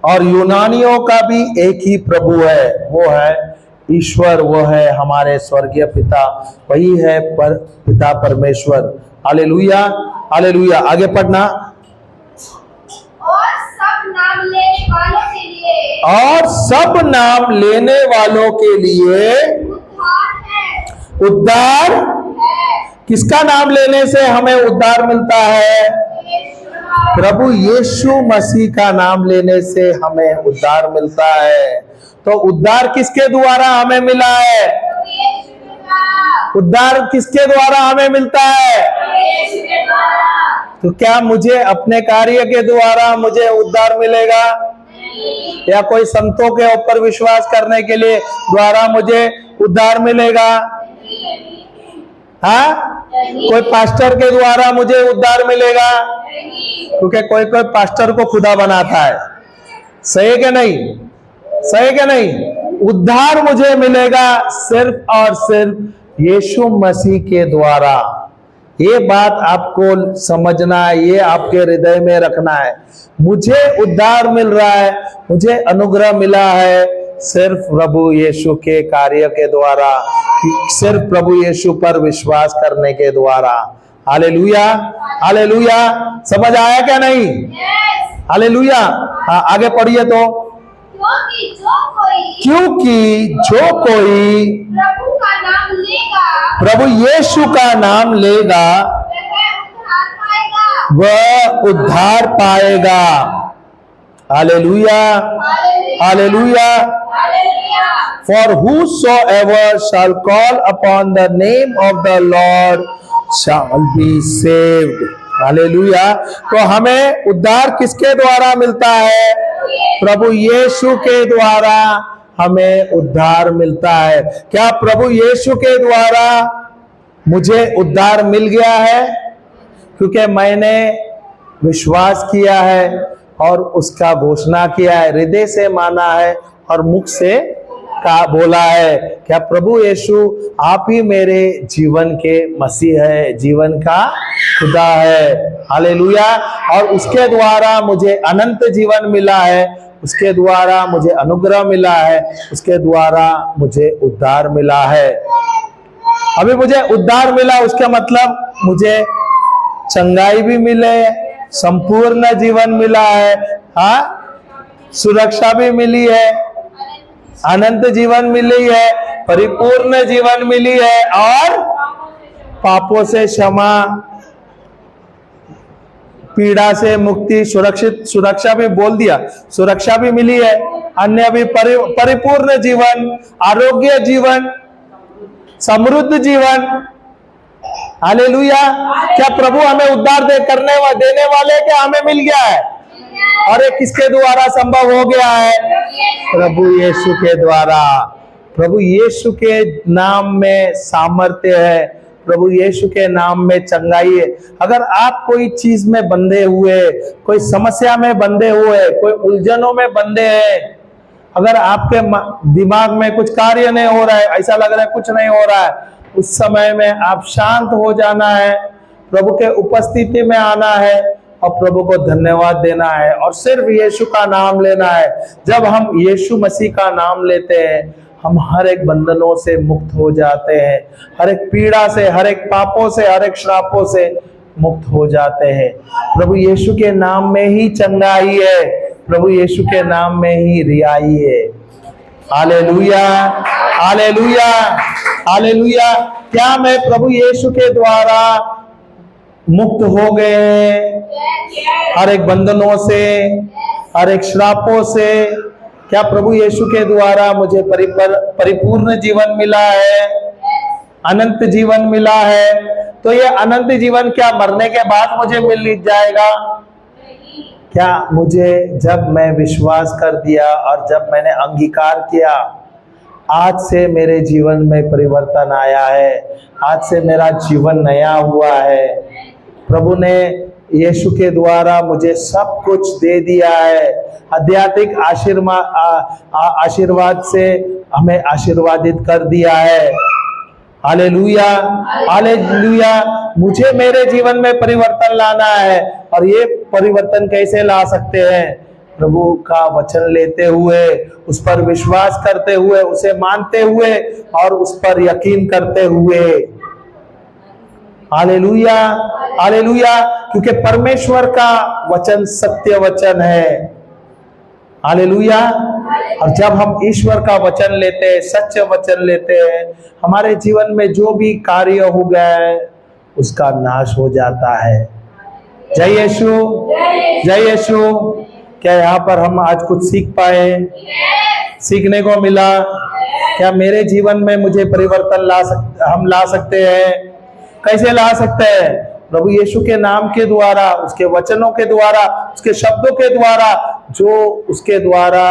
Speaker 1: और यूनानियों का भी एक ही प्रभु है, वो है ईश्वर, वो है हमारे स्वर्गीय पिता, वही है पिता परमेश्वर। Hallelujah, hallelujah. आगे पढ़ना,
Speaker 2: और सब नाम लेने वालों के लिए,
Speaker 1: और सब नाम लेने वालों के लिए
Speaker 2: उद्धार है,
Speaker 1: उद्धार। किसका नाम लेने से हमें उद्धार मिलता है? प्रभु यीशु मसीह का नाम लेने से हमें उद्धार मिलता है। तो उद्धार किसके द्वारा हमें मिला है? उद्धार किसके द्वारा हमें मिलता है? तो क्या मुझे अपने कार्य के द्वारा मुझे उद्धार मिलेगा, या कोई संतों के ऊपर विश्वास करने के लिए द्वारा मुझे उद्धार मिलेगा? हाँ, कोई पास्टर के द्वारा मुझे उद्धार मिलेगा? क्योंकि कोई पास्टर को खुदा बनाता है। सही है क्या नहीं? सही है क्या नहीं? उद्धार मुझे मिलेगा सिर्फ और सिर्फ यीशु मसीह के द्वारा। ये बात आपको समझना है, ये आपके हृदय में रखना है। मुझे उद्धार मिल रहा है, मुझे अनुग्रह मिला है सिर्फ प्रभु यीशु के कार्य के द्वारा, सिर्फ प्रभु यीशु पर विश्वास करने के द्वारा। Hallelujah, hallelujah. समझ आया क्या नहीं? हालेलुया। हाँ, आगे पढ़िए तो, क्योंकि जो कोई
Speaker 2: प्रभु का नाम लेगा,
Speaker 1: प्रभु यीशु का नाम लेगा, वह उद्धार पाएगा। Hallelujah, hallelujah. For whosoever shall call upon the name of the Lord shall be saved. Hallelujah. तो हमें उद्धार किसके द्वारा मिलता है? प्रभु यीशु के द्वारा हमें उद्धार मिलता है। क्या प्रभु यीशु के द्वारा मुझे उद्धार मिल गया है? क्योंकि मैंने विश्वास किया है और उसका घोषणा किया है, हृदय से माना है और मुख से का बोला है। क्या प्रभु यीशु आप ही मेरे जीवन के मसीह है, जीवन का खुदा है। हालेलुया। और उसके द्वारा मुझे अनंत जीवन मिला है, उसके द्वारा मुझे अनुग्रह मिला है, उसके द्वारा मुझे उद्धार मिला है। अभी मुझे उद्धार मिला, उसका मतलब मुझे चंगाई भी मिले, संपूर्ण जीवन मिला है, हाँ, सुरक्षा भी मिली है, अनंत जीवन मिली है, परिपूर्ण जीवन मिली है और पापों से क्षमा, पीड़ा से मुक्ति, सुरक्षा भी बोल दिया, सुरक्षा भी मिली है, अन्य भी परिपूर्ण जीवन, आरोग्य जीवन, समृद्ध जीवन। हालेलुया। क्या प्रभु हमें उद्धार देने वाले क्या हमें मिल गया है? और ये किसके द्वारा संभव हो गया है? प्रभु यीशु के द्वारा। प्रभु यीशु के नाम में सामर्थ्य है, प्रभु यीशु के नाम में चंगाई है। अगर आप कोई चीज में बंधे हुए, कोई समस्या में बंधे हुए, कोई उलझनों में बंधे हैं, अगर आपके दिमाग में कुछ कार्य नहीं हो रहा है, ऐसा लग रहा है कुछ नहीं हो रहा है, उस समय में आप शांत हो जाना है, प्रभु के उपस्थिति में आना है और प्रभु को धन्यवाद देना है और सिर्फ यीशु का नाम लेना है। जब हम यीशु मसीह का नाम लेते हैं, हम हर एक बंधनों से मुक्त हो जाते हैं, हर एक पीड़ा से, हर एक पापों से, हर एक श्रापों से मुक्त हो जाते हैं। प्रभु यीशु के नाम में ही चंगाई है, प्रभु यीशु के नाम में ही रिहाई है। Hallelujah, hallelujah, hallelujah. क्या मैं प्रभु यीशु के द्वारा मुक्त हो गए हर एक बंधनों से, हर एक श्रापों से? क्या प्रभु यीशु के द्वारा मुझे परिपूर्ण जीवन मिला है, अनंत जीवन मिला है? तो ये अनंत जीवन क्या मरने के बाद मुझे मिल जाएगा? क्या मुझे, जब मैं विश्वास कर दिया और जब मैंने अंगीकार किया, आज से मेरे जीवन में परिवर्तन आया है, आज से मेरा जीवन नया हुआ है। प्रभु ने यीशु के द्वारा मुझे सब कुछ दे दिया है। आध्यात्मिक आशीर्वाद से हमें आशीर्वादित कर दिया है। Hallelujah, hallelujah. मुझे मेरे जीवन में परिवर्तन लाना है और ये परिवर्तन कैसे ला सकते हैं? प्रभु का वचन लेते हुए, उस पर विश्वास करते हुए, उसे मानते हुए और उस पर यकीन करते हुए। Hallelujah, hallelujah. क्योंकि परमेश्वर का वचन सत्य वचन है। हालेलुया। और जब हम ईश्वर का वचन लेते हैं, सच्चे वचन लेते हैं, हमारे जीवन में जो भी कार्य हो गया है उसका नाश हो जाता है। जय यीशु, जय यीशु। क्या यहाँ पर हम आज कुछ सीख पाए? सीखने को मिला? क्या मेरे जीवन में मुझे परिवर्तन हम ला सकते हैं? कैसे ला सकते हैं? प्रभु यीशु के नाम के द्वारा, उसके वचनों के द्वारा, उसके शब्दों के द्वारा, जो उसके द्वारा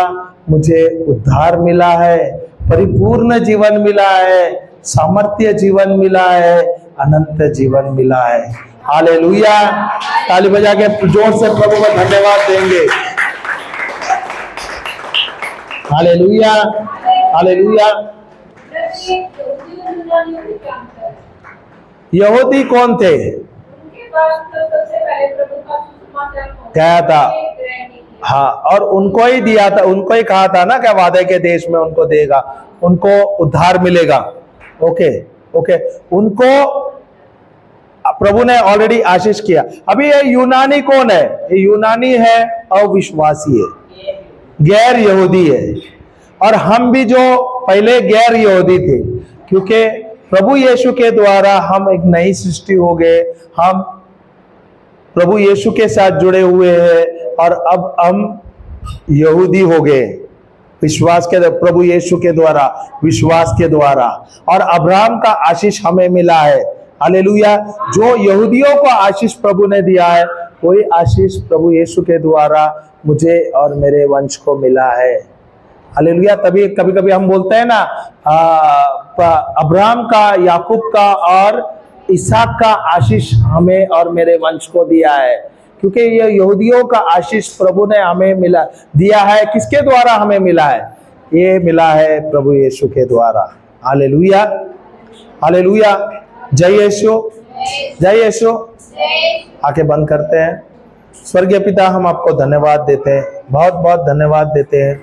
Speaker 1: मुझे उद्धार मिला है, परिपूर्ण जीवन मिला है, सामर्थ्य जीवन मिला है, अनंत जीवन मिला है। हालेलुया। ताली बजा के जोर से प्रभु को धन्यवाद देंगे। Hallelujah, hallelujah. यहूदी कौन थे? क्या था? हाँ, और उनको ही दिया था, उनको ही कहा था ना क्या वादे के देश में उनको देगा, उनको उद्धार मिलेगा। Okay, okay. उनको प्रभु ने ऑलरेडी आशीष किया। अभी ये यूनानी कौन है? ये यूनानी है, अविश्वासी है, गैर यहूदी है। और हम भी जो पहले गैर यहूदी थे, क्योंकि प्रभु यीशु के द्वारा हम एक नई सृष्टि हो गए, हम प्रभु यीशु के साथ जुड़े हुए हैं और अब हम यहूदी हो गए। विश्वास के, प्रभु यीशु के द्वारा, विश्वास के द्वारा। और अब्राहम का आशीष हमें मिला है। हालेलुया। जो यहूदियों को आशीष प्रभु ने दिया है, वही आशीष प्रभु यीशु के द्वारा मुझे और मेरे वंश को मिला है। हालेलुया। तभी कभी कभी हम बोलते हैं ना, अब्राहम का, याकूब का और इसहाक का आशीष हमें और मेरे वंश को दिया है, क्योंकि ये यहूदियों का आशीष प्रभु ने हमें मिला दिया है। किसके द्वारा हमें मिला है? ये मिला है प्रभु यीशु के द्वारा। Hallelujah, hallelujah. जय यीशु, जय यीशु। आंखें बंद करते हैं। स्वर्गीय पिता, हम आपको धन्यवाद देते हैं, बहुत बहुत धन्यवाद देते हैं,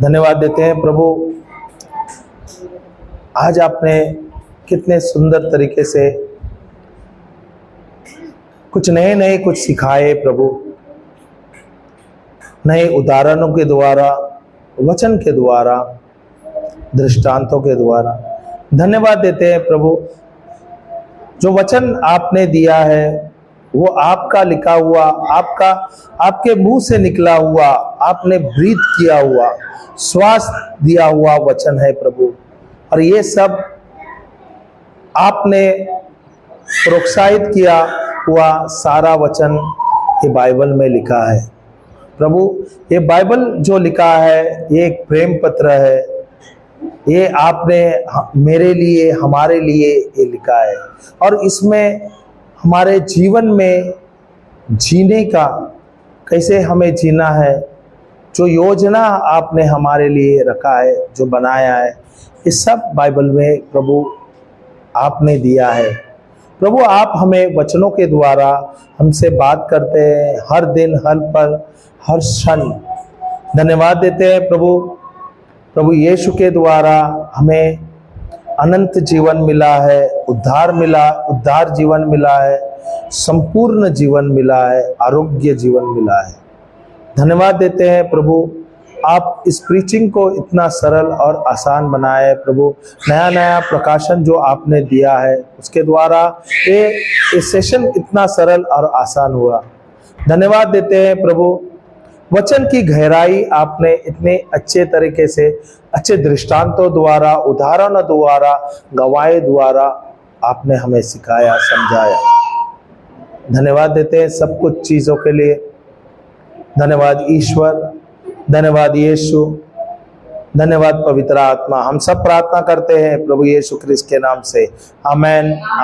Speaker 1: धन्यवाद देते हैं प्रभु। आज आपने कितने सुंदर तरीके से कुछ नए कुछ सिखाए प्रभु, नए उदाहरणों के द्वारा, वचन के द्वारा, दृष्टांतों के द्वारा। धन्यवाद देते हैं प्रभु। जो वचन आपने दिया है वो आपका लिखा हुआ, आपके मुंह से निकला हुआ, आपने ब्रीथ किया हुआ, श्वास दिया हुआ वचन है प्रभु। और ये सब आपने प्रोत्साहित किया हुआ सारा वचन ये बाइबल में लिखा है प्रभु। ये बाइबल जो लिखा है ये एक प्रेम पत्र है। ये आपने मेरे लिए, हमारे लिए ये लिखा है। और इसमें हमारे जीवन में जीने का, कैसे हमें जीना है, जो योजना आपने हमारे लिए रखा है, जो बनाया है, ये सब बाइबल में प्रभु आपने दिया है। प्रभु आप हमें वचनों के द्वारा हमसे बात करते हैं, हर दिन, हर पल, हर क्षण। धन्यवाद देते हैं प्रभु। प्रभु यीशु के द्वारा हमें अनंत जीवन मिला है, उद्धार जीवन मिला है, संपूर्ण जीवन मिला है, आरोग्य जीवन मिला है। धन्यवाद देते हैं प्रभु। आप इस प्रीचिंग को इतना सरल और आसान बनाए प्रभु। नया प्रकाशन जो आपने दिया है उसके द्वारा ये सेशन इतना सरल और आसान हुआ। धन्यवाद देते हैं प्रभु। वचन की गहराई आपने इतने अच्छे तरीके से, अच्छे दृष्टांतों द्वारा, उदाहरणों द्वारा, गवाही द्वारा आपने हमें सिखाया, समझाया। धन्यवाद देते हैं सब कुछ चीज़ों के लिए। धन्यवाद ईश्वर, धन्यवाद यीशु, धन्यवाद पवित्र आत्मा। हम सब प्रार्थना करते हैं प्रभु यीशु क्रिस्त के नाम से, आमेन।